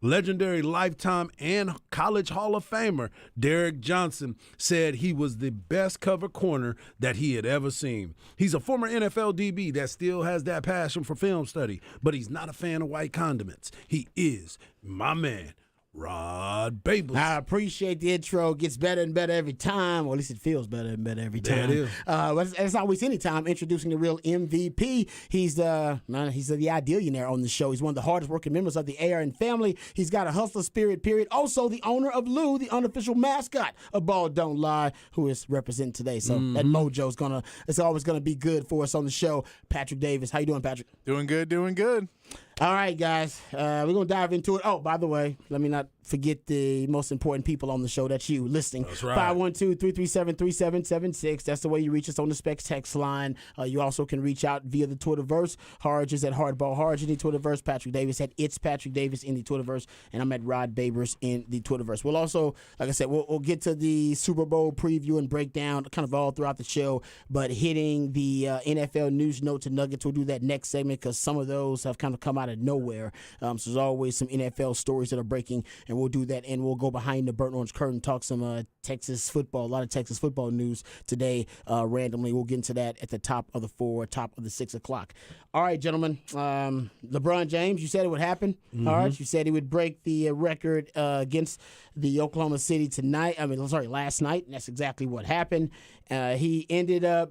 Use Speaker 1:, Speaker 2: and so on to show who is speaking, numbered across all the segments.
Speaker 1: Legendary Lifetime and College Hall of Famer Derek Johnson said he was the best cover corner that he had ever seen. He's a former NFL DB that still has that passion for film study, but he's not a fan of white condiments. He is my man, Rod Babers.
Speaker 2: I appreciate the intro. Gets better and better every time, or at least it feels better and better every time.
Speaker 1: There it is.
Speaker 2: As always, anytime introducing the real MVP. He's the idealionaire on the show. He's one of the hardest working members of the ARN family. He's got a hustler spirit, period. Also, the owner of Lou, the unofficial mascot of Ball Don't Lie, who is representing today. So that mojo's it's always gonna be good for us on the show. Patrick Davis, how you doing, Patrick?
Speaker 3: Doing good, doing good.
Speaker 2: All right, guys, we're going to dive into it. Oh, by the way, let me not forget the most important people on the show. That's you listening.
Speaker 1: That's right.
Speaker 2: 512-337-3776. That's the way you reach us on the Specs text line. You also can reach out via the Twitterverse. Harge is at Hardball Harge in the Twitterverse. Patrick Davis at It's Patrick Davis in the Twitterverse. And I'm at Rod Babers in the Twitterverse. We'll also, like I said, we'll get to the Super Bowl preview and breakdown kind of all throughout the show. But hitting the NFL news notes and nuggets, we'll do that next segment because some of those have kind of come out of nowhere. So there's always some NFL stories that are breaking, and we'll do that, and we'll go behind the burnt orange curtain, talk some Texas football, a lot of Texas football news today randomly. We'll get into that at the top of the 6 o'clock. All right, gentlemen. LeBron James, you said it would happen. All right, you said he would break the record against the Oklahoma City last night, and that's exactly what happened. He ended up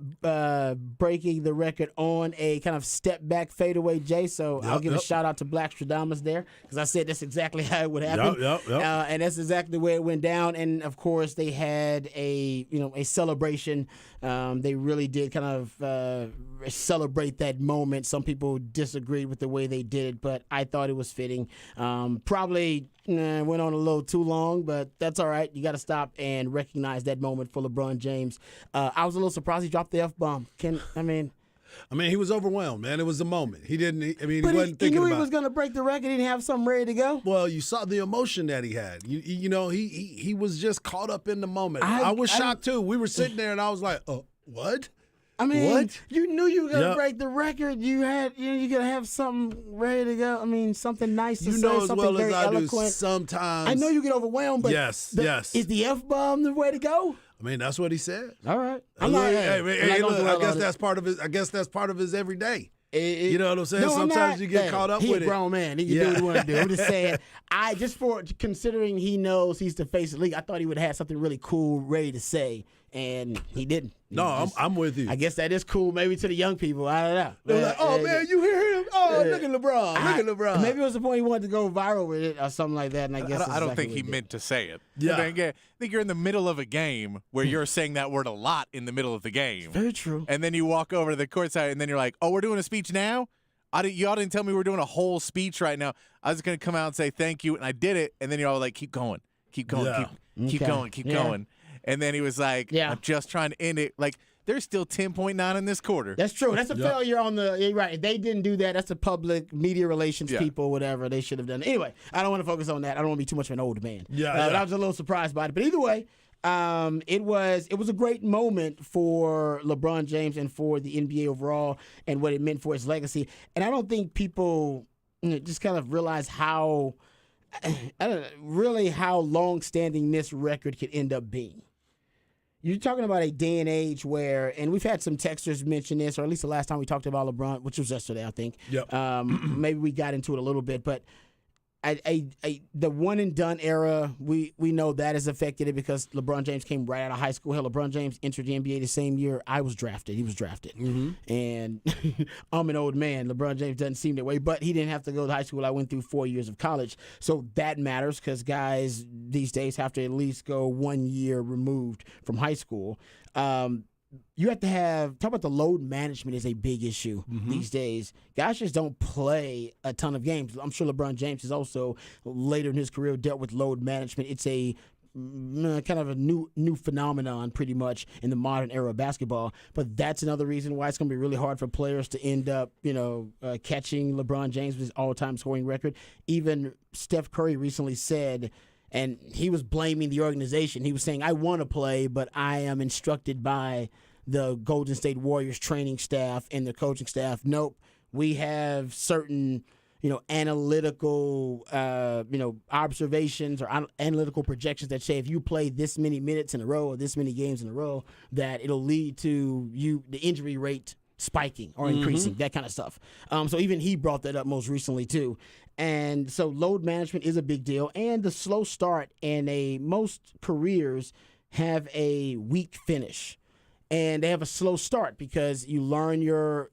Speaker 2: breaking the record on a kind of step back fadeaway, Jay. So I'll give a shout out to Black Stradamus there because I said that's exactly how it would happen. And that's exactly the way it went down. And of course, they had a celebration. They really did kind of celebrate that moment. Some people disagreed with the way they did it, but I thought it was fitting. Probably went on a little too long, but that's all right. You got to stop and recognize that moment for LeBron James. I was a little surprised he dropped the F-bomb.
Speaker 1: He was overwhelmed, man. It was a moment. He wasn't thinking about it.
Speaker 2: He knew he was going to break the record. He didn't have something ready to go.
Speaker 1: Well, you saw the emotion that he had. He was just caught up in the moment. I was shocked, too. We were sitting there, and I was like, what?
Speaker 2: What? You knew you were going to break the record. You had, you're going to have something ready to go. Something nice to say, something very eloquent.
Speaker 1: Sometimes.
Speaker 2: I know you get overwhelmed, but
Speaker 1: yes.
Speaker 2: Is the F-bomb the way to go?
Speaker 1: That's what he said.
Speaker 2: All right.
Speaker 1: I guess that's part of his. I guess that's part of his everyday. You know what I'm saying? Sometimes you get caught up with it.
Speaker 2: He's a grown man. He can do what he want to do. I'm just saying. Considering he knows he's the face of the league, I thought he would have had something really cool ready to say, and he didn't.
Speaker 1: I'm with you.
Speaker 2: I guess that is cool, maybe to the young people. I don't know.
Speaker 1: They're like, oh man, you hear him? Oh, look at LeBron. Look at LeBron.
Speaker 2: Maybe it was the point he wanted to go viral with it or something like that. And
Speaker 3: I don't think he meant to say it.
Speaker 1: Yeah.
Speaker 3: I think you're in the middle of a game where you're saying that word a lot in the middle of the game.
Speaker 2: Very true.
Speaker 3: And then you walk over to the courtside, and then you're like, oh, we're doing a speech now? Y'all didn't tell me we're doing a whole speech right now. I was going to come out and say thank you, and I did it. And then you're all like, keep going, keep going, keep going. And then he was like, I'm just trying to end it. Like, there's still 10.9 in this quarter.
Speaker 2: That's true. That's a failure on the right. If they didn't do that, that's the public media relations people, whatever. They should have done it. Anyway, I don't want to focus on that. I don't want to be too much of an old man. But I was a little surprised by it. But either way, it was a great moment for LeBron James and for the NBA overall and what it meant for his legacy. And I don't think people just kind of realize how long-standing this record could end up being. You're talking about a day and age where, and we've had some texters mention this, or at least the last time we talked about LeBron, which was yesterday, I think.
Speaker 1: Yep.
Speaker 2: Maybe we got into it a little bit, but the one and done era, we know that has affected it because LeBron James came right out of high school. Hell, LeBron James entered the NBA the same year I was drafted. He was drafted. And I'm an old man. LeBron James doesn't seem that way, but he didn't have to go to high school. I went through 4 years of college. So that matters because guys these days have to at least go 1 year removed from high school. You have to talk about the load management is a big issue these days. Guys just don't play a ton of games. I'm sure LeBron James has also later in his career dealt with load management. It's a kind of a new phenomenon pretty much in the modern era of basketball. But that's another reason why it's going to be really hard for players to end up, catching LeBron James with his all-time scoring record. Even Steph Curry recently said, and he was blaming the organization. He was saying, I want to play, but I am instructed by the Golden State Warriors training staff and the coaching staff. Nope, we have certain analytical, observations or analytical projections that say if you play this many minutes in a row or this many games in a row, that it'll lead to the injury rate spiking or increasing, that kind of stuff. So even he brought that up most recently too. And so load management is a big deal. And the slow start most careers have a weak finish. And they have a slow start because you learn your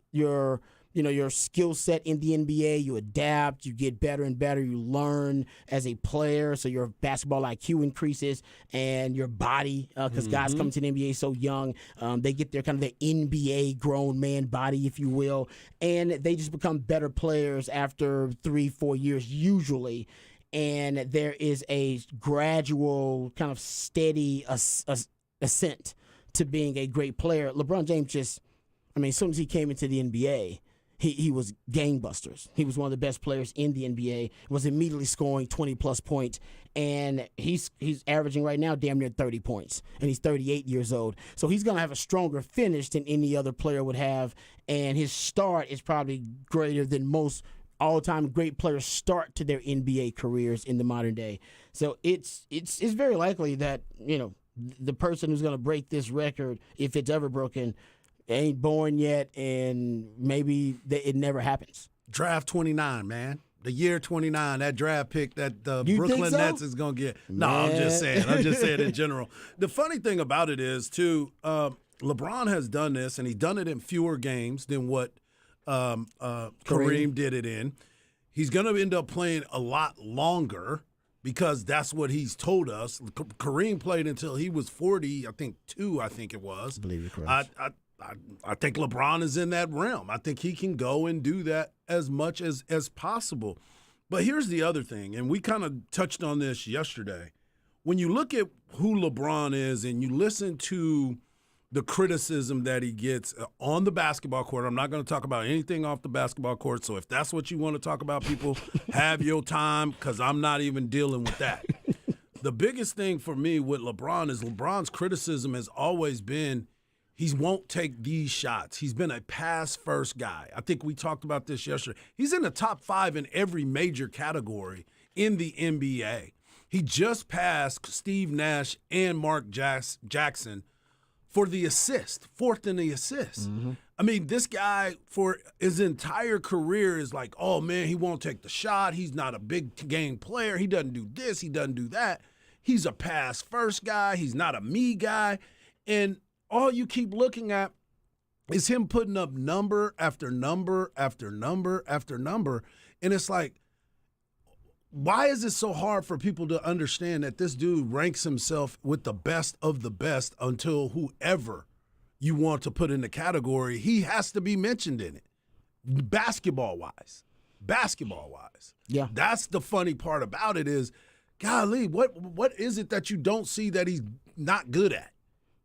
Speaker 2: skill set in the NBA, you adapt, you get better and better, you learn as a player, so your basketball IQ increases, and your body, because guys come to the NBA so young, they get their kind of the NBA grown man body, if you will, and they just become better players after 3-4 years usually. And there is a gradual kind of steady ascent to being a great player. LeBron James as soon as he came into the NBA, he was gangbusters. He was one of the best players in the NBA, was immediately scoring 20-plus points, and he's averaging right now damn near 30 points, and he's 38 years old. So he's going to have a stronger finish than any other player would have, and his start is probably greater than most all-time great players start to their NBA careers in the modern day. So it's very likely that, the person who's going to break this record, if it's ever broken, ain't born yet, and maybe it never happens.
Speaker 1: Draft 29, man. The year 29, that draft pick that the
Speaker 2: You
Speaker 1: Brooklyn
Speaker 2: think so?
Speaker 1: Nets is going to get. No, I'm just saying. I'm just saying in general. The funny thing about it is, too, LeBron has done this, and he's done it in fewer games than what Kareem did it in. He's going to end up playing a lot longer because that's what he's told us. Kareem played until he was 40, I think it was.
Speaker 2: I believe you're correct.
Speaker 1: I think LeBron is in that realm. I think he can go and do that as much as possible. But here's the other thing, and we kind of touched on this yesterday. When you look at who LeBron is and you listen to the criticism that he gets on the basketball court, I'm not going to talk about anything off the basketball court, so if that's what you want to talk about, people, have your time, because I'm not even dealing with that. The biggest thing for me with LeBron is LeBron's criticism has always been he won't take these shots. He's been a pass-first guy. I think we talked about this yesterday. He's in the top 5 in every major category in the NBA. He just passed Steve Nash and Mark Jackson for the assist, 4th in the assist. I mean, this guy for his entire career is like, oh, man, he won't take the shot. He's not a big game player. He doesn't do this. He doesn't do that. He's a pass-first guy. He's not a me guy. And all you keep looking at is him putting up number after number after number after number. And it's like, why is it so hard for people to understand that this dude ranks himself with the best of the best until whoever you want to put in the category, he has to be mentioned in it, basketball-wise.
Speaker 2: Yeah.
Speaker 1: That's the funny part about it is, golly, what is it that you don't see that he's not good at?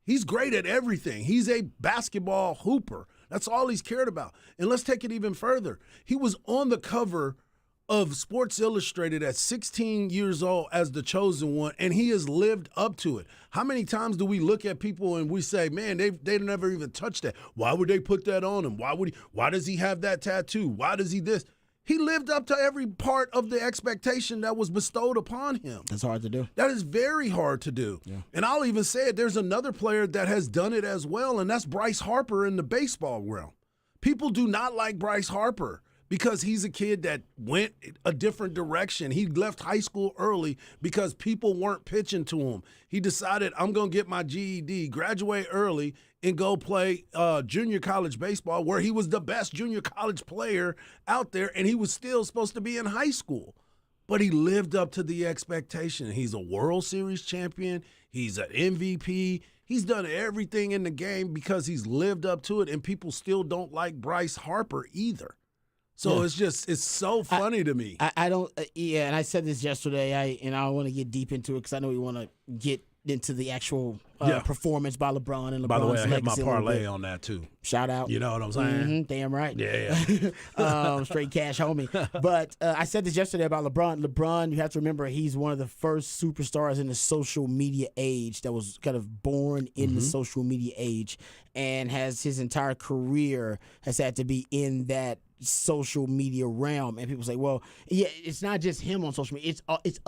Speaker 1: He's great at everything. He's a basketball hooper. That's all he's cared about. And let's take it even further. He was on the cover of Sports Illustrated at 16 years old as the chosen one, and he has lived up to it. How many times do we look at people and we say, man, they never even touched that. Why would they put that on him? Why does he have that tattoo? Why does he this? He lived up to every part of the expectation that was bestowed upon him.
Speaker 2: That's hard to do.
Speaker 1: That is very hard to do. Yeah. And I'll even say it, there's another player that has done it as well, and that's Bryce Harper in the baseball realm. People do not like Bryce Harper because he's a kid that went a different direction. He left high school early because people weren't pitching to him. He decided, I'm going to get my GED, graduate early, and go play junior college baseball, where he was the best junior college player out there, and he was still supposed to be in high school. But he lived up to the expectation. He's a World Series champion. He's an MVP. He's done everything in the game because he's lived up to it, and people still don't like Bryce Harper either. So it's so funny to me.
Speaker 2: I don't, and I said this yesterday, and I don't want to get deep into it because I know we want to get into the actual performance by LeBron and LeBron's
Speaker 1: By the way, I had my
Speaker 2: legacy a little
Speaker 1: parlay
Speaker 2: bit.
Speaker 1: on that too.
Speaker 2: Shout out.
Speaker 1: You know what I'm saying?
Speaker 2: Damn right.
Speaker 1: Yeah.
Speaker 2: Straight cash, homie. But I said this yesterday about LeBron. LeBron, you have to remember, he's one of the first superstars in the social media age that was kind of born in the social media age, and has his entire career has had to be in that social media realm. And people say, well, yeah, it's not just him on social media. It's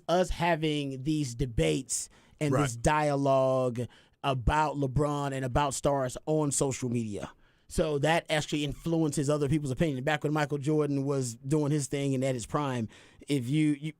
Speaker 2: us having these debates and
Speaker 1: Right.
Speaker 2: this dialogue about LeBron and about stars on social media. So that actually influences other people's opinion. Back when Michael Jordan was doing his thing and at his prime, if you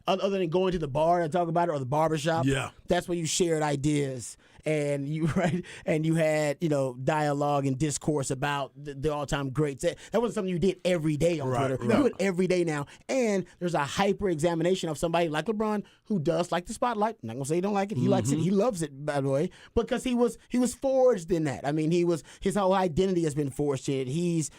Speaker 2: other than going to the bar and talk about it or the barbershop,
Speaker 1: Yeah.
Speaker 2: that's where you shared ideas and you had dialogue and discourse about the all-time greats. That wasn't something you did every day on
Speaker 1: Right,
Speaker 2: Twitter.
Speaker 1: right.
Speaker 2: You do it every day now, and there's a hyper examination of somebody like LeBron who does like the spotlight. I'm not gonna say he don't like it. He likes it. He loves it, by the way, because he was forged in that. I mean, his whole identity has been forged in it. He's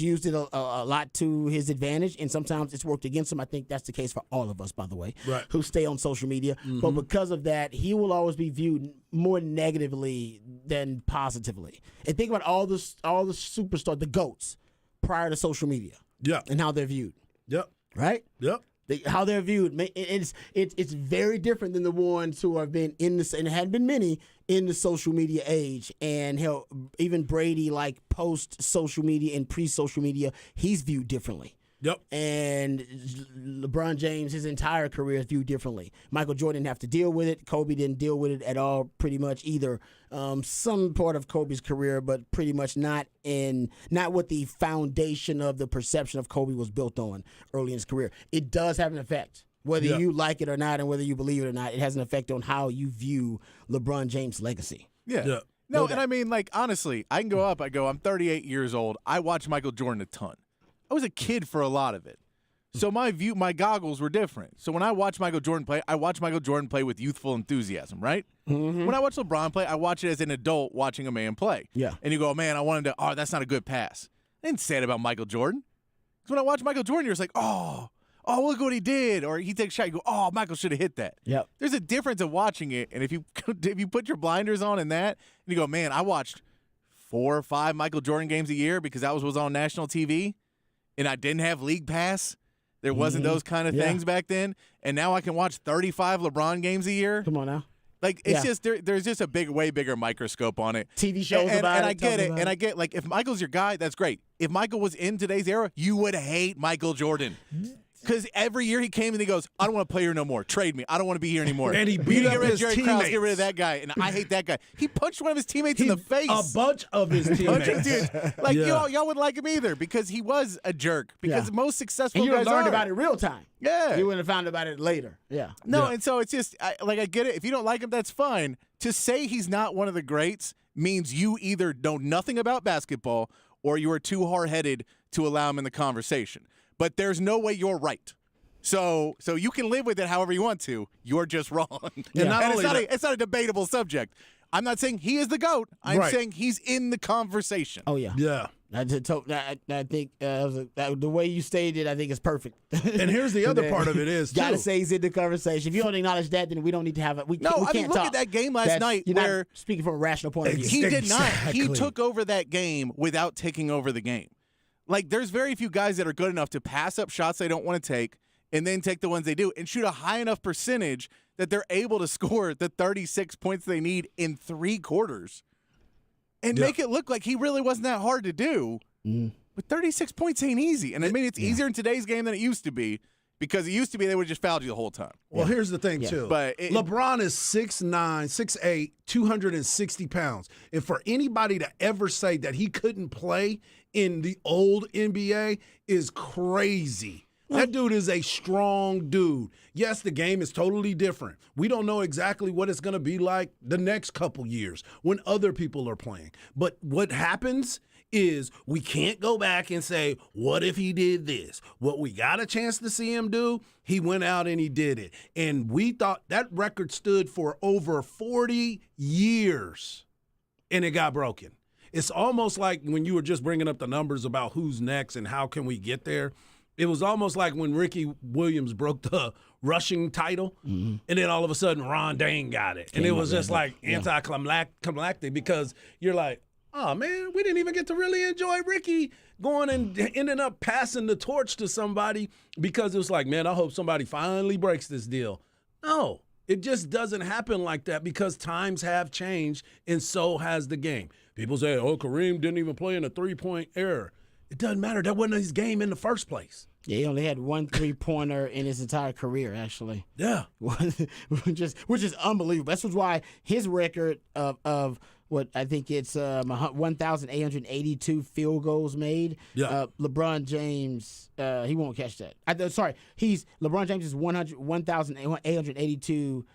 Speaker 2: used it a lot to his advantage, and sometimes it's worked against him. I think that's the case for all of us, by the way,
Speaker 1: Right.
Speaker 2: who stay on social media. But because of that, he will always be viewed more negatively than positively. And think about all the superstars, the GOATs, prior to social media,
Speaker 1: Yeah.
Speaker 2: and how they're viewed,
Speaker 1: Yep.
Speaker 2: right?
Speaker 1: Yep.
Speaker 2: How they're viewed, it's very different than the ones who have been in this, and there had been many in the social media age. And hell, even Brady, like post social media and pre social media, he's viewed differently.
Speaker 1: Yep.
Speaker 2: And LeBron James, his entire career is viewed differently. Michael Jordan didn't have to deal with it. Kobe didn't deal with it at all, pretty much either. Some part of Kobe's career, but pretty much not what the foundation of the perception of Kobe was built on early in his career. It does have an effect, whether
Speaker 1: Yeah.
Speaker 2: you like it or not, and whether you believe it or not. It has an effect on how you view LeBron James' legacy.
Speaker 3: Yeah.
Speaker 1: Yeah.
Speaker 3: No,
Speaker 2: doubt.
Speaker 3: and I mean, like, honestly, I can go up. I'm 38 years old. I watch Michael Jordan a ton. I was a kid for a lot of it. So my goggles were different. So when I watch Michael Jordan play, I watch Michael Jordan play with youthful enthusiasm, right? When I watch LeBron play, I watch it as an adult watching a man play.
Speaker 2: Yeah.
Speaker 3: And you go, man, that's not a good pass. I didn't say it about Michael Jordan. Because when I watch Michael Jordan, you're just like, oh, look what he did. Or he takes a shot, you go, oh, Michael should have hit that.
Speaker 2: Yep.
Speaker 3: There's a difference of watching it. And if you put your blinders on in that, and you go, man, I watched 4 or 5 Michael Jordan games a year because that was on national TV, and I didn't have League Pass. There wasn't those kind of things back then. And now I can watch 35 LeBron games a year.
Speaker 2: Come on now.
Speaker 3: Like, it's just there's just a way bigger microscope on it.
Speaker 2: TV shows
Speaker 3: and,
Speaker 2: about
Speaker 3: and
Speaker 2: it.
Speaker 3: I get
Speaker 2: talking
Speaker 3: it.
Speaker 2: about
Speaker 3: And I get, like, if Michael's your guy, that's great. If Michael was in today's era, you would hate Michael Jordan. Because every year he came and he goes, I don't want to play here no more. Trade me. I don't want to be here anymore.
Speaker 1: And he
Speaker 3: We
Speaker 1: beat
Speaker 3: need to
Speaker 1: up
Speaker 3: get rid of
Speaker 1: his
Speaker 3: Jerry Krause,
Speaker 1: teammates.
Speaker 3: get rid of that guy. And I hate that guy. He punched one of his teammates in the face.
Speaker 1: A bunch of his
Speaker 3: Bunch
Speaker 1: teammates.
Speaker 3: of dudes. Like,
Speaker 1: Yeah.
Speaker 3: y'all wouldn't like him either because he was a jerk. Because
Speaker 2: Yeah.
Speaker 3: most successful
Speaker 2: And you
Speaker 3: guys
Speaker 2: would have learned
Speaker 3: are.
Speaker 2: about it real time.
Speaker 3: Yeah.
Speaker 2: You wouldn't have found about it later. Yeah.
Speaker 3: No,
Speaker 1: Yeah.
Speaker 3: and so it's just, I get it. If you don't like him, that's fine. To say he's not one of the greats means you either know nothing about basketball or you are too hard-headed to allow him in the conversation. But there's no way you're right. So you can live with it however you want to. You're just wrong.
Speaker 1: And not
Speaker 3: And
Speaker 1: only
Speaker 3: it's not a debatable subject. I'm not saying he is the GOAT. I'm
Speaker 1: Right.
Speaker 3: saying he's in the conversation.
Speaker 2: Oh yeah.
Speaker 1: Yeah.
Speaker 2: I think the way you stated it, I think is perfect.
Speaker 1: And here's the other part of it is,
Speaker 2: Gotta
Speaker 1: too.
Speaker 2: say he's in the conversation. If you don't acknowledge that, then we don't need to have it. We
Speaker 3: No,
Speaker 2: can't, we
Speaker 3: I mean,
Speaker 2: can't
Speaker 3: look
Speaker 2: talk.
Speaker 3: at that game last night
Speaker 2: you're
Speaker 3: where-
Speaker 2: not speaking from a rational point of view.
Speaker 3: He did not. He
Speaker 1: Exactly.
Speaker 3: took over that game without taking over the game. Like, there's very few guys that are good enough to pass up shots they don't want to take and then take the ones they do and shoot a high enough percentage that they're able to score the 36 points they need in 3 quarters and
Speaker 1: Yeah.
Speaker 3: make it look like he really wasn't that hard to do. But 36 points ain't easy. And I mean, it's easier in today's game than it used to be because it used to be they would have just fouled you the whole time.
Speaker 1: Well, here's the thing, too.
Speaker 3: But
Speaker 1: LeBron is 6'9", 6'8", 260 pounds. And for anybody to ever say that he couldn't play in the old NBA is crazy. That dude is a strong dude. Yes, the game is totally different. We don't know exactly what it's going to be like the next couple years when other people are playing. But what happens is we can't go back and say, what if he did this? What we got a chance to see him do, he went out and he did it. And we thought that record stood for over 40 years, and it got broken. It's almost like when you were just bringing up the numbers about who's next and how can we get there. It was almost like when Ricky Williams broke the rushing title, and then all of a sudden Ron Dane got it. And it was just like anticlimactic because you're like, oh, man, we didn't even get to really enjoy Ricky going and ending up passing the torch to somebody because it was like, man, I hope somebody finally breaks this deal. No, it just doesn't happen like that because times have changed and so has the game. People say, oh, Kareem didn't even play in a three-point era. It doesn't matter. That wasn't his game in the first place.
Speaker 2: Yeah, he only had one 3-pointer in his entire career, actually.
Speaker 1: Yeah.
Speaker 2: which is unbelievable. That's why his record of what I think it's 1,882 field goals made.
Speaker 1: Yeah.
Speaker 2: LeBron James, he won't catch that. LeBron James is 1,882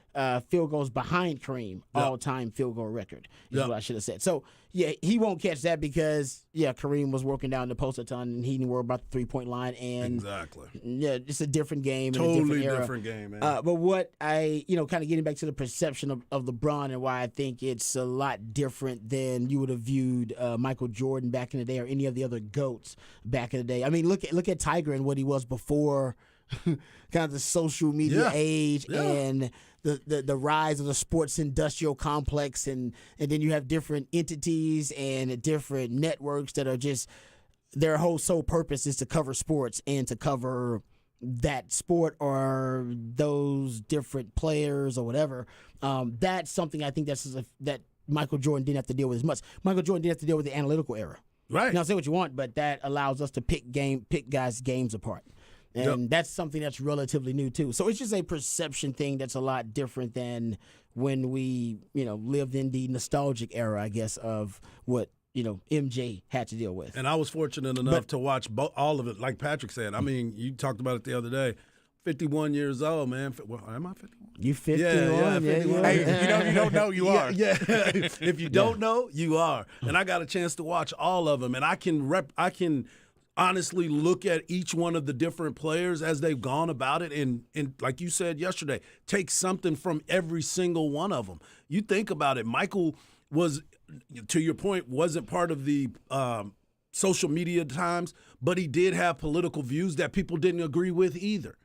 Speaker 2: field goals behind Kareem, all-time field goal record is what I should have said. So, yeah, he won't catch that because, Kareem was working down the post a ton and he didn't worry about the three-point line. And
Speaker 1: exactly.
Speaker 2: Yeah, it's a different game.
Speaker 1: Totally
Speaker 2: and a
Speaker 1: different game, man.
Speaker 2: But what kind of getting back to the perception of LeBron and why I think it's a lot different than you would have viewed Michael Jordan back in the day or any of the other GOATs back in the day. I mean, look at Tiger and what he was before kind of the social media age and the rise of the sports industrial complex, and then you have different entities and different networks that are just their whole sole purpose is to cover sports and to cover that sport or those different players or whatever. That's something I think that Michael Jordan didn't have to deal with as much. Michael Jordan didn't have to deal with the analytical era.
Speaker 1: Right.
Speaker 2: Now, say what you want, but that allows us to pick guys' games apart. And that's something that's relatively new, too. So it's just a perception thing that's a lot different than when we, lived in the nostalgic era, I guess, of what, MJ had to deal with.
Speaker 1: And I was fortunate enough to watch all of it, like Patrick said. I mean, you talked about it the other day. 51 years old, man. Well, am I 51?
Speaker 2: You 51.
Speaker 1: Yeah, 51.
Speaker 3: Hey, you don't know, you are.
Speaker 1: Yeah. If you don't know, you are. And I got a chance to watch all of them, and I can honestly look at each one of the different players as they've gone about it and like you said yesterday, take something from every single one of them. You think about it, Michael was, to your point, wasn't part of the social media times, but he did have political views that people didn't agree with either.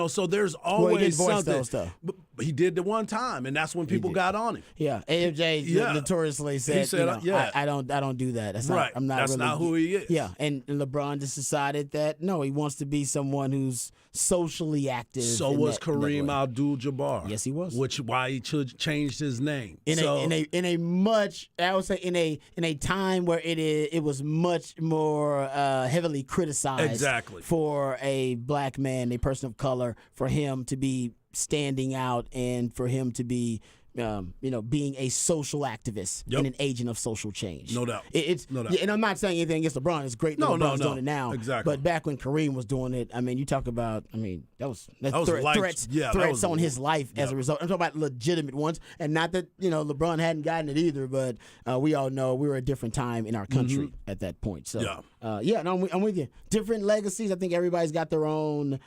Speaker 1: So there's always
Speaker 2: he didn't voice
Speaker 1: something.
Speaker 2: those, though.
Speaker 1: But he did the one time, and that's when people got on him.
Speaker 2: Yeah, AMJ notoriously said,
Speaker 1: he said
Speaker 2: I don't do that. That's
Speaker 1: right.
Speaker 2: That's
Speaker 1: not who he is.
Speaker 2: Yeah, and LeBron just decided that no, he wants to be someone who's socially active.
Speaker 1: So was Kareem Abdul-Jabbar.
Speaker 2: Yes, he was.
Speaker 1: Why he changed his name
Speaker 2: in a time where it was much more heavily criticized.
Speaker 1: Exactly.
Speaker 2: For a black man, a person of color, for him to be standing out and for him to be being a social activist and an agent of social change.
Speaker 1: No doubt.
Speaker 2: No doubt. Yeah, and I'm not saying anything against LeBron. It's great that LeBron's doing it now.
Speaker 1: Exactly.
Speaker 2: But back when Kareem was doing it, I mean, you talk about, that was threats on his life as a result. I'm talking about legitimate ones, and not that, LeBron hadn't gotten it either, but we all know we were a different time in our country at that point. So, I'm with you. Different legacies. I think everybody's got their own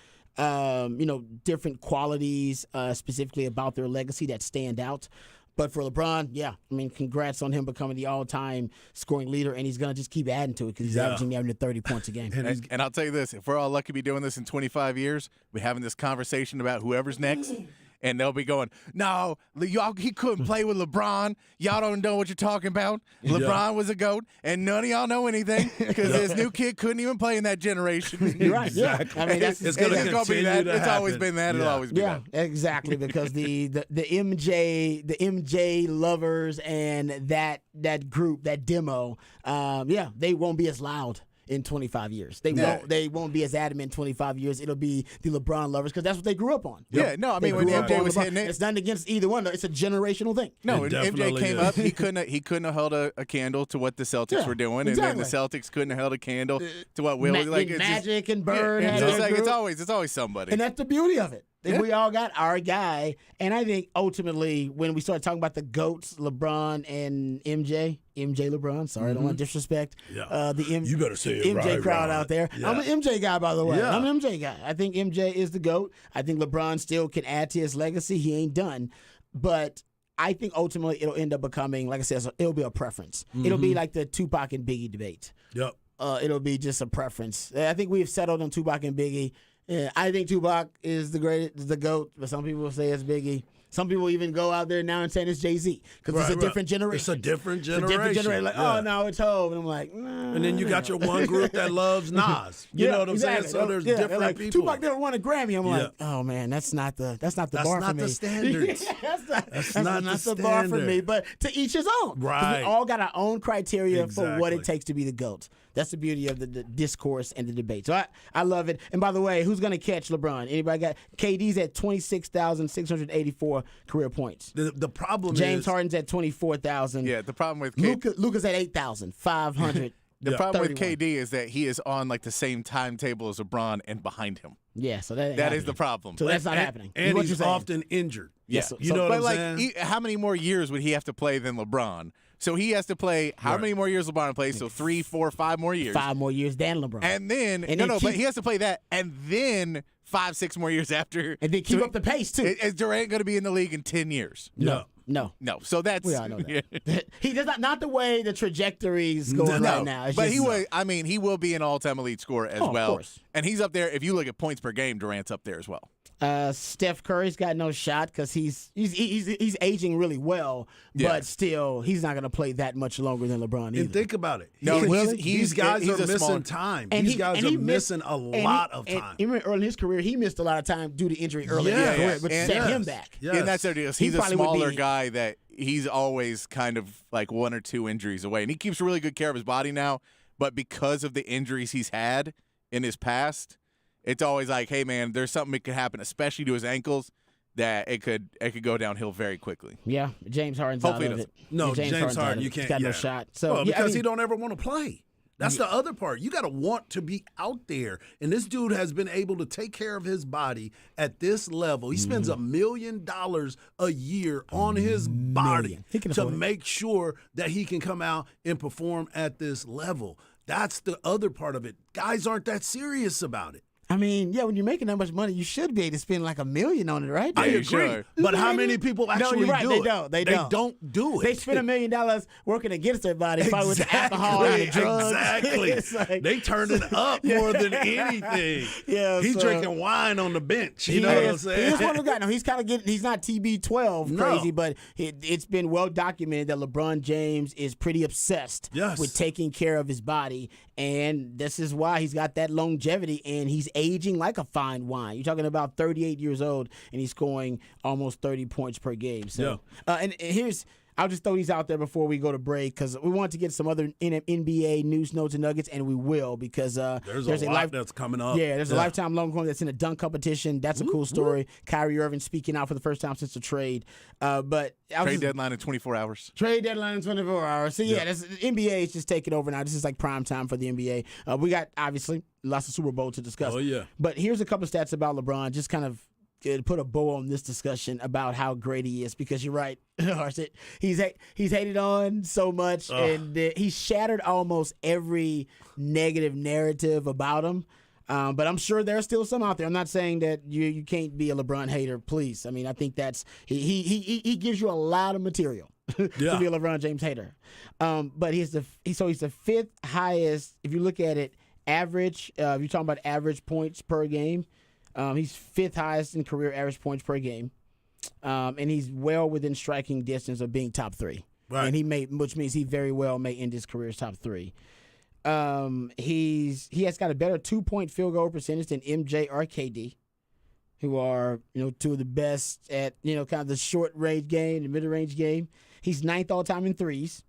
Speaker 2: different qualities specifically about their legacy that stand out. But for LeBron, congrats on him becoming the all-time scoring leader, and he's going to just keep adding to it because he's averaging 30 points a game.
Speaker 3: And I'll tell you this, if we're all lucky to be doing this in 25 years, we're having this conversation about whoever's next, and they'll be going, no, y'all, he couldn't play with LeBron. Y'all don't know what you're talking about. LeBron was a GOAT, and none of y'all know anything because this new kid couldn't even play in that generation.
Speaker 2: You're right.
Speaker 1: Exactly.
Speaker 2: Yeah. I mean,
Speaker 1: it's going to be that.
Speaker 3: It's always been that. It'll always be that.
Speaker 2: Yeah, exactly. Because the MJ lovers and that group, that demo, they won't be as loud in 25 years. They won't be as adamant in 25 years. It'll be the LeBron lovers because that's what they grew up on.
Speaker 3: Yeah, no, I mean, when MJ was hitting it,
Speaker 2: it's nothing against either one. It's a generational thing.
Speaker 3: No, when MJ came up, he couldn't have held a candle to what the Celtics were doing, and then the Celtics couldn't have held a candle to what Will
Speaker 2: Magic and Bird.
Speaker 3: It's always somebody,
Speaker 2: and that's the beauty of it. We all got our guy, and I think ultimately when we start talking about the GOATs, LeBron and MJ LeBron, sorry, I don't want to disrespect
Speaker 1: you
Speaker 2: better
Speaker 1: say it
Speaker 2: MJ
Speaker 1: right,
Speaker 2: crowd
Speaker 1: Ron.
Speaker 2: out there. Yeah. I'm an MJ guy, by the way.
Speaker 1: Yeah.
Speaker 2: I'm an MJ guy. I think MJ is the GOAT. I think LeBron still can add to his legacy. He ain't done. But I think ultimately it'll end up becoming, like I said, it'll be a preference. It'll be like the Tupac and Biggie debate.
Speaker 1: Yep.
Speaker 2: it'll be just a preference. I think we've settled on Tupac and Biggie. I think Tupac is the GOAT, but some people say it's Biggie. Some people even go out there now and saying it's Jay-Z because it's a different generation.
Speaker 1: It's a different generation.
Speaker 2: Like, oh, no, it's Hov. And I'm like, nah.
Speaker 1: And then you got your one group that loves Nas. You know what I'm saying? So there's different
Speaker 2: like,
Speaker 1: people.
Speaker 2: Tupac never won a Grammy. I'm like, oh man, that's not the bar for me.
Speaker 1: That's not the standards.
Speaker 2: That's not the bar for me. But to each his own.
Speaker 1: Right.
Speaker 2: We all got our own criteria for what it
Speaker 1: Exactly.
Speaker 2: takes to be the GOAT. That's the beauty of the discourse and the debate. So I love it. And by the way, who's going to catch LeBron? Anybody got? KD's at 26,684 career points.
Speaker 1: The problem
Speaker 2: James
Speaker 1: is
Speaker 2: Harden's at 24,000.
Speaker 3: Yeah, the problem with
Speaker 2: Luka's at 8,500.
Speaker 3: the problem with
Speaker 2: 31.
Speaker 3: KD is that he is on like the same timetable as LeBron and behind him.
Speaker 2: Yeah, so that
Speaker 3: That is the problem.
Speaker 2: So that's not happening.
Speaker 1: And
Speaker 2: What
Speaker 1: he's
Speaker 2: you're saying.
Speaker 1: often injured.
Speaker 3: Yeah.
Speaker 2: So-
Speaker 1: You know what
Speaker 3: but
Speaker 1: I'm
Speaker 3: like,
Speaker 1: saying?
Speaker 3: how many more years would he have to play than LeBron? So he has to play how
Speaker 1: Right.
Speaker 3: many more years LeBron plays? So 3, 4, 5 more years.
Speaker 2: 5 more years than LeBron.
Speaker 3: And then
Speaker 2: And then
Speaker 3: but
Speaker 2: keep-
Speaker 3: he has to play that, and then 5, 6 more years after.
Speaker 2: And then keep
Speaker 3: So
Speaker 2: up the pace, too.
Speaker 3: Is Durant going to be in the league in 10 years?
Speaker 2: No.
Speaker 3: No. So that's
Speaker 2: We all know that. He does not the way the trajectory's going
Speaker 3: No,
Speaker 2: right now. It's
Speaker 3: but
Speaker 2: just-
Speaker 3: he will. I mean, he will be an all-time elite scorer as
Speaker 2: of
Speaker 3: well.
Speaker 2: course.
Speaker 3: And he's up there. If you look at points per game, Durant's up there as well.
Speaker 2: Steph Curry's got no shot because he's aging really well,
Speaker 3: Yeah.
Speaker 2: but still he's not going to play that much longer than LeBron either.
Speaker 1: And think about it.
Speaker 3: No,
Speaker 1: These guys
Speaker 3: he's
Speaker 1: are
Speaker 3: a
Speaker 1: missing
Speaker 3: small-
Speaker 1: time.
Speaker 2: And
Speaker 1: These
Speaker 2: he-
Speaker 1: guys
Speaker 2: and
Speaker 1: are
Speaker 2: he missed-
Speaker 1: missing a
Speaker 2: and
Speaker 1: lot
Speaker 2: he-
Speaker 1: of
Speaker 2: and
Speaker 1: time.
Speaker 2: even early in his career, he missed a lot of time due to injury early in his
Speaker 1: Yeah.
Speaker 2: career, which
Speaker 3: And-
Speaker 2: set
Speaker 1: yes.
Speaker 2: him back.
Speaker 1: Yes.
Speaker 3: And that's the deal.
Speaker 2: He
Speaker 3: He's a
Speaker 2: probably would
Speaker 3: smaller
Speaker 2: be-
Speaker 3: guy that he's always kind of like 1 or 2 injuries away. And he keeps really good care of his body now. But because of the injuries he's had in his past, it's always like, hey, man, there's something that could happen, especially to his ankles, that it could go downhill very quickly.
Speaker 2: Yeah, James Harden's
Speaker 3: Hopefully
Speaker 2: out
Speaker 3: he
Speaker 2: of it.
Speaker 1: No,
Speaker 2: Yeah,
Speaker 1: James
Speaker 2: Harden's out
Speaker 1: Harden,
Speaker 2: of
Speaker 1: you
Speaker 2: it.
Speaker 1: can't.
Speaker 2: He's got no
Speaker 1: yeah.
Speaker 2: shot. So
Speaker 1: Well,
Speaker 2: yeah,
Speaker 1: because
Speaker 2: I mean,
Speaker 1: he don't ever want to play. That's the other part. You got to want to be out there. And this dude has been able to take care of his body at this level. He spends $1 million a year on his body
Speaker 2: He can
Speaker 1: to
Speaker 2: afford it.
Speaker 1: make sure that he can come out and perform at this level. That's the other part of it. Guys aren't that serious about it.
Speaker 2: I mean, yeah, when you're making that much money, you should be able to spend like $1 million on it, right?
Speaker 1: I
Speaker 3: Yeah,
Speaker 1: agree.
Speaker 3: sure.
Speaker 1: But how many people actually
Speaker 2: you're right.
Speaker 1: do
Speaker 2: They
Speaker 1: it?
Speaker 2: don't. They don't.
Speaker 1: do it.
Speaker 2: They spend $1 million working against their body, probably with the alcohol and the drugs.
Speaker 1: Exactly.
Speaker 2: It's like-
Speaker 1: They turned it up more than anything.
Speaker 2: Yeah,
Speaker 1: He's
Speaker 2: so-
Speaker 1: drinking wine on the bench. You
Speaker 2: He
Speaker 1: know what I'm
Speaker 2: is.
Speaker 1: saying?
Speaker 2: He's one of the guys. No, he's kind of getting. He's not TB12
Speaker 1: No.
Speaker 2: crazy, but it's been well documented that LeBron James is pretty obsessed
Speaker 1: Yes.
Speaker 2: with taking care of his body, and this is why he's got that longevity, and he's aging like a fine wine. You're talking about 38 years old, and he's scoring almost 30 points per game. So, and here's. I'll just throw these out there before we go to break because we want to get some other NBA news, notes, and nuggets, and we will because
Speaker 1: There's a lot that's coming up.
Speaker 2: Yeah, there's a lifetime loan coin that's in a dunk competition. That's a cool story. Kyrie Irving speaking out for the first time since the trade. But
Speaker 3: Trade deadline in 24 hours.
Speaker 2: Trade deadline in 24 hours. So, yeah, the NBA is just taking over now. This is like prime time for the NBA. We got, obviously, lots of Super Bowl to discuss.
Speaker 1: Oh, yeah.
Speaker 2: But here's a couple of stats about LeBron, just kind of to put a bow on this discussion about how great he is, because you're right, Harshit. He's hated on so much, and he's shattered almost every negative narrative about him. But I'm sure there's still some out there. I'm not saying that you can't be a LeBron hater, please. I mean, I think that's he gives you a lot of material to be a LeBron James hater. But he's the fifth highest, if you look at it, average. If you're talking about average points per game, he's fifth highest in career average points per game, and he's well within striking distance of being top 3.
Speaker 1: Right.
Speaker 2: And which means he very well may end his career as top 3. He has got a better 2-point field goal percentage than MJ or KD, who are two of the best at kind of the short range game, the mid range game. He's 9th all time in threes,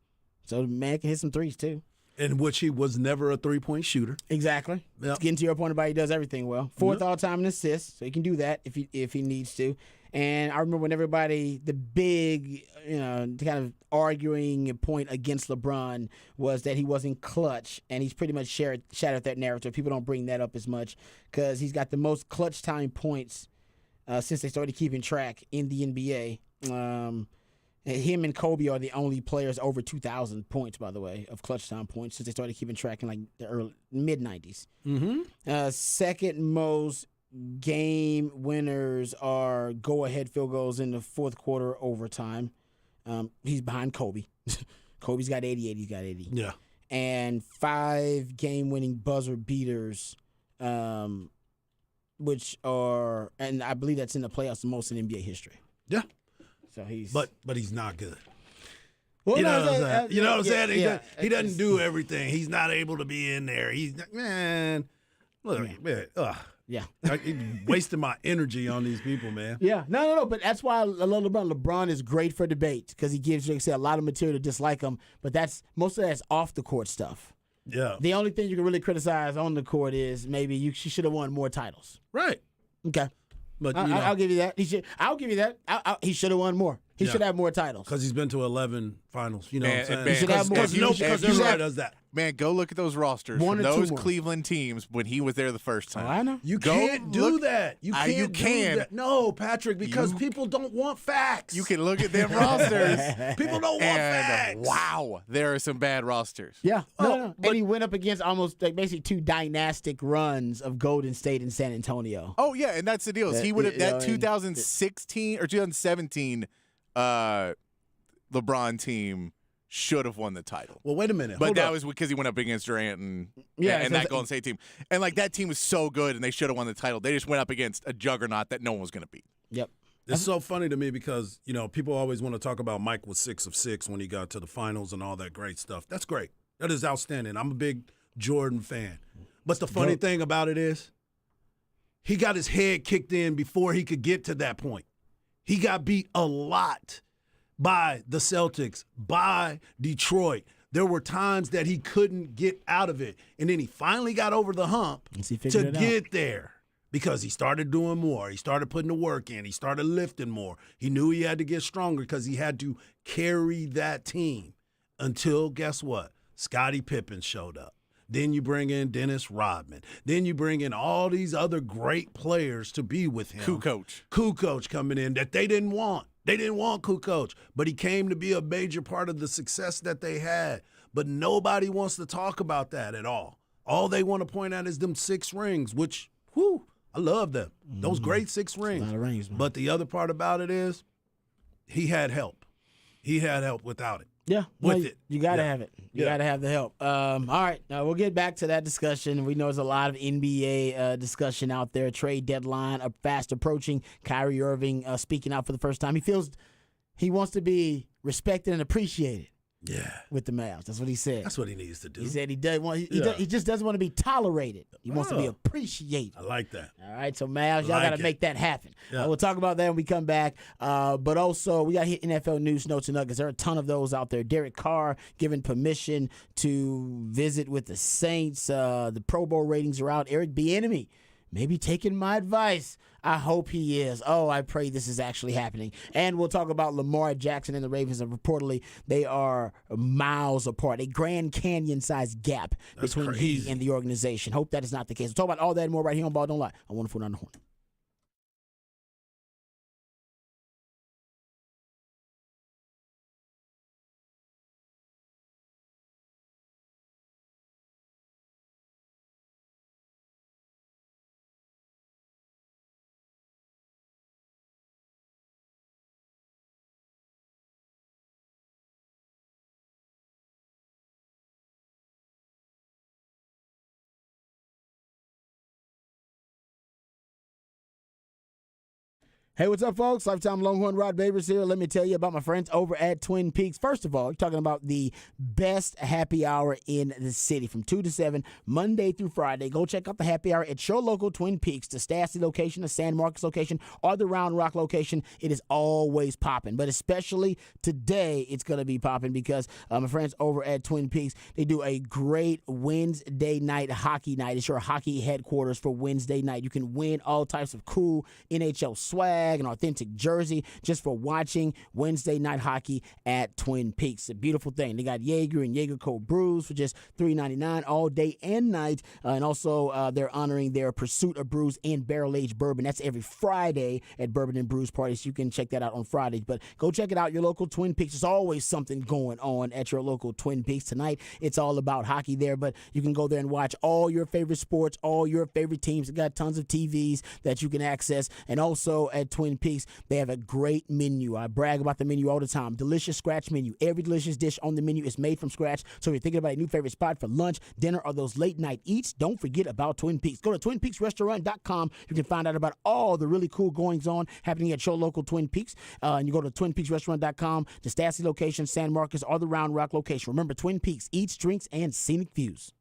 Speaker 2: so the man can hit some threes too.
Speaker 1: In which he was never a 3-point shooter.
Speaker 2: Exactly.
Speaker 1: Yep.
Speaker 2: Getting to your point about he does everything well. 4th all time in assists, so he can do that if he needs to. And I remember when everybody, the big, kind of arguing point against LeBron was that he wasn't clutch, and he's pretty much shattered that narrative. People don't bring that up as much because he's got the most clutch time points since they started keeping track in the NBA. Him and Kobe are the only players over 2,000 points, by the way, of clutch time points since they started keeping track in like the mid-90s.
Speaker 1: Mm-hmm.
Speaker 2: Second most game winners are go-ahead field goals in the fourth quarter overtime. He's behind Kobe. Kobe's got 88. He's got 80.
Speaker 1: Yeah.
Speaker 2: and 5 game-winning buzzer beaters, which are, and I believe that's in the playoffs the most in NBA history.
Speaker 1: Yeah.
Speaker 2: So he's,
Speaker 1: But he's not good.
Speaker 2: well,
Speaker 1: You know
Speaker 2: no,
Speaker 1: what I'm saying? You know what I'm saying?
Speaker 2: yeah,
Speaker 1: He doesn't do everything. He's not able to be in there. He's man. Look, man.
Speaker 2: Yeah.
Speaker 1: He's wasting my energy on these people, man.
Speaker 2: Yeah, no. But that's why I love LeBron. LeBron is great for debate because he gives, like I say, a lot of material to dislike him. But most of that's off the court stuff.
Speaker 1: Yeah.
Speaker 2: The only thing you can really criticize on the court is maybe she should have won more titles.
Speaker 1: Right.
Speaker 2: Okay,
Speaker 1: But
Speaker 2: I'll give you that. I'll give you that. He should have won more. He
Speaker 1: Yeah.
Speaker 2: should have more titles.
Speaker 1: because he's been to 11 finals. You know
Speaker 3: Man,
Speaker 1: what I'm saying?
Speaker 3: man,
Speaker 2: He should have more.
Speaker 1: Because everybody does that.
Speaker 3: Man, go look at those rosters
Speaker 2: One
Speaker 3: from
Speaker 2: or two
Speaker 3: those
Speaker 2: more.
Speaker 3: Cleveland teams when he was there the first
Speaker 2: Oh,
Speaker 3: time.
Speaker 2: I know.
Speaker 1: You
Speaker 3: Go
Speaker 1: can't do
Speaker 3: look-
Speaker 1: that. You can't
Speaker 3: you
Speaker 1: do
Speaker 3: can.
Speaker 1: that. No, Patrick, because people don't want facts.
Speaker 3: You can look at them rosters.
Speaker 1: People don't want facts.
Speaker 3: And wow, there are some bad rosters.
Speaker 2: Yeah,
Speaker 1: Oh,
Speaker 2: no.
Speaker 1: but-
Speaker 2: And he went up against almost like basically 2 dynastic runs of Golden State and San Antonio.
Speaker 3: Oh yeah, and that's the deal. Is he would have
Speaker 2: you know,
Speaker 3: that
Speaker 2: and-
Speaker 3: 2016 or 2017 LeBron team should have won the title.
Speaker 1: Well, wait a minute.
Speaker 3: But
Speaker 1: Hold
Speaker 3: that
Speaker 1: up.
Speaker 3: was because he went up against Durant and
Speaker 2: Yeah, so
Speaker 3: that
Speaker 2: it's-
Speaker 3: Golden State team. And like that team was so good and they should have won the title. They just went up against a juggernaut that no one was going to beat.
Speaker 2: Yep.
Speaker 1: It's so funny to me because, people always want to talk about Mike was 6 of 6 when he got to the finals and all that great stuff. That's great. That is outstanding. I'm a big Jordan fan. But the funny thing about it is he got his head kicked in before he could get to that point. He got beat a lot by the Celtics, by Detroit. There were times that he couldn't get out of it. And then he finally got over the hump
Speaker 2: Once he figured
Speaker 1: to
Speaker 2: it out.
Speaker 1: get there because he started doing more. He started putting the work in. He started lifting more. He knew he had to get stronger because he had to carry that team until, guess what? Scottie Pippen showed up. Then you bring in Dennis Rodman. Then you bring in all these other great players to be with him. Kukoc coming in that they didn't want. They didn't want Kukoc, but he came to be a major part of the success that they had. But nobody wants to talk about that at all. All they want to point out is them 6 rings, which, I love them. Those great 6 rings.
Speaker 2: A lot of rings, man.
Speaker 1: But the other part about it is he had help. He had help without it.
Speaker 2: Yeah,
Speaker 1: With it.
Speaker 2: You got to
Speaker 1: Yeah.
Speaker 2: have it. You
Speaker 1: Yeah.
Speaker 2: got to have the help. All right, now we'll get back to that discussion. We know there's a lot of NBA discussion out there. Trade deadline fast approaching. Kyrie Irving speaking out for the first time. He feels he wants to be respected and appreciated
Speaker 1: Yeah.
Speaker 2: with the Mavs. That's what he said.
Speaker 1: That's what he needs to do.
Speaker 2: He said he doesn't want.
Speaker 1: Yeah.
Speaker 2: He just doesn't want to be tolerated. He wants to be
Speaker 1: Oh.
Speaker 2: appreciated.
Speaker 1: I like that.
Speaker 2: All right, so Mavs, y'all
Speaker 1: Like
Speaker 2: got to
Speaker 1: it.
Speaker 2: make that happen.
Speaker 1: Yeah.
Speaker 2: We'll talk about that when we come back. But also, we got to hit NFL news, notes, and nuggets. There are a ton of those out there. Derek Carr given permission to visit with the Saints. The Pro Bowl ratings are out. Eric Bieniemy maybe taking my advice. I hope he is. Oh, I pray this is actually happening. And we'll talk about Lamar Jackson and the Ravens. And reportedly, they are miles apart, a Grand Canyon-sized gap
Speaker 1: That's
Speaker 2: between
Speaker 1: crazy.
Speaker 2: he and the organization. Hope that is not the case. We'll talk about all that and more right here on Ball Don't Lie. I want to put on the horn. Hey, what's up, folks? Lifetime Longhorn Rod Babers here. Let me tell you about my friends over at Twin Peaks. First of all, you're talking about the best happy hour in the city from 2 to 7, Monday through Friday. Go check out the happy hour at your local Twin Peaks, the Stassi location, the San Marcos location, or the Round Rock location. It is always popping, but especially today, it's going to be popping because my friends over at Twin Peaks, they do a great Wednesday night hockey night. It's your hockey headquarters for Wednesday night. You can win all types of cool NHL swag, an authentic jersey just for watching Wednesday night hockey at Twin Peaks. It's a beautiful thing. They got Jaeger and Jaeger Cold brews for just $3.99 all day and night. And also they're honoring their Pursuit of Brews and Barrel Aged Bourbon. That's every Friday at Bourbon and Brews parties. You can check that out on Fridays. But go check it out, your local Twin Peaks. There's always something going on at your local Twin Peaks. Tonight, it's all about hockey there, but you can go there and watch all your favorite sports, all your favorite teams. They got tons of TVs that you can access. And also at Twin Peaks. They have a great menu. I brag about the menu all the time. Delicious scratch menu. Every delicious dish on the menu is made from scratch. So if you're thinking about a new favorite spot for lunch, dinner, or those late night eats, don't forget about Twin Peaks. Go to TwinPeaksRestaurant.com. You can find out about all the really cool goings on happening at your local Twin Peaks. And you go to TwinPeaksRestaurant.com, the Stastny location, San Marcos, or the Round Rock location. Remember, Twin Peaks, eats, drinks, and scenic views.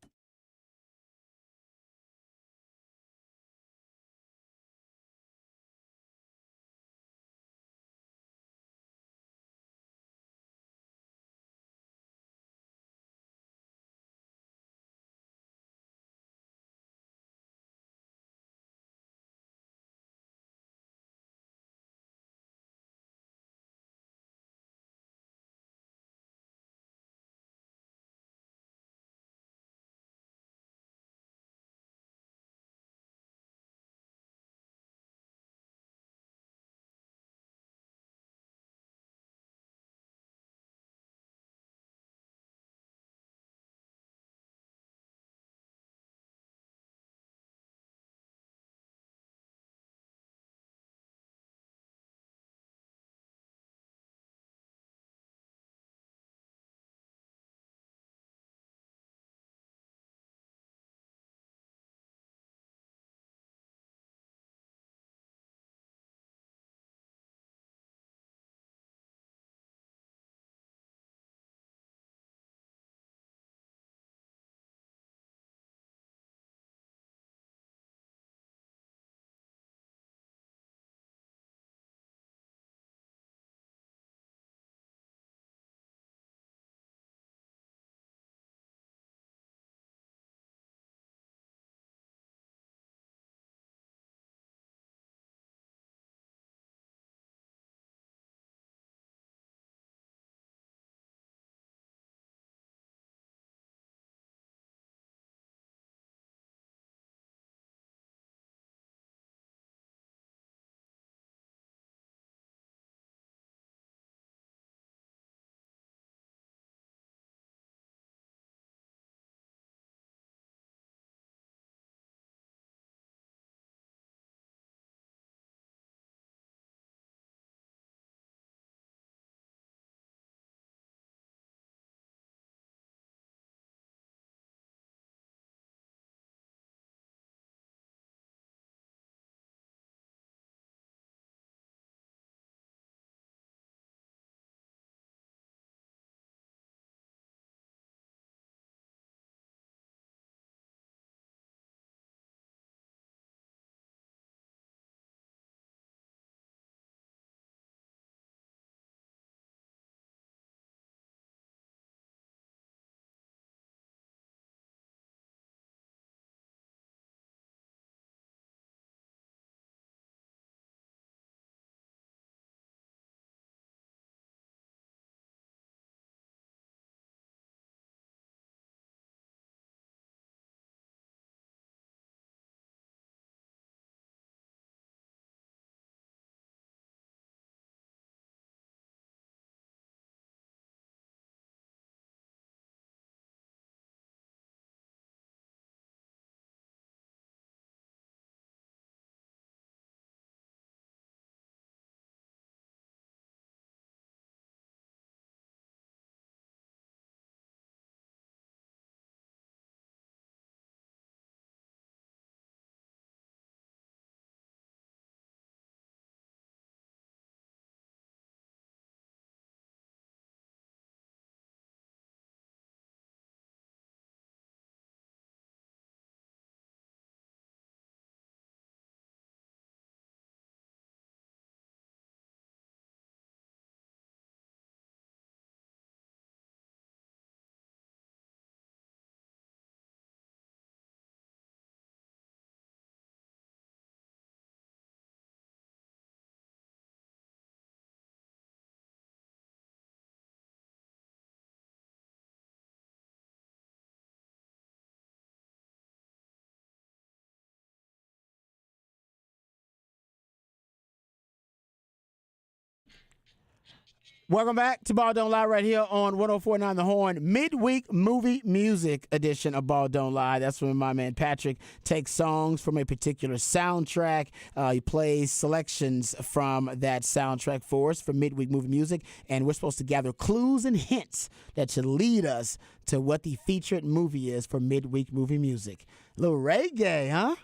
Speaker 2: Welcome back to Ball Don't Lie right here on 104.9 The Horn, midweek movie music edition of Ball Don't Lie. That's when my man Patrick takes songs from a particular soundtrack. He plays selections from that soundtrack for us for midweek movie music, and we're supposed to gather clues and hints that should lead us to what the featured movie is for midweek movie music. A little reggae, huh?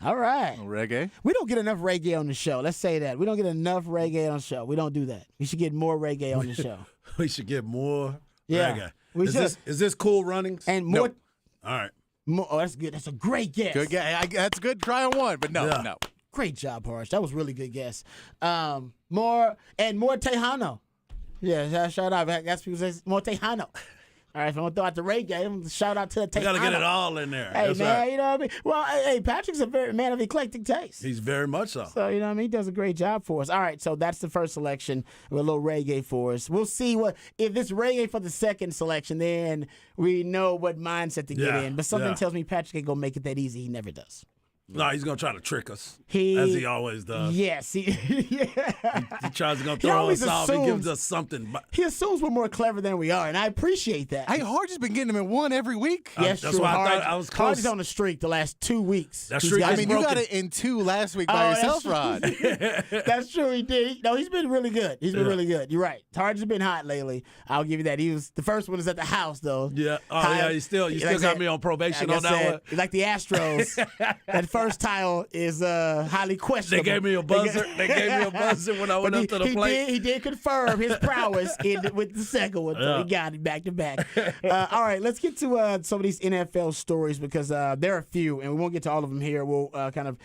Speaker 2: All right.
Speaker 3: Reggae.
Speaker 2: We don't get enough reggae on the show. Let's say that. We don't get enough reggae on the show. We don't do that. We should get more reggae on the show.
Speaker 1: We should get more
Speaker 2: Yeah.
Speaker 1: reggae.
Speaker 2: We should.
Speaker 1: Is this Cool Runnings?
Speaker 2: And more.
Speaker 1: All right.
Speaker 2: Oh, that's good. That's a great guess.
Speaker 3: Good guess. That's good. Try on one, but no.
Speaker 2: Great job, Harsh. That was really good guess. More Tejano. Yeah, shout out. That's people say more Tejano. All right, if I want to throw out the reggae, shout out to the Tejano.
Speaker 1: You got to get it all in there.
Speaker 2: Hey,
Speaker 1: That's
Speaker 2: man,
Speaker 1: right.
Speaker 2: you know what I mean? Well, hey, Patrick's a very man of eclectic taste.
Speaker 1: He's very much so.
Speaker 2: So, you know what I mean? He does a great job for us. All right, so that's the first selection with a little reggae for us. We'll see if it's reggae for the second selection, then we know what mindset to get in. But something tells me Patrick ain't going to make it that easy. He never does.
Speaker 1: No, he's going to try to trick us, as he always does.
Speaker 2: Yes. He
Speaker 1: tries to throw us off. He gives us something.
Speaker 2: He assumes we're more clever than we are, and I appreciate that.
Speaker 3: Hey, Hard has been getting him in one every week.
Speaker 2: Yes,
Speaker 1: that's
Speaker 2: true.
Speaker 1: why I
Speaker 2: Hard,
Speaker 1: thought I was close.
Speaker 2: Hard is on the streak the last 2 weeks.
Speaker 1: That streak
Speaker 3: I mean, you
Speaker 1: broken.
Speaker 3: got it in 2 last week by yourself, Rod.
Speaker 2: That's true. He did. No, he's been really good. He's been really good. You're right. Hard has been hot lately. I'll give you that. He was the first one is at the house though.
Speaker 1: Yeah. Oh yeah. You still got me on probation on that one.
Speaker 2: Like the Astros, that first tile is highly questionable.
Speaker 1: They gave me a buzzer. They gave me a buzzer when I went up to the plate.
Speaker 2: He did confirm his prowess with the second one. So he got it back to back. All right, let's get to some of these NFL stories because there are a few, and we won't get to all of them here. We'll kind of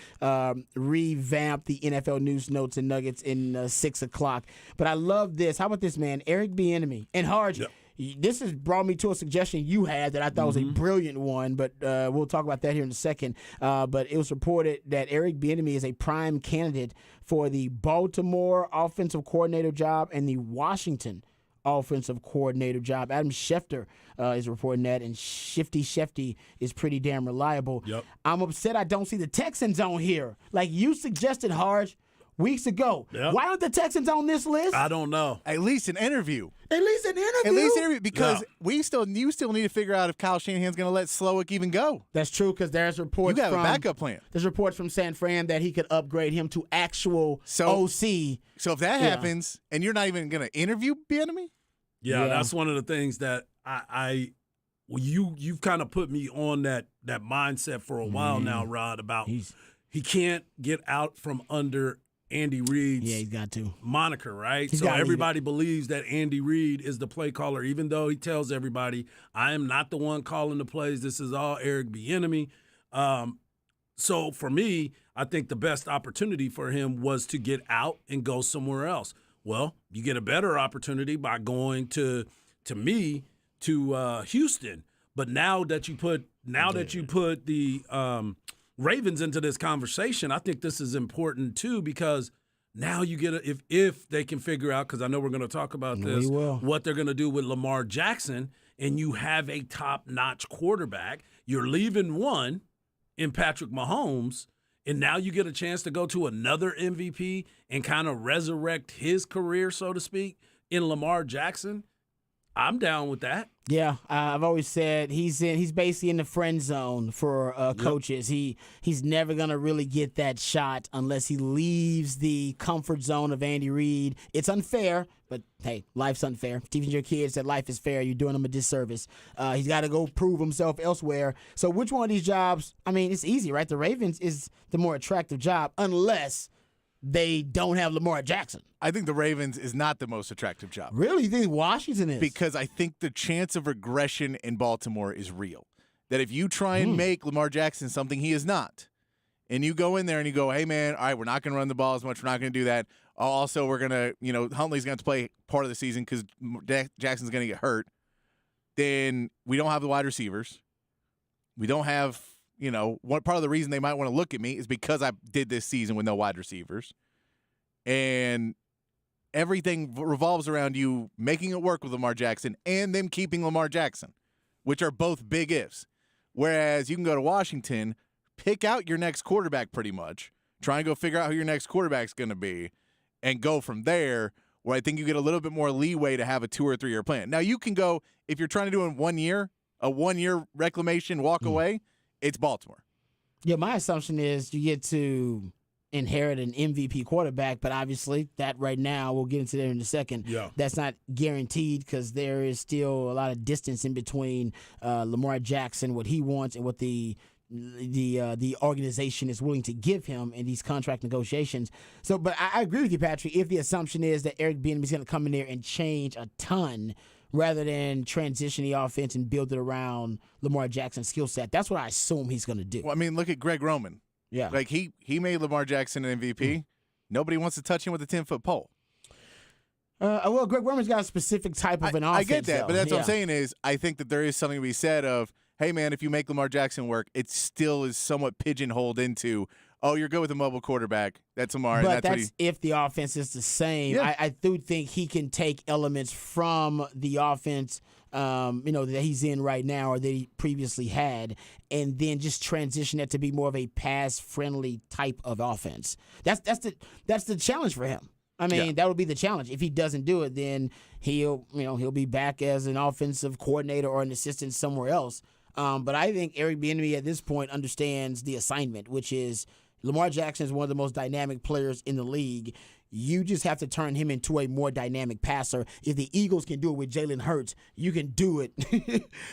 Speaker 2: revamp the NFL news notes and nuggets in 6 o'clock. But I love this. How about this, man? Eric Bieniemy and Harge. Yep. This has brought me to a suggestion you had that I thought was a brilliant one, but we'll talk about that here in a second. But it was reported that Eric Bieniemy is a prime candidate for the Baltimore offensive coordinator job and the Washington offensive coordinator job. Adam Schefter is reporting that, and Shifty is pretty damn reliable.
Speaker 1: Yep.
Speaker 2: I'm upset I don't see the Texans on here. Like you suggested, Harge, weeks ago. Yep. Why aren't the Texans on this list?
Speaker 1: I don't know.
Speaker 3: At least an interview. Because you still need to figure out if Kyle Shanahan's going to let Slowick even go.
Speaker 2: That's true because there's reports.
Speaker 3: You got a backup plan.
Speaker 2: There's reports from San Fran that he could upgrade him to actual OC.
Speaker 3: So if that happens, and you're not even going to interview Bieniemy,
Speaker 1: that's one of the things that you've kind of put me on that mindset for a while now, Rod. About he can't get out from under Andy Reid's moniker, right? So everybody believes that Andy Reid is the play caller, even though he tells everybody, I am not the one calling the plays. This is all Eric Bieniemy. So for me, I think the best opportunity for him was to get out and go somewhere else. Well, you get a better opportunity by going to Houston. But now that you put the Ravens into this conversation, I think this is important too because now you get if they can figure out, because I know we're going to talk about this, what they're going to do with Lamar Jackson, and you have a top-notch quarterback. You're leaving one in Patrick Mahomes, and now you get a chance to go to another MVP and kind of resurrect his career, so to speak, in Lamar Jackson. I'm down with that.
Speaker 2: Yeah, I've always said he's basically in the friend zone for coaches. He's never gonna really get that shot unless he leaves the comfort zone of Andy Reid. It's unfair, but hey, life's unfair. Teaching your kids that life is fair, you're doing them a disservice. He's got to go prove himself elsewhere. So which one of these jobs? I mean, it's easy, right? The Ravens is the more attractive job, unless they don't have Lamar Jackson.
Speaker 3: I think the Ravens is not the most attractive job.
Speaker 2: Really? You think Washington is?
Speaker 3: Because I think the chance of regression in Baltimore is real. That if you try and make Lamar Jackson something he is not, and you go in there and you go, hey, man, all right, we're not going to run the ball as much. We're not going to do that. Also, we're going to, Huntley's going to play part of the season because Jackson's going to get hurt. Then we don't have the wide receivers. We don't have, one part of the reason they might want to look at me is because I did this season with no wide receivers. And everything revolves around you making it work with Lamar Jackson and them keeping Lamar Jackson, which are both big ifs. Whereas you can go to Washington, pick out your next quarterback pretty much, try and go figure out who your next quarterback's going to be, and go from there where I think you get a little bit more leeway to have a 2 or 3 year plan. Now you can go, if you're trying to do it in 1 year, a 1 year reclamation walk away, it's Baltimore.
Speaker 2: Yeah, my assumption is you get to inherit an MVP quarterback, but obviously that right now, we'll get into that in a second.
Speaker 1: Yeah.
Speaker 2: That's not guaranteed because there is still a lot of distance in between Lamar Jackson, what he wants, and what the organization is willing to give him in these contract negotiations. So, but I agree with you, Patrick. If the assumption is that Eric Bieniemy is going to come in there and change a ton rather than transition the offense and build it around Lamar Jackson's skill set, that's what I assume he's going to do.
Speaker 3: Well, I mean, look at Greg Roman.
Speaker 2: Yeah,
Speaker 3: Like he made Lamar Jackson an MVP. Nobody wants to touch him with a 10-foot pole.
Speaker 2: Well, Greg Roman's got a specific type of an offense.
Speaker 3: I get that,
Speaker 2: though.
Speaker 3: but that's what I'm
Speaker 2: Yeah.
Speaker 3: saying is I think that there is something to be said of, hey, man, if you make Lamar Jackson work, it still is somewhat pigeonholed into, oh, you're good with a mobile quarterback. That's Lamar.
Speaker 2: But
Speaker 3: and that's
Speaker 2: that's if the offense is the same.
Speaker 3: Yeah.
Speaker 2: I do think he can take elements from the offense, that he's in right now or that he previously had, and then just transition that to be more of a pass-friendly type of offense. That's the challenge for him. I mean, that would be the challenge. If he doesn't do it, then he'll be back as an offensive coordinator or an assistant somewhere else. But I think Eric Bieniemy at this point understands the assignment, which is Lamar Jackson is one of the most dynamic players in the league. You just have to turn him into a more dynamic passer. If the Eagles can do it with Jalen Hurts, you can do it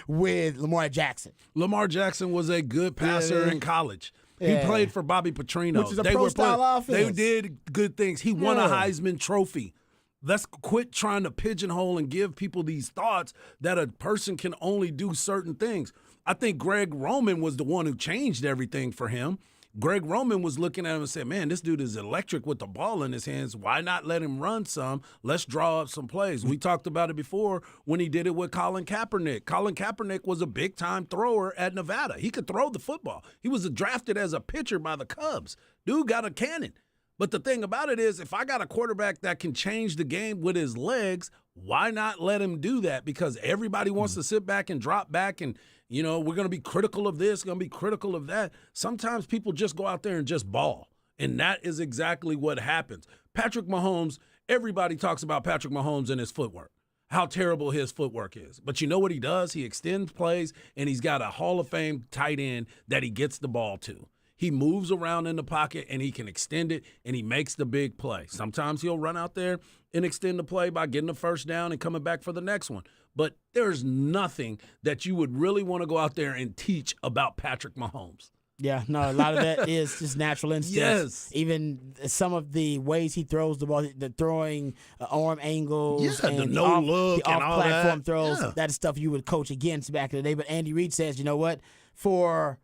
Speaker 2: with Lamar Jackson.
Speaker 1: Lamar Jackson was a good passer in college.
Speaker 2: Yeah.
Speaker 1: He played for Bobby Petrino.
Speaker 2: Which is a pro-style offense.
Speaker 1: They did good things. He won a
Speaker 2: Yeah.
Speaker 1: Heisman Trophy. Let's quit trying to pigeonhole and give people these thoughts that a person can only do certain things. I think Greg Roman was the one who changed everything for him. Greg Roman was looking at him and said, man, this dude is electric with the ball in his hands. Why not let him run some? Let's draw up some plays. We talked about it before when he did it with Colin Kaepernick. Colin Kaepernick was a big-time thrower at Nevada. He could throw the football. He was drafted as a pitcher by the Cubs. Dude got a cannon. But the thing about it is, if I got a quarterback that can change the game with his legs, why not let him do that? Because everybody wants to sit back and drop back and, we're going to be critical of this, going to be critical of that. Sometimes people just go out there and just ball. And that is exactly what happens. Patrick Mahomes, everybody talks about Patrick Mahomes and his footwork, how terrible his footwork is. But you know what he does? He extends plays, and he's got a Hall of Fame tight end that he gets the ball to. He moves around in the pocket, and he can extend it, and he makes the big play. Sometimes he'll run out there and extend the play by getting the first down and coming back for the next one. But there's nothing that you would really want to go out there and teach about Patrick Mahomes.
Speaker 2: Yeah, no, a lot of that is just natural instincts.
Speaker 1: Yes.
Speaker 2: Even some of the ways he throws the ball, the throwing arm angles,
Speaker 1: Yeah,
Speaker 2: and
Speaker 1: the no look
Speaker 2: the
Speaker 1: and all
Speaker 2: off-platform
Speaker 1: that.
Speaker 2: throws,
Speaker 1: Yeah.
Speaker 2: that's stuff you would coach against back in the day. But Andy Reid says, you know what, for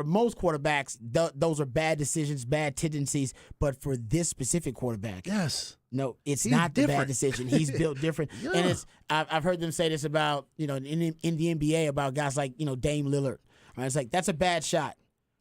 Speaker 2: most quarterbacks, those are bad decisions, bad tendencies. But for this specific quarterback,
Speaker 1: Yes.
Speaker 2: no, it's
Speaker 1: He's
Speaker 2: not the bad
Speaker 1: different.
Speaker 2: decision. He's built different.
Speaker 1: Yeah.
Speaker 2: And I've heard them say this about, in the NBA about guys like, Dame Lillard. Right? It's like, that's a bad shot.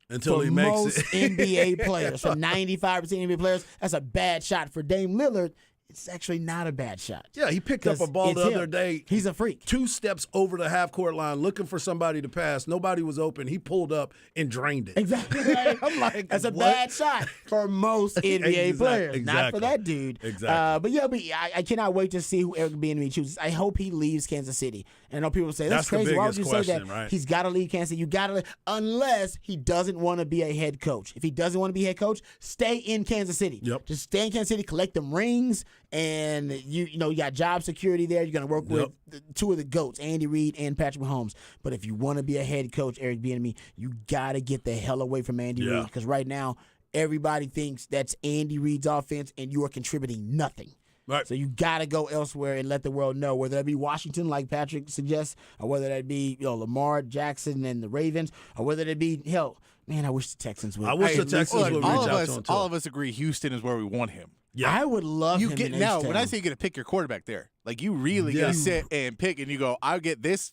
Speaker 1: Until
Speaker 2: For
Speaker 1: he makes
Speaker 2: most
Speaker 1: it.
Speaker 2: NBA players, for 95% NBA players, that's a bad shot. For Dame Lillard, it's actually not a bad shot.
Speaker 1: Yeah, he picked up a ball the other day.
Speaker 2: He's a freak.
Speaker 1: 2 steps over the half-court line looking for somebody to pass. Nobody was open. He pulled up and drained it.
Speaker 2: Exactly.
Speaker 1: I'm like,
Speaker 2: That's a
Speaker 1: what?
Speaker 2: bad shot for most NBA players, not for
Speaker 1: exactly.
Speaker 2: that dude.
Speaker 1: Exactly.
Speaker 2: But I cannot wait to see who Eric Bieniemy chooses. I hope he leaves Kansas City. And I know people say, that's
Speaker 1: That's the
Speaker 2: crazy. Why would
Speaker 1: biggest
Speaker 2: you say that?
Speaker 1: question, right?
Speaker 2: He's got to leave Kansas City. You got to unless he doesn't want to be a head coach. If he doesn't want to be head coach, stay in Kansas City.
Speaker 1: Yep.
Speaker 2: Just stay in Kansas City, collect them rings, and you got job security there. You're going to work with two of the GOATs, Andy Reid and Patrick Mahomes. But if you want to be a head coach, Eric Bieniemy, you got to get the hell away from Andy Reid, because right now everybody thinks that's Andy Reid's offense and you are contributing nothing.
Speaker 1: Right.
Speaker 2: So you got to go elsewhere and let the world know, whether that be Washington, like Patrick suggests, or whether that be Lamar Jackson and the Ravens, or whether that be, I wish the Texans would.
Speaker 1: I wish the Texans
Speaker 3: Look,
Speaker 1: would
Speaker 3: all
Speaker 1: reach
Speaker 3: of
Speaker 1: out
Speaker 3: us,
Speaker 1: to him, too.
Speaker 3: all of us agree Houston is where we want him.
Speaker 1: Yeah.
Speaker 2: I would love
Speaker 3: You
Speaker 2: him
Speaker 3: get
Speaker 2: in
Speaker 3: now.
Speaker 2: H-Town.
Speaker 3: When I say you get to pick your quarterback there, like you really
Speaker 1: Yeah.
Speaker 3: get to sit and pick, and you go, I'll get this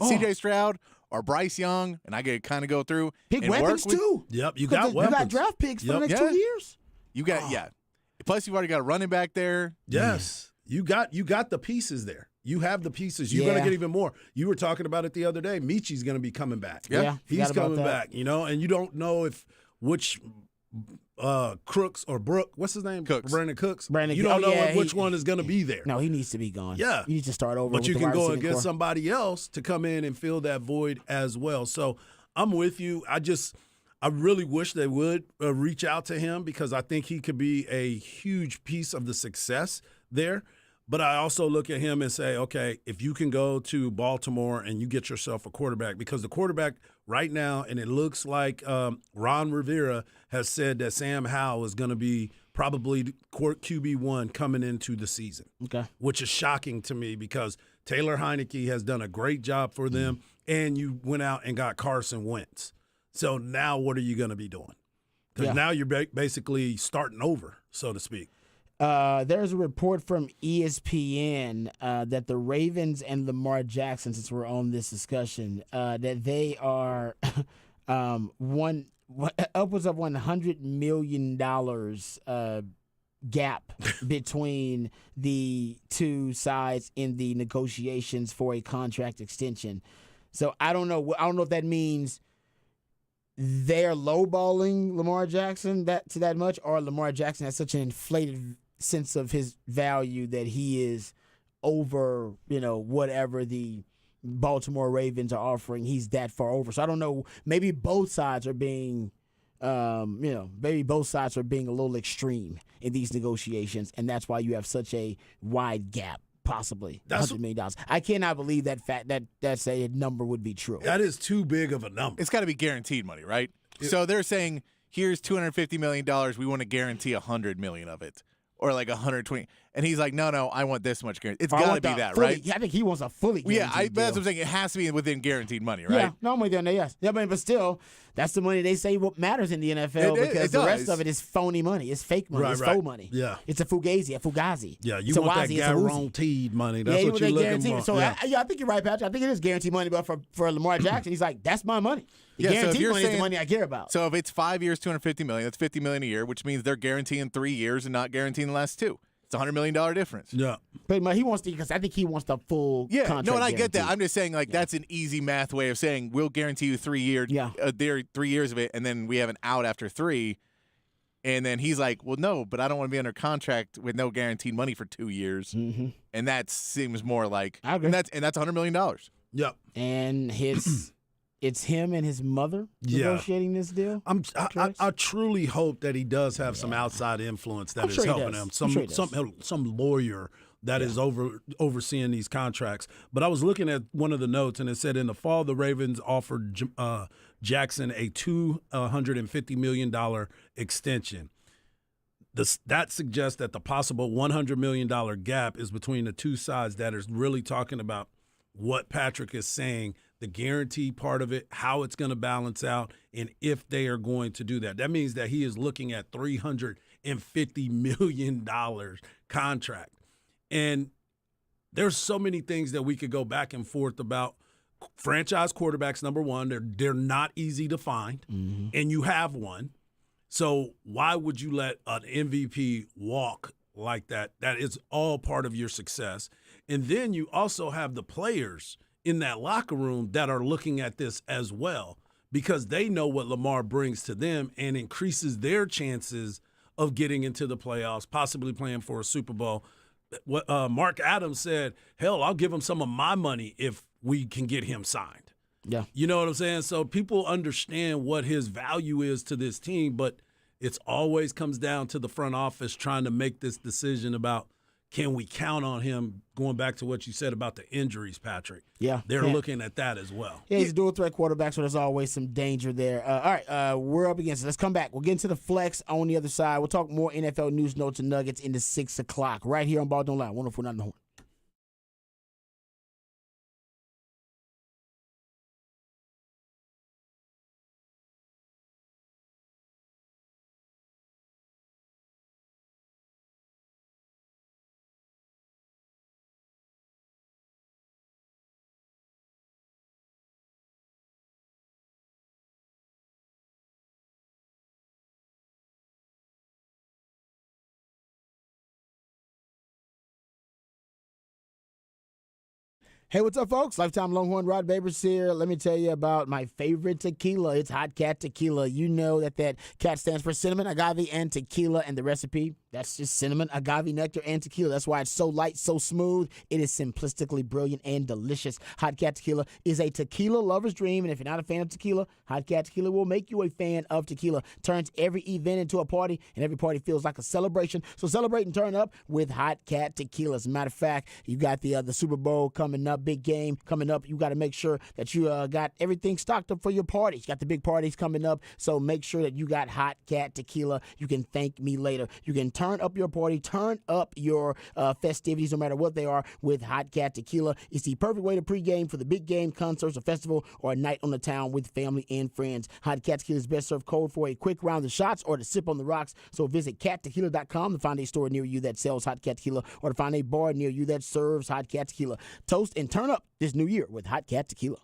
Speaker 3: C.J. Stroud or Bryce Young, and I get to kind of go through
Speaker 2: pick
Speaker 3: and
Speaker 2: weapons
Speaker 3: work with,
Speaker 2: too.
Speaker 1: Yep, you
Speaker 2: Because
Speaker 1: got weapons.
Speaker 2: You got draft picks for the next
Speaker 3: Yeah.
Speaker 2: 2 years.
Speaker 3: You got Plus, you've already got a running back there.
Speaker 1: Yes. You got the pieces there. You have the pieces. You're going to
Speaker 2: Yeah.
Speaker 1: get even more. You were talking about it the other day. Michi's going to be coming back.
Speaker 2: Yeah,
Speaker 1: He's
Speaker 2: forgot about
Speaker 1: coming
Speaker 2: that.
Speaker 1: back, and you don't know which Crooks or Brook. What's his name?
Speaker 3: Cooks.
Speaker 1: Brandon Cooks.
Speaker 2: Brandon
Speaker 1: you don't
Speaker 2: Cooks.
Speaker 1: know
Speaker 2: Oh, yeah,
Speaker 1: which one is going to be there.
Speaker 2: No, he needs to be gone.
Speaker 1: Yeah.
Speaker 2: You need to start over.
Speaker 1: But
Speaker 2: with
Speaker 1: you
Speaker 2: the
Speaker 1: can
Speaker 2: wide
Speaker 1: go
Speaker 2: receiving
Speaker 1: against
Speaker 2: core.
Speaker 1: somebody else to come in and fill that void as well. So I'm with you. I really wish they would reach out to him because I think he could be a huge piece of the success there. But I also look at him and say, okay, if you can go to Baltimore and you get yourself a quarterback, because the quarterback right now, and it looks like Ron Rivera has said that Sam Howell is going to be probably QB1 coming into the season,
Speaker 2: Okay.
Speaker 1: which is shocking to me because Taylor Heineke has done a great job for them, and you went out and got Carson Wentz. So now what are you going to be doing? Because now you're basically starting over, so to speak.
Speaker 2: There's a report from ESPN that the Ravens and Lamar Jackson, since we're on this discussion, that they are upwards of $100 million gap between the two sides in the negotiations for a contract extension. So I don't know. I don't know if that means they're lowballing Lamar Jackson to that much, or Lamar Jackson has such an inflated sense of his value that he is over, whatever the Baltimore Ravens are offering. He's that far over. So I don't know. Maybe both sides are being, maybe both sides are being a little extreme in these negotiations, and that's why you have such a wide gap. Possibly $100 million. I cannot believe that that's a number would be true.
Speaker 1: That is too big of a number.
Speaker 3: It's got to be guaranteed money, right? So they're saying, here's $250 million. We want to guarantee $100 million of it. Or like 120, and he's like, no, I want this much guarantee. It's got to be that, right?
Speaker 2: I think he wants a fully guaranteed deal.
Speaker 3: That's what I'm saying. It has to be within guaranteed money, right?
Speaker 2: Yeah, no, I'm with you on that, yes. Yeah, but still, that's the money they say what matters in the NFL because the rest of it is phony money. It's fake money. It's faux money.
Speaker 1: Yeah.
Speaker 2: It's a fugazi.
Speaker 1: Yeah, you want that guaranteed money. That's what you're looking for.
Speaker 2: So I think you're right, Patrick. I think it is guaranteed money, but for Lamar Jackson, he's like, that's my money. Guaranteed money is the money I care about.
Speaker 3: So if it's 5 years, $250 million, that's $50 million a year, which means they're guaranteeing 3 years and not guaranteeing the last 2. It's $100 million difference.
Speaker 1: Yeah.
Speaker 2: But he wants because I think he wants the full contract.
Speaker 3: No, and I get that.
Speaker 2: guarantee.
Speaker 3: I'm just saying, that's an easy math way of saying we'll guarantee you 3 years, 3 years of it, and then we have an out after 3. And then he's like, well, no, but I don't want to be under contract with no guaranteed money for 2 years.
Speaker 2: Mm-hmm.
Speaker 3: And that seems more like,
Speaker 2: I agree.
Speaker 3: and that's $100 million.
Speaker 1: Yep.
Speaker 2: And it's him and his mother negotiating this deal.
Speaker 1: I truly hope that he does have some outside influence that is helping him. Some lawyer that is overseeing these contracts. But I was looking at one of the notes, and it said in the fall the Ravens offered Jackson a $250 million extension. That suggests that the possible $100 million gap is between the two sides that is really talking about what Patrick is saying, the guarantee part of it, how it's going to balance out, and if they are going to do that. That means that he is looking at $350 million contract. And there's so many things that we could go back and forth about. Franchise quarterbacks, number one, they're not easy to find, and you have one. So why would you let an MVP walk like that? That is all part of your success. And then you also have the players in that locker room that are looking at this as well because they know what Lamar brings to them and increases their chances of getting into the playoffs, possibly playing for a Super Bowl. What Mark Adams said, hell, I'll give him some of my money if we can get him signed.
Speaker 2: Yeah.
Speaker 1: You know what I'm saying? So people understand what his value is to this team, but it's always comes down to the front office trying to make this decision about can we count on him, going back to what you said about the injuries, Patrick.
Speaker 2: Yeah.
Speaker 1: They're looking at that as well.
Speaker 2: Yeah, he's a dual-threat quarterback, so there's always some danger there. All right, we're up against it. Let's come back. We'll get into the flex on the other side. We'll talk more NFL news, notes, and nuggets into 6 o'clock right here on Ball Don't Lie. 104.9 The Horn. Hey, what's up, folks? Lifetime Longhorn Rod Babers here. Let me tell you about my favorite tequila. It's Hot Cat Tequila. You know that cat stands for cinnamon, agave, and tequila, and the recipe, that's just cinnamon, agave, nectar, and tequila. That's why it's so light, so smooth. It is simplistically brilliant and delicious. Hot Cat Tequila is a tequila lover's dream, and if you're not a fan of tequila, Hot Cat Tequila will make you a fan of tequila. Turns every event into a party, and every party feels like a celebration. So celebrate and turn up with Hot Cat Tequila. As a matter of fact, you got the Super Bowl coming up, big game coming up. You got to make sure that you got everything stocked up for your parties. You got the big parties coming up, so make sure that you got Hot Cat Tequila. You can thank me later. You can turn up your party, turn up your festivities, no matter what they are, with Hot Cat Tequila. It's the perfect way to pregame for the big game, concerts, a festival, or a night on the town with family and friends. Hot Cat Tequila is best served cold for a quick round of shots or to sip on the rocks. So visit cattequila.com to find a store near you that sells Hot Cat Tequila, or to find a bar near you that serves Hot Cat Tequila. Toast and turn up this new year with Hot Cat Tequila.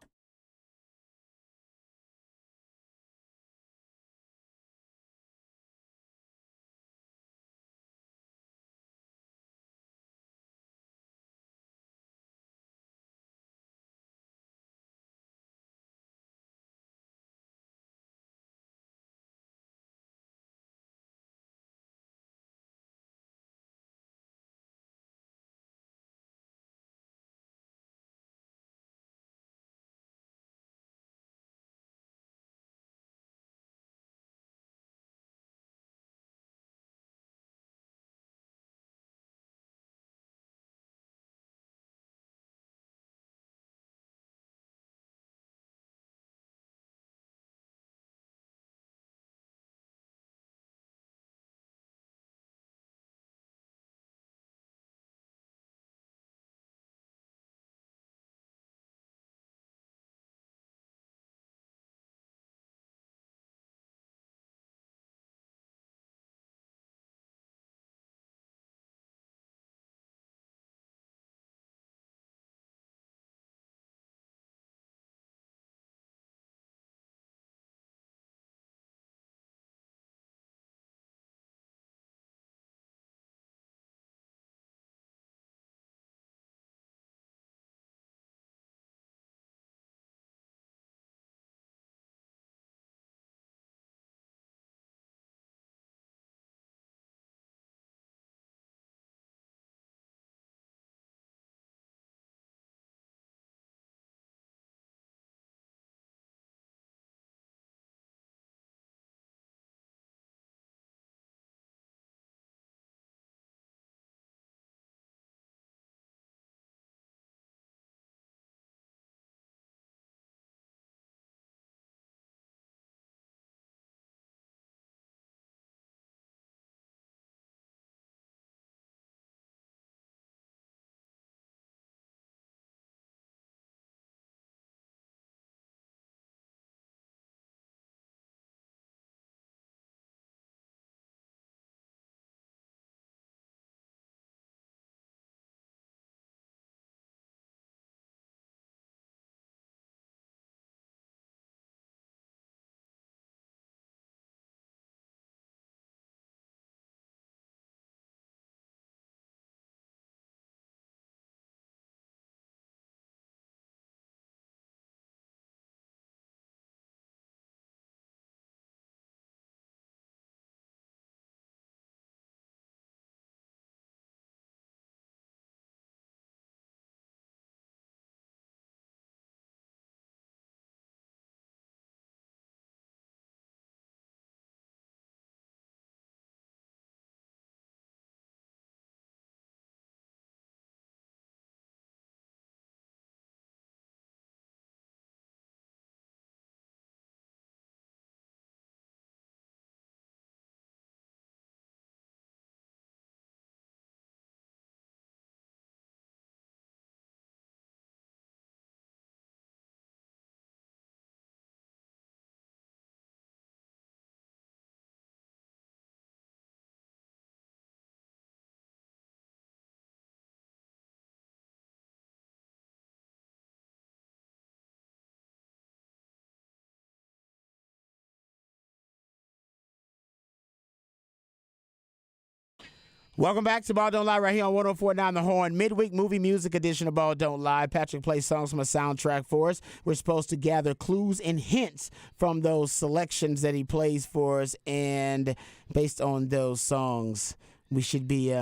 Speaker 2: Welcome back to Ball Don't Lie right here on 104.9 The Horn. Midweek movie music edition of Ball Don't Lie. Patrick plays songs from a soundtrack for us. We're supposed to gather clues and hints from those selections that he plays for us. And based on those songs, we should be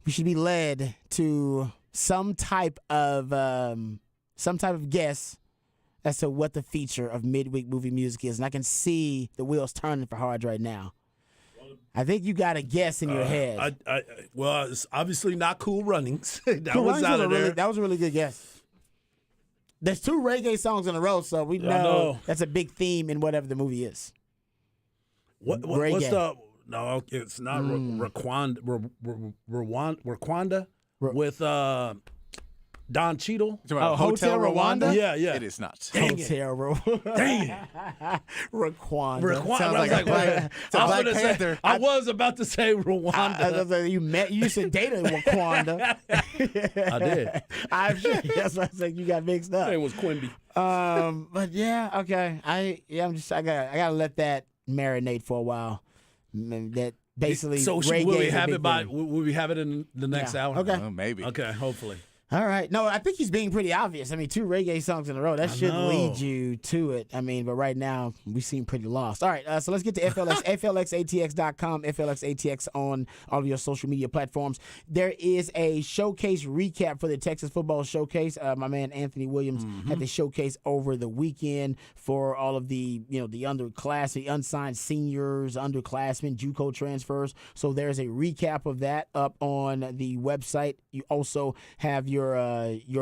Speaker 2: led to some type of guess as to what the feature of midweek movie music is. And I can see the wheels turning for Harge right now. I think you got a guess in your head.
Speaker 1: Well, it's obviously not Cool Runnings. That
Speaker 2: Cool
Speaker 1: was
Speaker 2: Runnings
Speaker 1: out of there.
Speaker 2: that was a really good guess. There's 2 reggae songs in a row, so we know that's a big theme in whatever the movie is.
Speaker 1: What's the? No, it's not Rwanda with Don Cheadle.
Speaker 2: Hotel Rwanda?
Speaker 1: Yeah.
Speaker 3: It is not.
Speaker 2: Hotel Rwanda.
Speaker 1: Dang it.
Speaker 2: Rwanda.
Speaker 3: Sounds like a Black Panther.
Speaker 1: I was about to say Rwanda.
Speaker 2: You said data Wakanda.
Speaker 1: I did.
Speaker 2: I'm sure. That's why I said you got mixed up.
Speaker 1: His name was Quimby.
Speaker 2: But yeah, okay. I gotta let that marinate for a while. That basically.
Speaker 1: So will we have it will we have it in the next hour?
Speaker 2: Okay.
Speaker 3: Maybe.
Speaker 1: Okay, hopefully.
Speaker 2: All right. No, I think he's being pretty obvious. I mean, 2 reggae songs in a row. That should lead you to it. I mean, but right now, we seem pretty lost. All right. So let's get to FLX, FLXATX.com, FLXATX on all of your social media platforms. There is a showcase recap for the Texas Football Showcase. My man Anthony Williams had the showcase over the weekend for all of the, the underclass, the unsigned seniors, underclassmen, JUCO transfers. So there's a recap of that up on the website. You also have your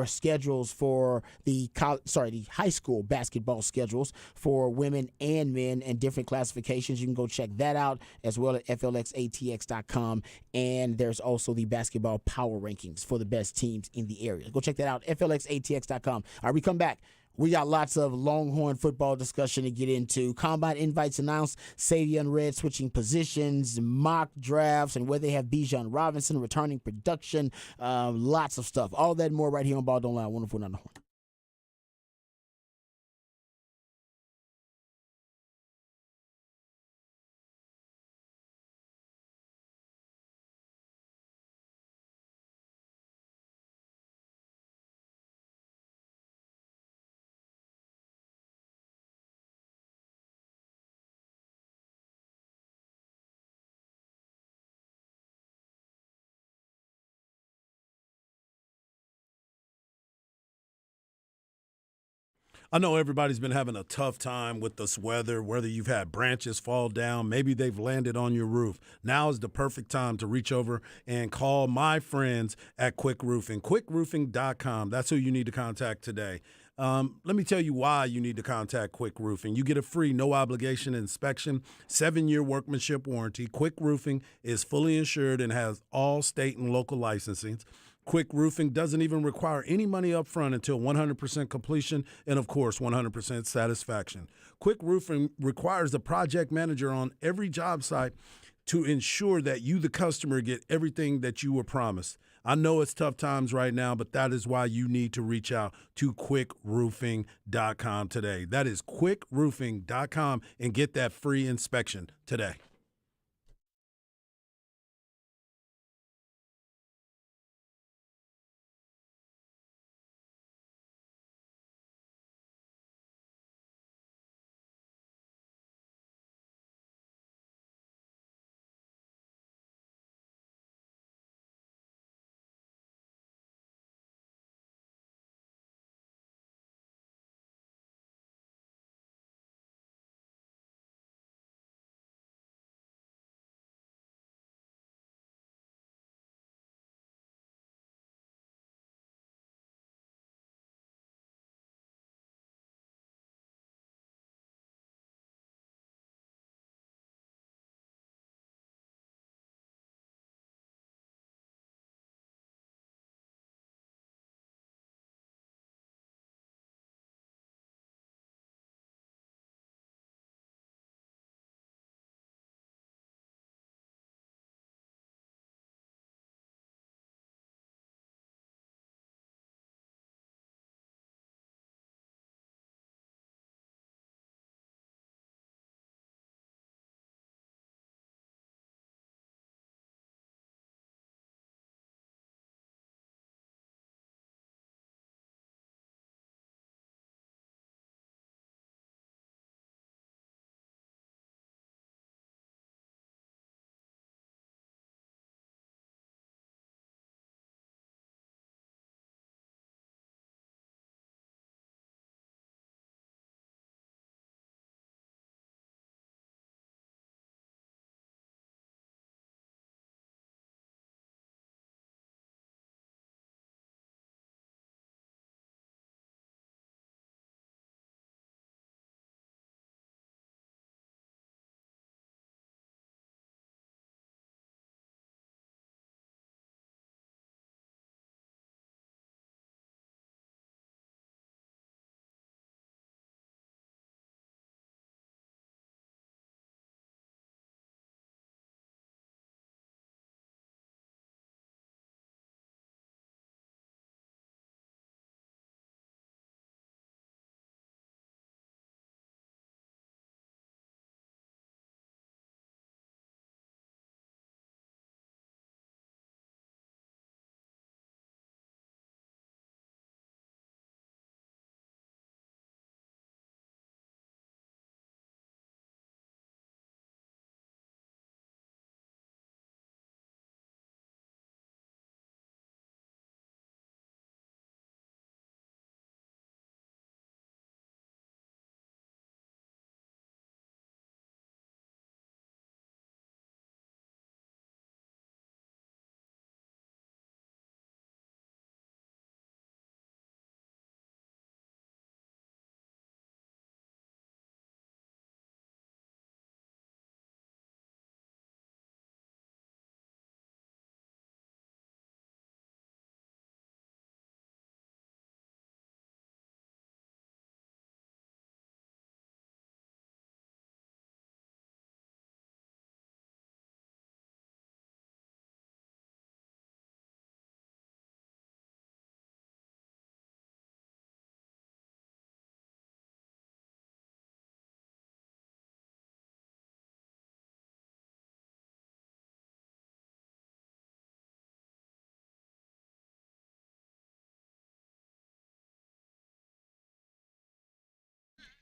Speaker 2: schedules for the high school basketball schedules for women and men and different classifications. You can go check that out as well at FLXATX.com. And there's also the basketball power rankings for the best teams in the area. Go check that out, FLXATX.com. All right, we come back. We got lots of Longhorn football discussion to get into. Combine invites announced, Savion Red switching positions, mock drafts, and where they have Bijan Robinson returning production. Lots of stuff. All that and more right here on Ball Don't Lie, 104.9 The Horn.
Speaker 1: I know everybody's been having a tough time with this weather, whether you've had branches fall down, maybe they've landed on your roof. Now is the perfect time to reach over and call my friends at Quick Roofing, quickroofing.com. That's who you need to contact today. Let me tell you why you need to contact Quick Roofing. You get a free, no-obligation inspection, 7-year workmanship warranty. Quick Roofing is fully insured and has all state and local licensing. Quick Roofing doesn't even require any money up front until 100% completion and, of course, 100% satisfaction. Quick Roofing requires a project manager on every job site to ensure that you, the customer, get everything that you were promised. I know it's tough times right now, but that is why you need to reach out to quickroofing.com today. That is quickroofing.com and get that free inspection today.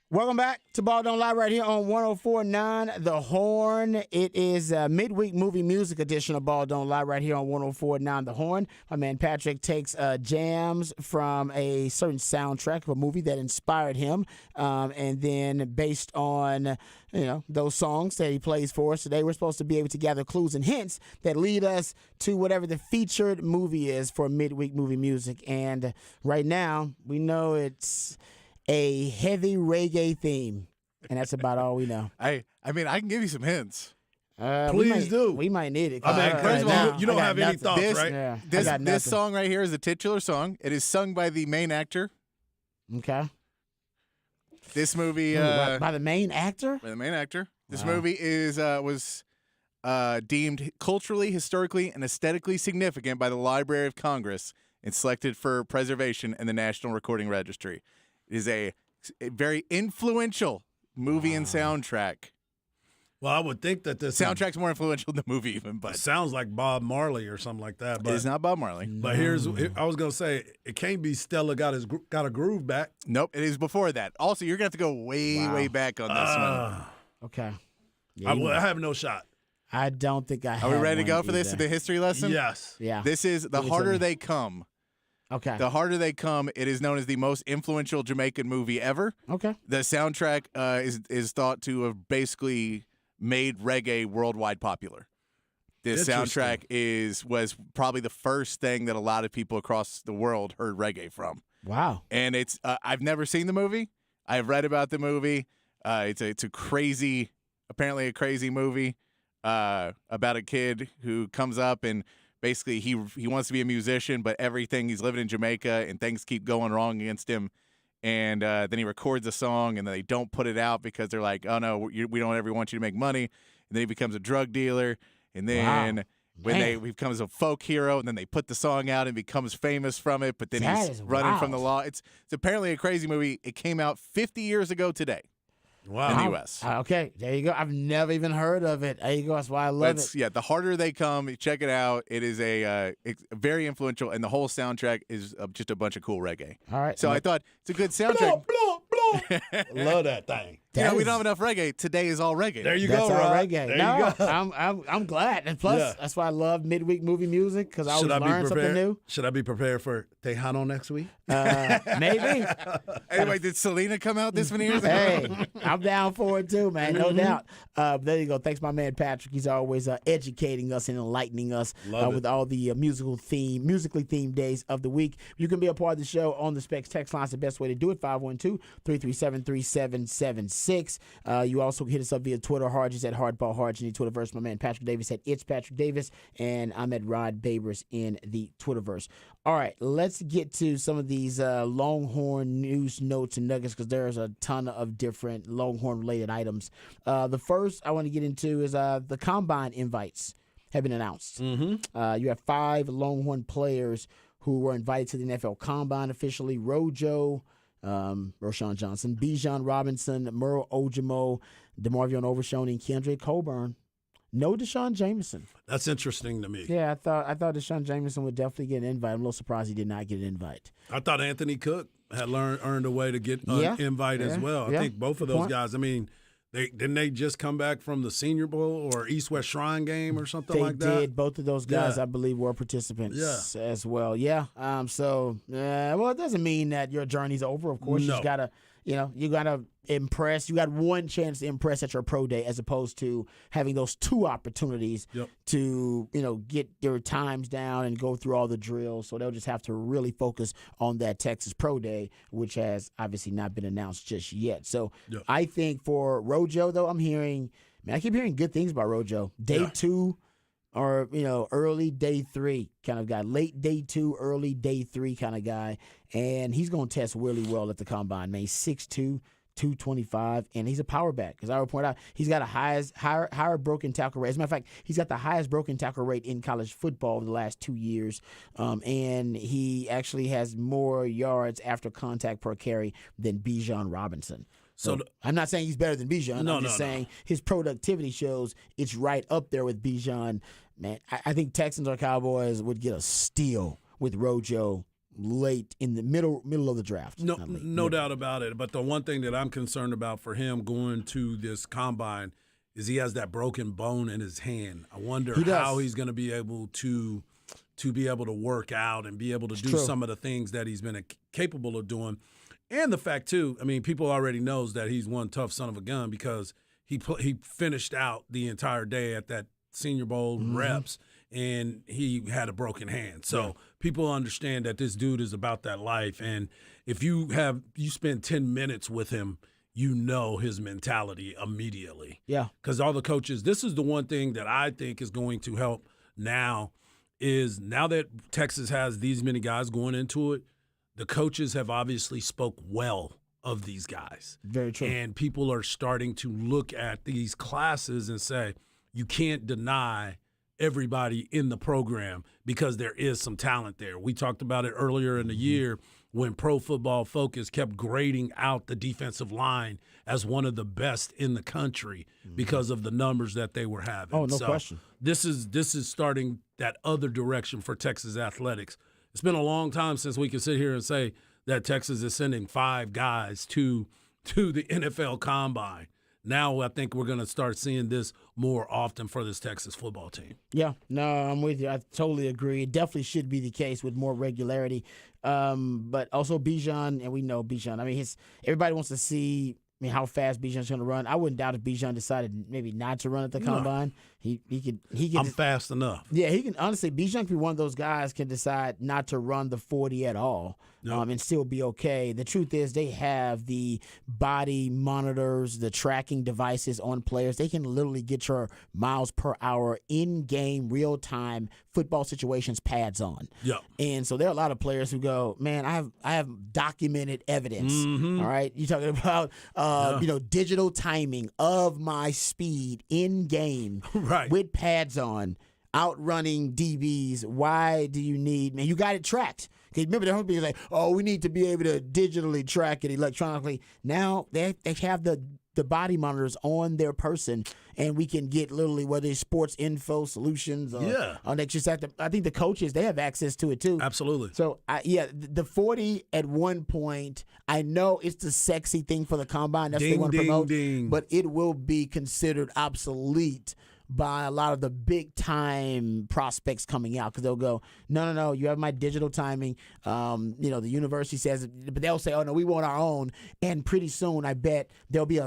Speaker 2: Welcome back to Ball Don't Lie right here on 104.9 The Horn. It is a midweek movie music edition of Ball Don't Lie right here on 104.9 The Horn. My man Patrick takes jams from a certain soundtrack of a movie that inspired him, and then based on those songs that he plays for us today, we're supposed to be able to gather clues and hints that lead us to whatever the featured movie is for midweek movie music. And right now, we know it's a heavy reggae theme, and that's about all we know.
Speaker 3: I mean, I can give you some hints.
Speaker 1: Please do.
Speaker 2: We might need it.
Speaker 1: I mean, first of all, you don't have any
Speaker 2: nothing.
Speaker 1: thoughts,
Speaker 3: This,
Speaker 1: right?
Speaker 2: Yeah, I
Speaker 3: this,
Speaker 2: got
Speaker 3: this
Speaker 2: nothing.
Speaker 3: song right here is the titular song. It is sung by the main actor.
Speaker 2: Okay.
Speaker 3: This movie,
Speaker 2: By the main actor?
Speaker 3: by the main actor. This
Speaker 2: Wow.
Speaker 3: movie was deemed culturally, historically, and aesthetically significant by the Library of Congress and selected for preservation in the National Recording Registry. It is a very influential movie and soundtrack.
Speaker 1: Well, I would think that this
Speaker 3: Soundtrack's more influential than the movie, even, but
Speaker 1: sounds like Bob Marley or something like that.
Speaker 3: it
Speaker 1: But
Speaker 3: is not Bob Marley.
Speaker 1: But I was gonna say it can't be Stella got a groove back.
Speaker 3: Nope, it is before that. Also, you're gonna have to go way back on this one.
Speaker 2: Okay. Yeah,
Speaker 1: I have no shot.
Speaker 2: I don't think I have
Speaker 3: Are we ready to
Speaker 2: one
Speaker 3: go for this?
Speaker 2: either.
Speaker 3: The history lesson.
Speaker 1: Yes.
Speaker 2: Yeah.
Speaker 3: This is The
Speaker 2: Give it to
Speaker 3: Harder
Speaker 2: me.
Speaker 3: They Come.
Speaker 2: Okay.
Speaker 3: The Harder They Come. It is known as the most influential Jamaican movie ever.
Speaker 2: Okay.
Speaker 3: The soundtrack is thought to have basically made reggae worldwide popular. This soundtrack was probably the first thing that a lot of people across the world heard reggae from.
Speaker 2: Wow.
Speaker 3: And it's I've never seen the movie. I've read about the movie. It's a crazy, apparently a crazy movie about a kid who comes up and basically he wants to be a musician, but he's living in Jamaica and things keep going wrong against him. And then he records a song and then they don't put it out because they're like, oh no, we don't ever want you to make money. And then he becomes a drug dealer. And then he becomes a folk hero, and then they put the song out and becomes famous from it. But then he's running from the law. It's apparently a crazy movie. It came out 50 years ago today
Speaker 1: Wow.
Speaker 3: in the U.S.
Speaker 2: Okay, there you go. I've never even heard of it. There you go. That's why I love it.
Speaker 3: Yeah, The Harder They Come. Check it out. It is it's very influential, and the whole soundtrack is just a bunch of cool reggae.
Speaker 2: All right.
Speaker 3: So I thought it's a good soundtrack.
Speaker 1: Love that thing.
Speaker 3: We don't have enough reggae. Today is all reggae.
Speaker 1: There you
Speaker 2: That's
Speaker 1: go,
Speaker 2: all
Speaker 1: Rod.
Speaker 2: reggae.
Speaker 1: There
Speaker 2: No,
Speaker 1: you go.
Speaker 2: I'm glad. And plus,
Speaker 1: Yeah.
Speaker 2: that's why I love midweek movie music because I always learn something new.
Speaker 1: Should I be prepared for Tejano next week?
Speaker 2: Maybe.
Speaker 3: Anyway, did Selena come out this many years ago?
Speaker 2: Hey, I'm down for it too, man. No doubt. There you go. Thanks, my man Patrick. He's always educating us and enlightening us with all the musically themed days of the week. You can be a part of the show on the Specs text line. It's the best way to do it. 512-337-3776. You also hit us up via Twitter. Harges at Hardball Harge in the Twitterverse. My man Patrick Davis at It's Patrick Davis, and I'm at Rod Babers in the Twitterverse. All right, let's get to some of these Longhorn news notes and nuggets because there's a ton of different Longhorn-related items. The first I want to get into is the Combine invites have been announced. Mm-hmm. You have 5 Longhorn players who were invited to the NFL Combine officially. Rojo, Roshan Johnson, Bijan Robinson, Merle Ojimo, DeMarvion Overshone, and Kendrick Coburn. No Deshaun Jameson.
Speaker 1: That's interesting to me.
Speaker 2: Yeah, I thought Deshaun Jameson would definitely get an invite. I'm a little surprised he did not get an invite.
Speaker 1: I thought Anthony Cook had earned a way to get an invite as well. I think both of those guys. I mean, didn't they just come back from the Senior Bowl or East West Shrine game or something like that?
Speaker 2: They did. Both of those guys, I believe, were participants as well. Yeah. Well, it doesn't mean that your journey's over. Of course, you just gotta, you gotta impress. You got one chance to impress at your pro day, as opposed to having those 2 opportunities to, get your times down and go through all the drills. So they'll just have to really focus on that Texas pro day, which has obviously not been announced just yet. So I think for Rojo, though, I keep hearing good things about Rojo. Day 2 or, early day 3 kind of guy. Late day 2, early day 3 kind of guy. And he's going to test really well at the Combine, man. He's 6'2", 225, and he's a power back. As I would point out, he's got a higher broken tackle rate. As a matter of fact, he's got the highest broken tackle rate in college football over the last 2 years, and he actually has more yards after contact per carry than Bijan Robinson. So I'm not saying he's better than Bijan. I'm just saying his productivity shows it's right up there with Bijan. Man, I think Texans or Cowboys would get a steal with Rojo late in the middle of the draft.
Speaker 1: No doubt about it. But the one thing that I'm concerned about for him going to this combine is he has that broken bone in his hand. I wonder how he's going to be able to work out and be able to do some of the things that he's been capable of doing. And the fact, too, I mean, people already knows that he's one tough son of a gun because he finished out the entire day at that Senior Bowl reps, and he had a broken hand. So people understand that this dude is about that life. And if you spend 10 minutes with him, you know his mentality immediately.
Speaker 2: Yeah.
Speaker 1: Because all the coaches, this is the one thing that I think is going to help now that Texas has these many guys going into it, the coaches have obviously spoke well of these guys.
Speaker 2: Very true.
Speaker 1: And people are starting to look at these classes and say, you can't deny everybody in the program because there is some talent there. We talked about it earlier in the year when Pro Football Focus kept grading out the defensive line as one of the best in the country because of the numbers that they were having.
Speaker 2: Oh, no question.
Speaker 1: This is starting that other direction for Texas athletics. It's been a long time since we can sit here and say that Texas is sending 5 guys to the NFL Combine. Now I think we're going to start seeing this more often for this Texas football team.
Speaker 2: Yeah, no, I'm with you. I totally agree. It definitely should be the case with more regularity. But also Bijan, and we know Bijan. I mean, everybody wants to see how fast Bijan's going to run. I wouldn't doubt if Bijan decided maybe not to run at the combine. He could.
Speaker 1: I'm fast enough.
Speaker 2: Yeah, he can. Honestly, Bijan could be one of those guys can decide not to run the 40 at all, and still be okay. The truth is, they have the body monitors, the tracking devices on players. They can literally get your miles per hour in game, real time football situations pads on.
Speaker 1: Yeah.
Speaker 2: And so there are a lot of players who go, man, I have documented evidence. All right, you're talking about digital timing of my speed in game.
Speaker 1: Right.
Speaker 2: With pads on, outrunning DBs. Why do you need, man? You got it tracked. Because remember, there would be like, oh, we need to be able to digitally track it electronically. Now they have the body monitors on their person, and we can get literally whether it's sports info solutions or on just I think the coaches, they have access to it too.
Speaker 1: Absolutely.
Speaker 2: So the 40 at one point, I know it's the sexy thing for the combine. That's what they want to promote. But it will be considered obsolete by a lot of the big time prospects coming out because they'll go, no, you have my digital timing. The university says, but they'll say, oh no, we want our own. And pretty soon, I bet there'll be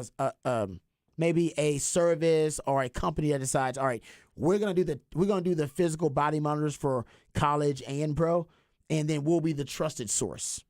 Speaker 2: maybe a service or a company that decides, all right, we're gonna do the physical body monitors for college and pro, and then we'll be the trusted source.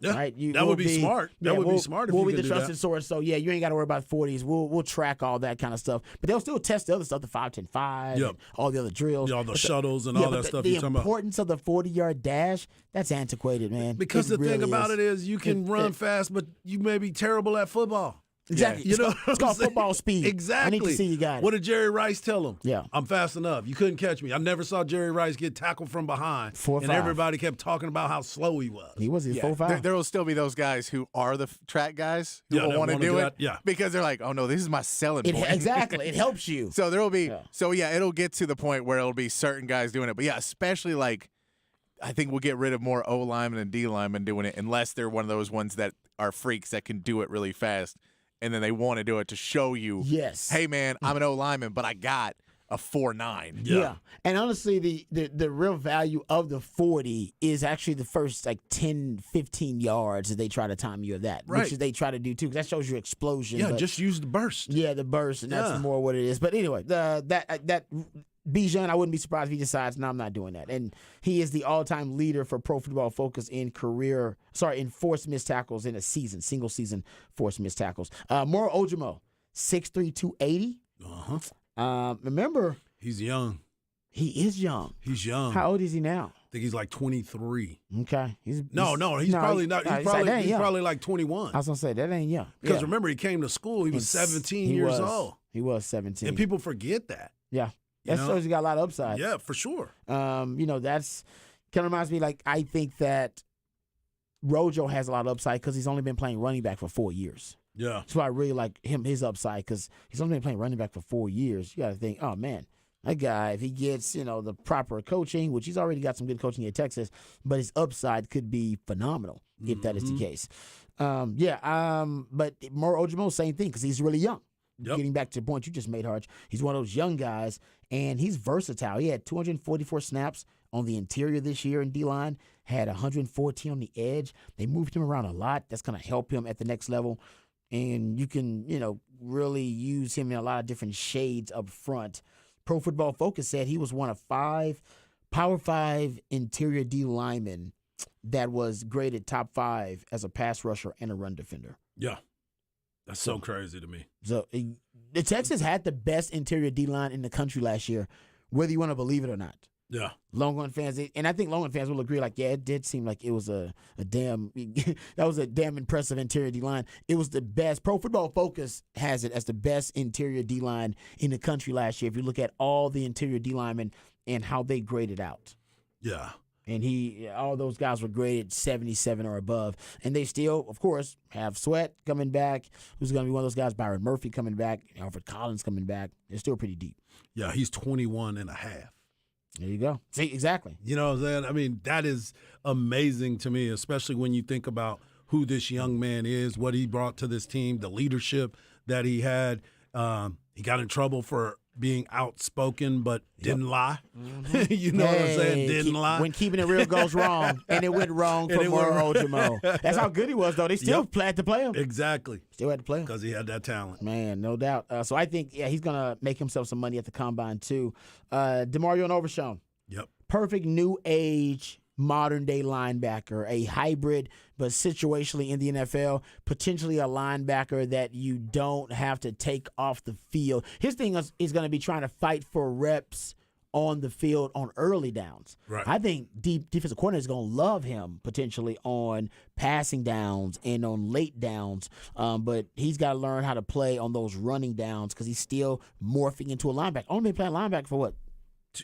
Speaker 1: Yeah,
Speaker 2: right?
Speaker 1: That would be smart. That would be smart if you could do that.
Speaker 2: We'll be the trusted source. So, yeah, you ain't got to worry about 40s. We'll track all that kind of stuff. But they'll still test the other stuff, the 5-10-5, and all the other drills.
Speaker 1: All the shuttles and all that stuff you're talking about.
Speaker 2: The importance of the 40-yard dash, that's antiquated, man.
Speaker 1: Because the thing about it is you can run fast, but you may be terrible at football.
Speaker 2: Exactly.
Speaker 1: Yeah.
Speaker 2: It's called football speed.
Speaker 1: Exactly.
Speaker 2: I need to see you got it.
Speaker 1: What did Jerry Rice tell him?
Speaker 2: Yeah.
Speaker 1: I'm fast enough. You couldn't catch me. I never saw Jerry Rice get tackled from behind.
Speaker 2: 4-5.
Speaker 1: And everybody kept talking about how slow he was.
Speaker 2: He was 4-5.
Speaker 3: There will still be those guys who are the track guys who will want to do it because they're like, oh, no, this is my selling point.
Speaker 2: Exactly. It helps you.
Speaker 3: So there will be it'll get to the point where it'll be certain guys doing it. But, especially like I think we'll get rid of more O linemen and D linemen doing it unless they're one of those ones that are freaks that can do it really fast. And then they want to do it to show you, hey, man, I'm an O lineman, but I got a 4.9.
Speaker 2: Yeah. And honestly, the real value of the 40 is actually the first 10, 15 yards that they try to time you at that, which is they try to do too, because that shows you explosion.
Speaker 1: Yeah, just use the burst.
Speaker 2: Yeah, the burst, and that's more what it is. But anyway, that Bijan, I wouldn't be surprised if he decides, no, I'm not doing that. And he is the all-time leader for Pro Football Focus in forced missed tackles in a season, single season forced missed tackles. Moro Ojomo, 6'3", 280. Remember,
Speaker 1: he's young.
Speaker 2: He is young.
Speaker 1: He's young.
Speaker 2: How old is he now?
Speaker 1: I think he's like 23.
Speaker 2: Okay.
Speaker 1: He's probably not. He's probably like 21.
Speaker 2: I was gonna say that ain't young.
Speaker 1: Because remember, he came to school. He was 17 years old.
Speaker 2: He was 17,
Speaker 1: and people forget that.
Speaker 2: Yeah. That shows he got a lot of upside.
Speaker 1: Yeah, for sure.
Speaker 2: That's kind of reminds me, I think that Rojo has a lot of upside because he's only been playing running back for 4 years.
Speaker 1: Yeah.
Speaker 2: That's why I really like his upside because he's only been playing running back for 4 years. You got to think, oh, man, That guy, if he gets, the proper coaching, which he's already got some good coaching at Texas, but his upside could be phenomenal if that is the case. But Moro Ojimo, same thing, because he's really young.
Speaker 1: Yep.
Speaker 2: Getting back to the point you just made, Harge, he's one of those young guys, and he's versatile. He had 244 snaps on the interior this year in D-line, had 114 on the edge. They moved him around a lot. That's going to help him at the next level. And you can, really use him in a lot of different shades up front. Pro Football Focus said he was one of 5 Power 5 interior D linemen that was graded top 5 as a pass rusher and a run defender.
Speaker 1: Yeah. That's so crazy to me.
Speaker 2: So the Texans had the best interior D line in the country last year, whether you want to believe it or not.
Speaker 1: Yeah.
Speaker 2: Longhorn fans, and I think Longhorn fans will agree, it did seem like it was a damn that was a damn impressive interior D line. It was the best. Pro Football Focus has it as the best interior D line in the country last year. If you look at all the interior D linemen and how they graded out.
Speaker 1: Yeah.
Speaker 2: And all those guys were graded 77 or above. And they still, of course, have Sweat coming back, who's going to be one of those guys, Byron Murphy coming back, Alfred Collins coming back. They're still pretty deep.
Speaker 1: Yeah, he's 21 and a half.
Speaker 2: There you go. See, exactly.
Speaker 1: You know what I'm saying? I mean, that is amazing to me, especially when you think about who this young man is, what he brought to this team, the leadership that he had. He got in trouble for being outspoken, but didn't lie. Mm-hmm. You know what I'm saying? Didn't lie.
Speaker 2: When keeping it real goes wrong, and it went wrong for Moro Ojimo. That's how good he was, though. They still had to play him.
Speaker 1: Exactly.
Speaker 2: Still had to play him.
Speaker 1: Because he had that talent.
Speaker 2: Man, no doubt. So I think, he's going to make himself some money at the Combine, too. DeMario Overshown.
Speaker 1: Yep.
Speaker 2: Perfect new age, modern-day linebacker, a hybrid, but situationally in the NFL, potentially a linebacker that you don't have to take off the field. His thing is going to be trying to fight for reps on the field on early downs.
Speaker 1: Right.
Speaker 2: I think defensive coordinator is going to love him potentially on passing downs and on late downs, but he's got to learn how to play on those running downs because he's still morphing into a linebacker. Only been playing linebacker for what?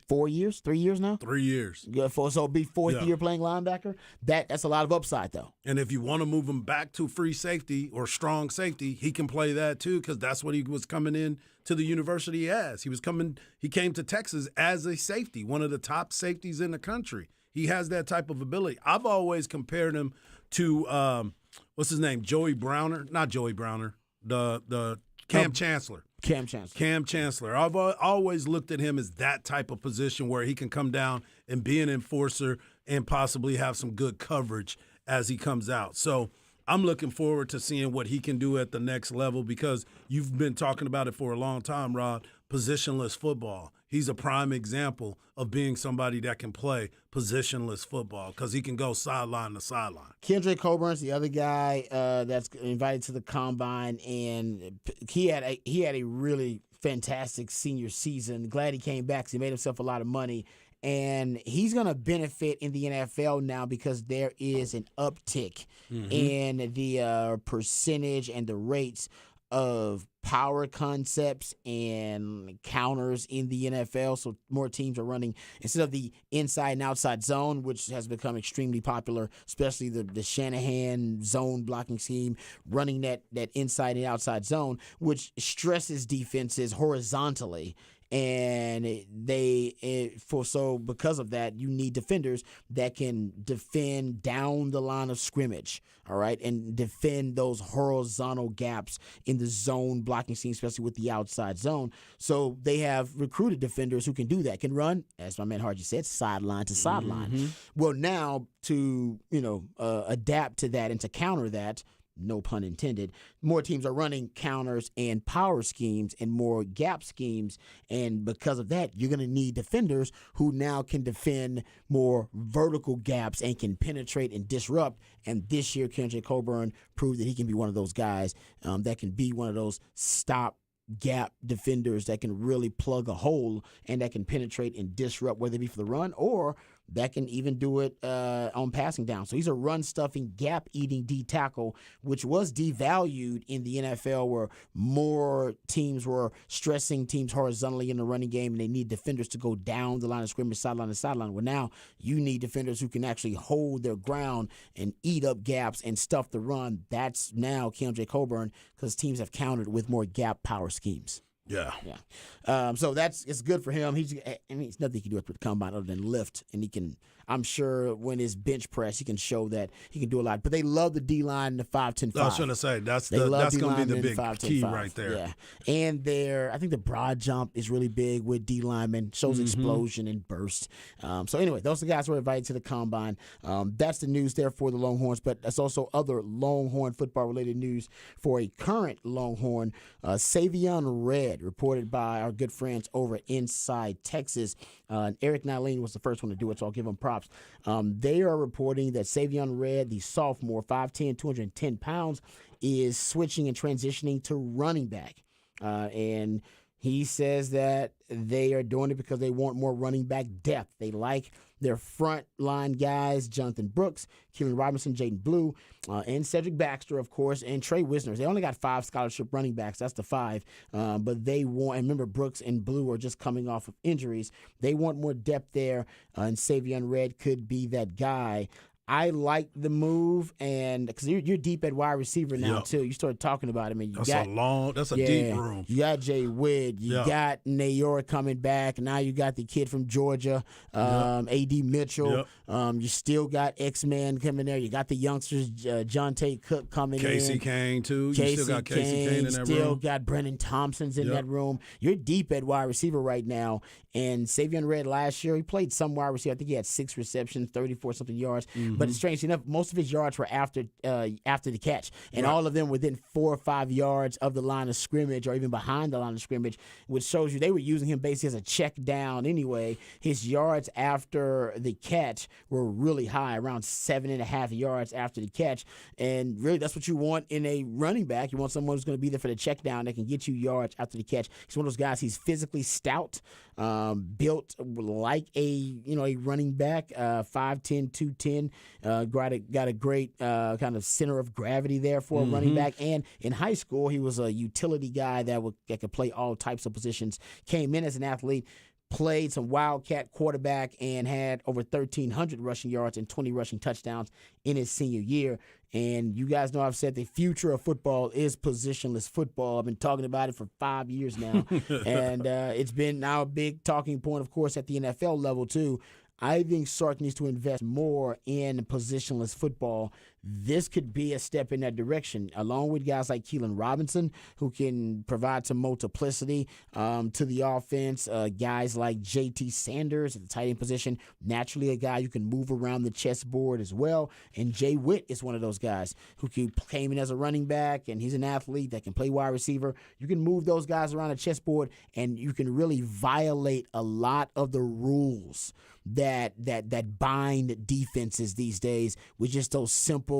Speaker 2: 4 years, 3 years now?
Speaker 1: 3 years.
Speaker 2: Good so it'll be fourth year playing linebacker. That's a lot of upside, though.
Speaker 1: And if you want to move him back to free safety or strong safety, he can play that too because that's what he was coming in to the university as. He came to Texas as a safety, one of the top safeties in the country. He has that type of ability. I've always compared him to what's his name, Joey Browner? Not Joey Browner, the Cam Chancellor.
Speaker 2: Cam Chancellor.
Speaker 1: I've always looked at him as that type of position where he can come down and be an enforcer and possibly have some good coverage as he comes out. So I'm looking forward to seeing what he can do at the next level because you've been talking about it for a long time, Rod, positionless football. He's a prime example of being somebody that can play positionless football because he can go sideline to sideline.
Speaker 2: Kendrick Coburn's the other guy that's invited to the Combine, and he had a really fantastic senior season. Glad he came back because he made himself a lot of money. And he's going to benefit in the NFL now because there is an uptick in the percentage and the rates of power concepts and counters in the NFL. So more teams are running, instead of the inside and outside zone, which has become extremely popular, especially the Shanahan zone blocking scheme, running that inside and outside zone, which stresses defenses horizontally. And because of that, you need defenders that can defend down the line of scrimmage, all right, and defend those horizontal gaps in the zone blocking scheme, especially with the outside zone. So they have recruited defenders who can do that, can run, as my man Harji said, sideline to sideline. Well, now to adapt to that and to counter that, no pun intended, more teams are running counters and power schemes and more gap schemes. And because of that, you're going to need defenders who now can defend more vertical gaps and can penetrate and disrupt. And this year, Kendrick Coburn proved that he can be one of those guys that can be one of those stop gap defenders that can really plug a hole and that can penetrate and disrupt, whether it be for the run or that can even do it on passing down. So he's a run-stuffing, gap-eating D tackle, which was devalued in the NFL where more teams were stressing teams horizontally in the running game and they need defenders to go down the line of scrimmage, sideline to sideline. Well, now you need defenders who can actually hold their ground and eat up gaps and stuff the run. That's now Kendrick Coburn because teams have countered with more gap power schemes.
Speaker 1: Yeah.
Speaker 2: So it's good for him. It's nothing he can do at the combine other than lift, and he can. I'm sure when his bench press, he can show that he can do a lot. But they love the D line in the 5-10-5.
Speaker 1: I was going to say that's going to be the big key right there.
Speaker 2: Yeah, and I think the broad jump is really big with D linemen. Shows explosion and burst. So anyway, those are the guys who are invited to the combine. That's the news there for the Longhorns. But there's also other Longhorn football related news for a current Longhorn. Savion Red, reported by our good friends over at Inside Texas. And Eric Nylene was the first one to do it, so I'll give him props. They are reporting that Savion Red, the sophomore, 5'10", 210 pounds, is switching and transitioning to running back. And he says that they are doing it because they want more running back depth. They like their front line guys, Jonathan Brooks, Keelan Robinson, Jaden Blue, and Cedric Baxter, of course, and Trey Wisner. They only got 5 scholarship running backs. That's the 5. But they want, and remember, Brooks and Blue are just coming off of injuries. They want more depth there, and Savion Red could be that guy. I like the move, and because you're deep at wide receiver now too. You started talking about him, and
Speaker 1: that's a deep room.
Speaker 2: You got Jay Witt, you got Nayor coming back. Now you got the kid from Georgia, A.D. Mitchell. You still got X-Men coming there. You got the youngsters, John Tate Cook coming
Speaker 1: Casey
Speaker 2: in.
Speaker 1: Kane too. You still got Casey Kane in that room.
Speaker 2: Still got Brennan Thompson's in that room. You're deep at wide receiver right now. And Savion Red last year, he played some wide receiver. I think he had 6 receptions, 34-something yards. But strangely enough, most of his yards were after the catch. And all of them within 4 or 5 yards of the line of scrimmage or even behind the line of scrimmage, which shows you they were using him basically as a check down anyway. His yards after the catch were really high, around 7.5 yards after the catch. And really, that's what you want in a running back. You want someone who's going to be there for the check down that can get you yards after the catch. He's one of those guys, he's physically stout. Built like a running back, 5'10", 210. Got a great kind of center of gravity there for a running back. And in high school, he was a utility guy that could play all types of positions. Came in as an athlete, played some wildcat quarterback, and had over 1,300 rushing yards and 20 rushing touchdowns in his senior year. And you guys know I've said the future of football is positionless football. I've been talking about it for 5 years now. And it's been now a big talking point, of course, at the NFL level, too. I think Sark needs to invest more in positionless football. This could be a step in that direction, along with guys like Keelan Robinson, who can provide some multiplicity to the offense. Guys like J.T. Sanders at the tight end position, naturally a guy you can move around the chessboard as well. And Jay Witt is one of those guys who came in as a running back, and he's an athlete that can play wide receiver. You can move those guys around the chessboard, and you can really violate a lot of the rules that bind defenses these days with just those simple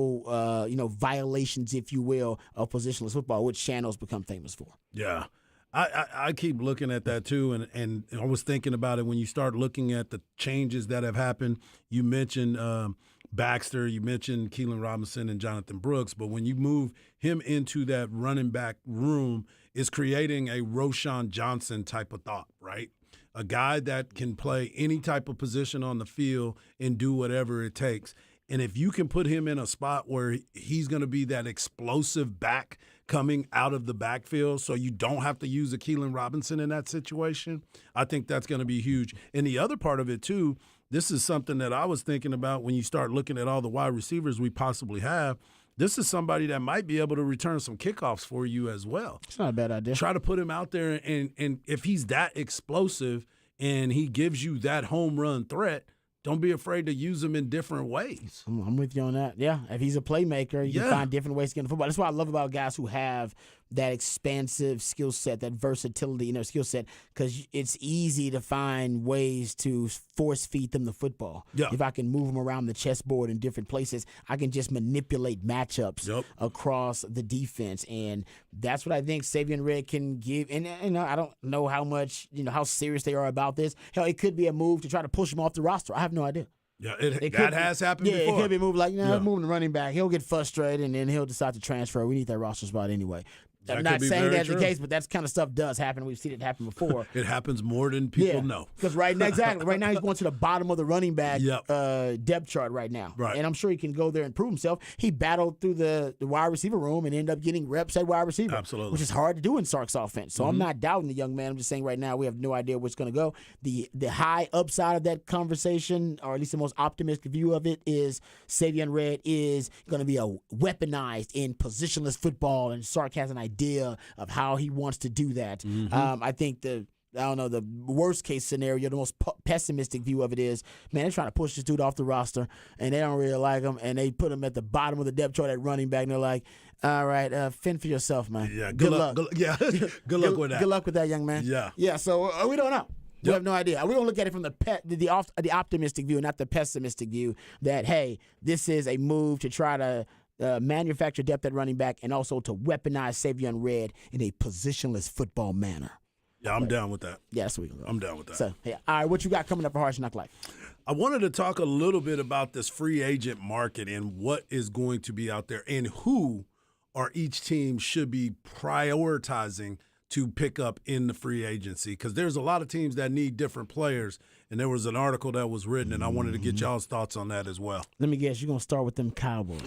Speaker 2: violations, if you will, of positionless football, which Shannon's become famous for.
Speaker 1: Yeah. I keep looking at that too, and I was thinking about it when you start looking at the changes that have happened. You mentioned Baxter, you mentioned Keelan Robinson and Jonathan Brooks, but when you move him into that running back room, it's creating a Roschon Johnson type of thought, right? A guy that can play any type of position on the field and do whatever it takes. And if you can put him in a spot where he's going to be that explosive back coming out of the backfield so you don't have to use a Keelan Robinson in that situation, I think that's going to be huge. And the other part of it, too, this is something that I was thinking about when you start looking at all the wide receivers we possibly have. This is somebody that might be able to return some kickoffs for you as well.
Speaker 2: It's not a bad idea.
Speaker 1: Try to put him out there, and if he's that explosive and he gives you that home run threat, don't be afraid to use him in different ways.
Speaker 2: I'm with you on that. Yeah, if he's a playmaker, you can find different ways to get in the football. That's what I love about guys who have that expansive skill set, that versatility in their skill set, because it's easy to find ways to force feed them the football.
Speaker 1: Yeah.
Speaker 2: If I can move them around the chessboard in different places, I can just manipulate matchups across the defense, and that's what I think Savion Red can give. And I don't know how much, how serious they are about this. Hell, it could be a move to try to push him off the roster. I have no idea.
Speaker 1: Yeah, that has happened before.
Speaker 2: Yeah, it could be moved like, moving the running back. He'll get frustrated, and then he'll decide to transfer. We need that roster spot anyway. I'm
Speaker 1: That
Speaker 2: not
Speaker 1: could be
Speaker 2: saying
Speaker 1: very
Speaker 2: that's the
Speaker 1: true.
Speaker 2: case, but that's kind of stuff does happen. We've seen it happen before.
Speaker 1: It happens more than people know.
Speaker 2: Because right now, exactly. Right now, he's going to the bottom of the running back depth chart right now.
Speaker 1: Right.
Speaker 2: And I'm sure he can go there and prove himself. He battled through the wide receiver room and ended up getting reps at wide receiver.
Speaker 1: Absolutely.
Speaker 2: Which is hard to do in Sark's offense. So I'm not doubting the young man. I'm just saying right now we have no idea where it's going to go. The high upside of that conversation, or at least the most optimistic view of it, is Savion Red is going to be weaponized in positionless football, and Sark has an idea of how he wants to do that. I think the worst case scenario, the most pessimistic view of it is, man, they're trying to push this dude off the roster, and they don't really like him, and they put him at the bottom of the depth chart at running back, and they're like, all right, fend for yourself, man.
Speaker 1: Yeah,
Speaker 2: good luck.
Speaker 1: Good luck with that.
Speaker 2: Good luck with that, young man.
Speaker 1: Yeah.
Speaker 2: So we don't know. We have no idea. We're going to look at it from the optimistic view, not the pessimistic view, that, hey, this is a move to try to manufacture depth at running back and also to weaponize Savion Red in a positionless football manner.
Speaker 1: Yeah, I'm down with that.
Speaker 2: Yeah, that's what we're going to go.
Speaker 1: I'm down with that.
Speaker 2: So, yeah. All right, what you got coming up for Hard Knock Life?
Speaker 1: I wanted to talk a little bit about this free agent market and what is going to be out there and who or each team should be prioritizing to pick up in the free agency, because there's a lot of teams that need different players, and there was an article that was written, and I wanted to get y'all's thoughts on that as well.
Speaker 2: Let me guess, you're going to start with them Cowboys.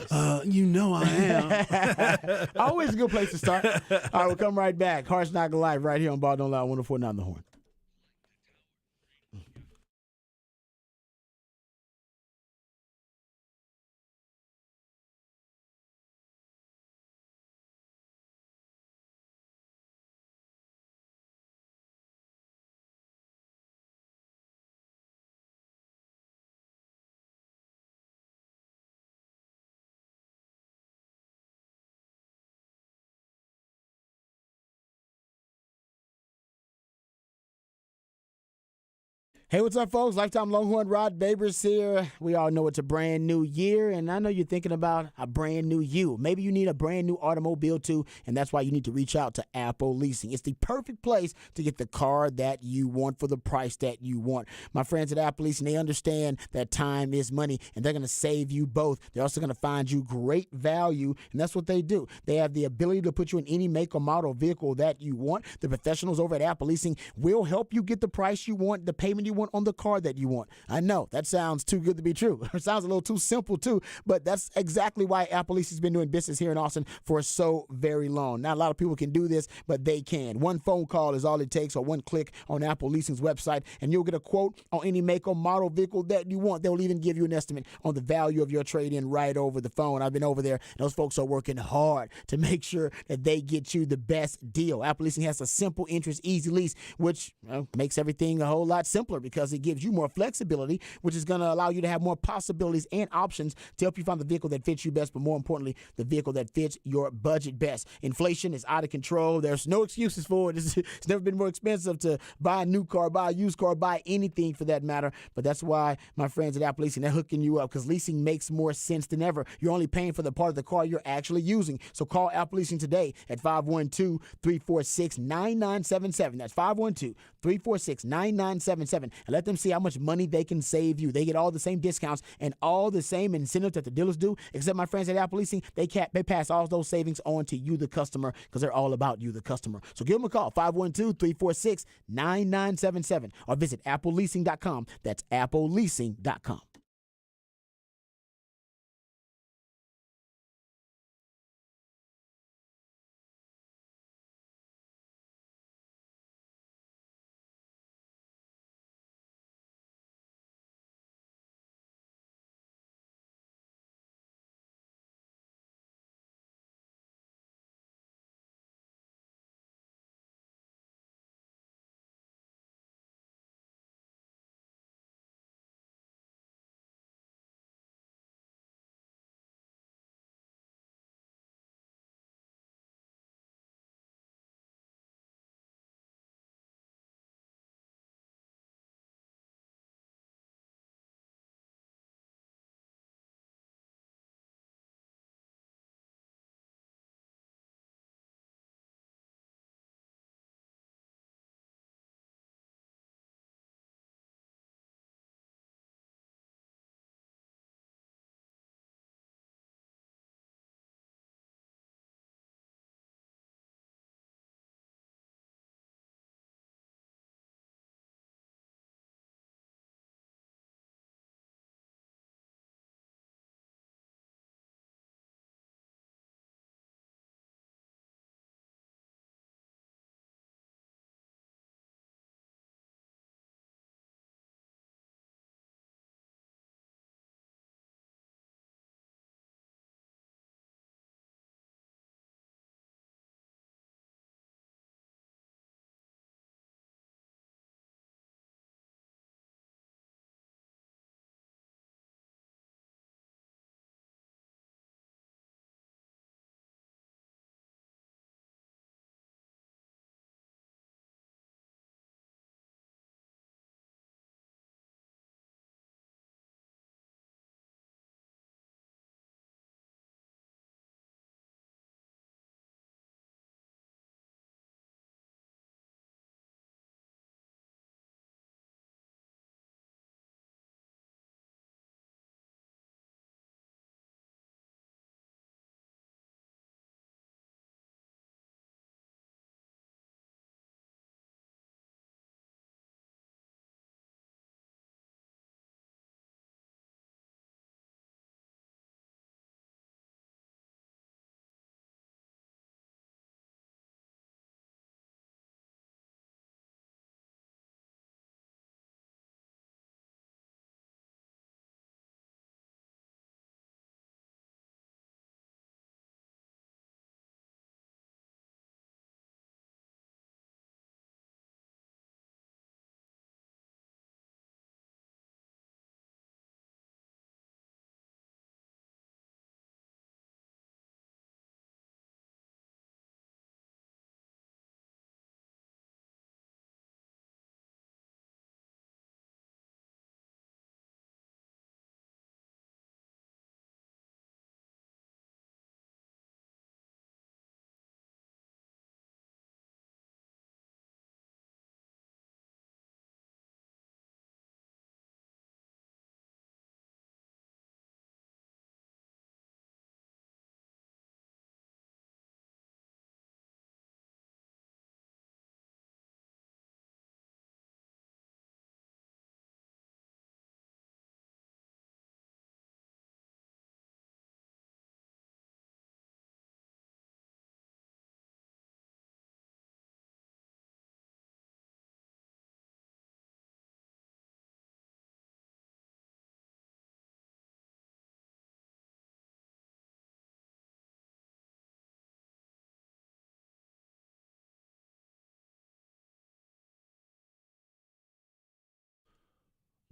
Speaker 1: You know I am.
Speaker 2: Always a good place to start. All right, we'll come right back. Hard Knock Live right here on Ball Don't Lie, 104.9 The Horn. Hey, what's up, folks? Lifetime Longhorn Rod Babers here. We all know it's a brand new year, and I know you're thinking about a brand new you. Maybe you need a brand new automobile, too, and that's why you need to reach out to Apple Leasing. It's the perfect place to get the car that you want for the price that you want. My friends at Apple Leasing, they understand that time is money, and they're going to save you both. They're also going to find you great value, and that's what they do. They have the ability to put you in any make or model vehicle that you want. The professionals over at Apple Leasing will help you get the price you want, the payment you want on the car that you want. I know that sounds too good to be true. It sounds a little too simple too, but that's exactly why Apple Leasing has been doing business here in Austin for so very long. Not a lot of people can do this, but they can. One phone call is all it takes, or one click on Apple Leasing's website, and you'll get a quote on any make or model vehicle that you want. They'll even give you an estimate on the value of your trade-in right over the phone. I've been over there. Those folks are working hard to make sure that they get you the best deal. Apple Leasing has a simple interest, easy lease, which makes everything a whole lot simpler because it gives you more flexibility, which is going to allow you to have more possibilities and options to help you find the vehicle that fits you best, but more importantly, the vehicle that fits your budget best. Inflation is out of control. There's no excuses for it. It's never been more expensive to buy a new car, buy a used car, buy anything for that matter. But that's why my friends at Apple Leasing, they're hooking you up, because leasing makes more sense than ever. You're only paying for the part of the car you're actually using. So call Apple Leasing today at 512-346-9977. That's 512-346-9977. And let them see how much money they can save you. They get all the same discounts and all the same incentives that the dealers do, except my friends at Apple Leasing, they pass all those savings on to you, the customer, because they're all about you, the customer. So give them a call, 512-346-9977, or visit appleleasing.com. That's appleleasing.com.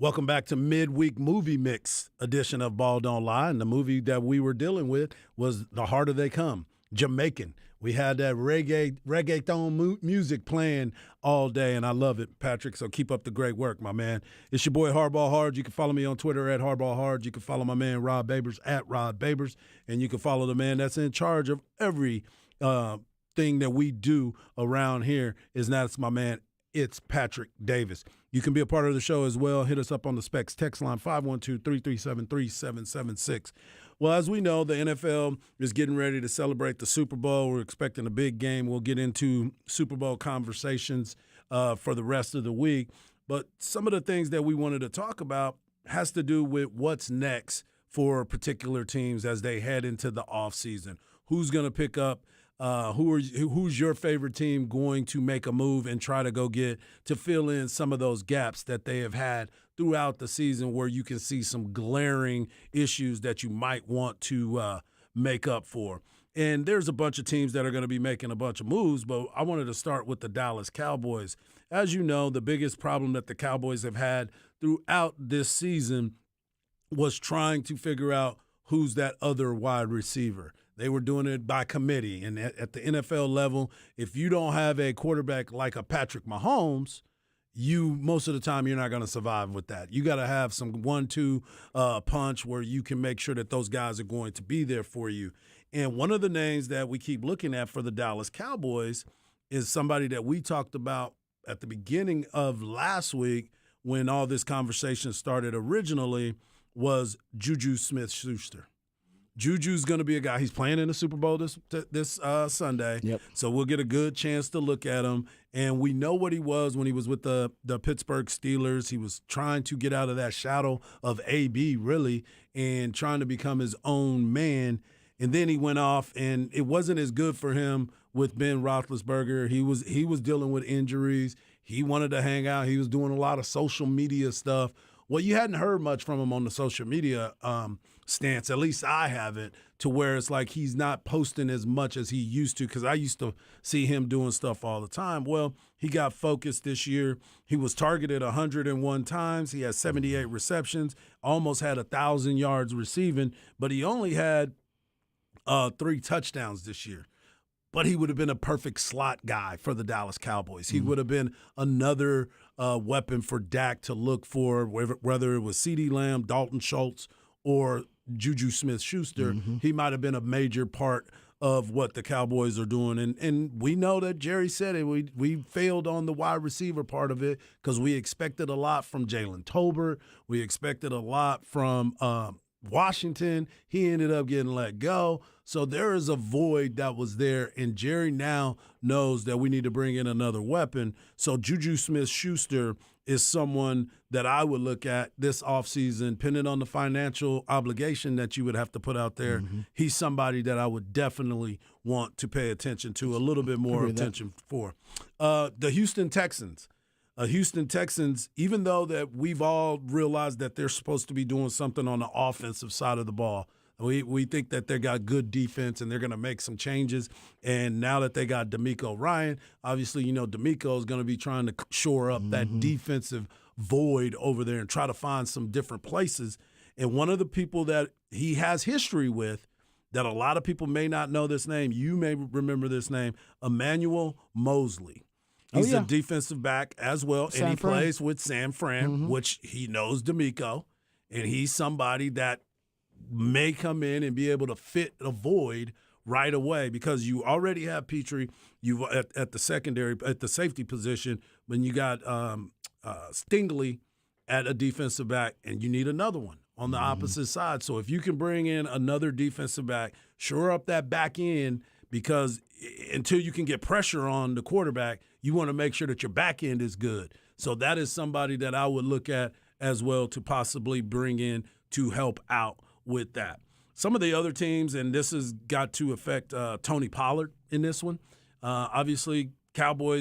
Speaker 1: Welcome back to Midweek Movie Mix edition of Ball Don't Lie. And the movie that we were dealing with was The Harder They Come, Jamaican. We had that reggaeton music playing all day, and I love it, Patrick. So keep up the great work, my man. It's your boy Hardball Hard. You can follow me on Twitter at Hardball Hard. You can follow my man Rod Babers at Rod Babers, and you can follow the man that's in charge of every thing that we do around here. That's my man. It's Patrick Davis. You can be a part of the show as well. Hit us up on the Specs text line 512-337-3776. Well, as we know, the NFL is getting ready to celebrate the Super Bowl. We're expecting a big game. We'll get into Super Bowl conversations for the rest of the week. But some of the things that we wanted to talk about has to do with what's next for particular teams as they head into the offseason. Who's going to pick up? Who's your favorite team going to make a move and try to go get to fill in some of those gaps that they have had throughout the season where you can see some glaring issues that you might want to make up for. And there's a bunch of teams that are going to be making a bunch of moves, but I wanted to start with the Dallas Cowboys. As you know, the biggest problem that the Cowboys have had throughout this season was trying to figure out who's that other wide receiver. They were doing it by committee. And at the NFL level, if you don't have a quarterback like a Patrick Mahomes, most of the time you're not going to survive with that. You got to have some 1-2 punch where you can make sure that those guys are going to be there for you. And one of the names that we keep looking at for the Dallas Cowboys is somebody that we talked about at the beginning of last week when all this conversation started originally was Juju Smith-Schuster. Juju's going to be a guy. He's playing in the Super Bowl this Sunday.
Speaker 2: Yep.
Speaker 1: So we'll get a good chance to look at him. And we know what he was when he was with the Pittsburgh Steelers. He was trying to get out of that shadow of AB, really, and trying to become his own man. And then he went off, and it wasn't as good for him with Ben Roethlisberger. He was dealing with injuries. He wanted to hang out. He was doing a lot of social media stuff. Well, you hadn't heard much from him on the social media stance, at least I haven't, to where it's like he's not posting as much as he used to, because I used to see him doing stuff all the time. Well, he got focused this year. He was targeted 101 times. He had 78 receptions, almost had 1,000 yards receiving, but he only had 3 touchdowns this year. But he would have been a perfect slot guy for the Dallas Cowboys. He would have been another weapon for Dak to look for, whether it was CeeDee Lamb, Dalton Schultz, or Juju Smith-Schuster. He might have been a major part of what the Cowboys are doing. And we know that Jerry said it. We failed on the wide receiver part of it because we expected a lot from Jalen Tolbert. We expected a lot from Washington. He ended up getting let go. So there is a void that was there, and Jerry now knows that we need to bring in another weapon. So Juju Smith-Schuster is someone that I would look at this offseason, depending on the financial obligation that you would have to put out there. He's somebody that I would definitely want to pay attention to, a little bit more attention for. The Houston Texans. Houston Texans, even though that we've all realized that they're supposed to be doing something on the offensive side of the ball, we think that they got good defense and they're going to make some changes. And now that they got DeMeco Ryan, obviously, DeMeco is going to be trying to shore up that defensive void over there and try to find some different places. And one of the people that he has history with that a lot of people may not know this name, you may remember this name, Emmanuel Mosley. He's a defensive back as well, and he plays with San Fran, which he knows DeMeco, and he's somebody that may come in and be able to fit a void right away because you already have Petrie at the secondary, at the safety position, when you got Stingley at a defensive back, and you need another one on the opposite side. So if you can bring in another defensive back, shore up that back end, because until you can get pressure on the quarterback, you want to make sure that your back end is good. So that is somebody that I would look at as well to possibly bring in to help out with that. Some of the other teams, and this has got to affect Tony Pollard in this one. Obviously, Cowboy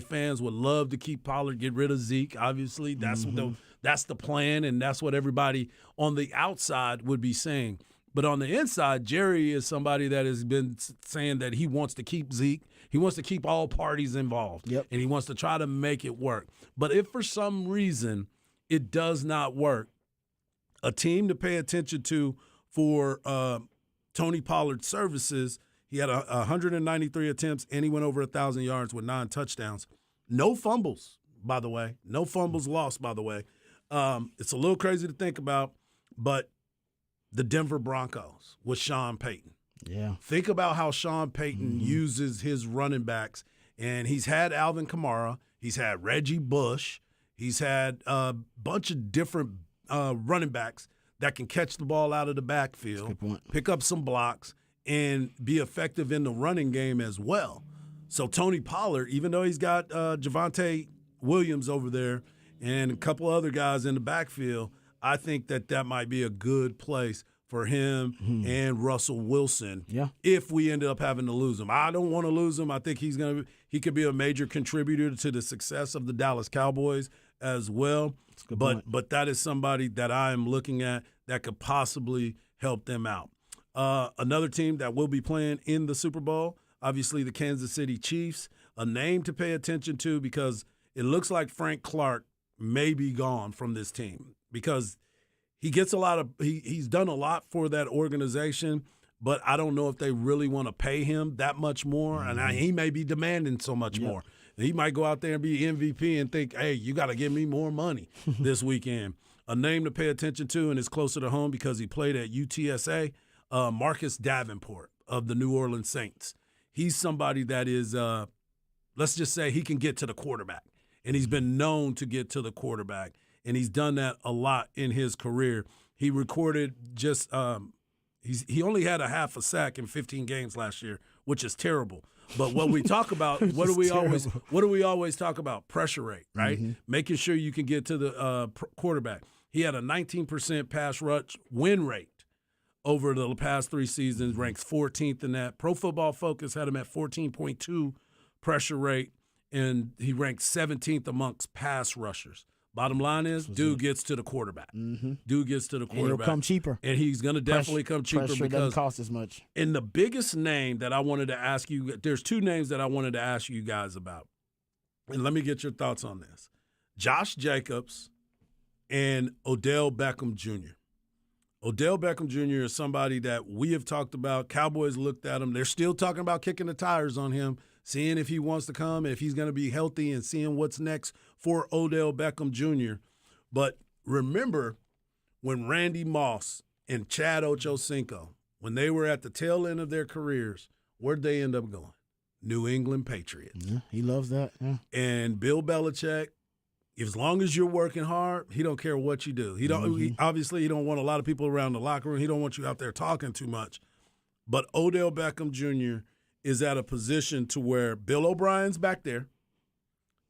Speaker 1: fans would love to keep Pollard, get rid of Zeke. Obviously, that's the plan, and that's what everybody on the outside would be saying. But on the inside, Jerry is somebody that has been saying that he wants to keep Zeke. He wants to keep all parties involved, and he wants to try to make it work. But if for some reason it does not work. A team to pay attention to for Tony Pollard's services. He had 193 attempts, and he went over 1,000 yards with 9 touchdowns. No fumbles, by the way. No fumbles lost, by the way. It's a little crazy to think about, but the Denver Broncos with Sean Payton.
Speaker 2: Yeah.
Speaker 1: Think about how Sean Payton uses his running backs, and he's had Alvin Kamara. He's had Reggie Bush. He's had a bunch of different running backs that can catch the ball out of the backfield, pick up some blocks, and be effective in the running game as well. So Tony Pollard, even though he's got Javonte Williams over there and a couple other guys in the backfield, I think that might be a good place for him and Russell Wilson if we ended up having to lose him. I don't want to lose him. I think he could be a major contributor to the success of the Dallas Cowboys as well. But that is somebody that I am looking at that could possibly help them out. Another team that will be playing in the Super Bowl, obviously the Kansas City Chiefs, a name to pay attention to because it looks like Frank Clark may be gone from this team because he gets he's done a lot for that organization, but I don't know if they really want to pay him that much more, and he may be demanding so much more. He might go out there and be MVP and think, hey, you got to give me more money this weekend. A name to pay attention to, and it's closer to home because he played at UTSA, Marcus Davenport of the New Orleans Saints. He's somebody that is, let's just say he can get to the quarterback, and he's been known to get to the quarterback, and he's done that a lot in his career. He recorded just he only had a half a sack in 15 games last year, which is terrible. But what we talk about, what do we always talk about? Pressure rate, right? Making sure you can get to the quarterback. He had a 19% pass rush win rate over the past 3 seasons, ranks 14th in that. Pro Football Focus had him at 14.2 pressure rate, and he ranked 17th amongst pass rushers. Bottom line is, dude gets to the quarterback. Dude gets to the quarterback.
Speaker 2: And he'll come cheaper.
Speaker 1: And he's going to definitely come cheaper
Speaker 2: pressure
Speaker 1: because
Speaker 2: doesn't cost as much.
Speaker 1: And the biggest name that I wanted to ask you, there's 2 names that I wanted to ask you guys about. And let me get your thoughts on this. Josh Jacobs and Odell Beckham Jr. Odell Beckham Jr. is somebody that we have talked about. Cowboys looked at him. They're still talking about kicking the tires on him, seeing if he wants to come, if he's going to be healthy, and seeing what's next for Odell Beckham Jr. But remember when Randy Moss and Chad Ochocinco, when they were at the tail end of their careers, where'd they end up going? New England Patriots.
Speaker 2: Yeah, he loves that. Yeah.
Speaker 1: And Bill Belichick, as long as you're working hard, he don't care what you do. He don't. Obviously, he don't want a lot of people around the locker room. He don't want you out there talking too much. But Odell Beckham Jr. is at a position to where Bill O'Brien's back there.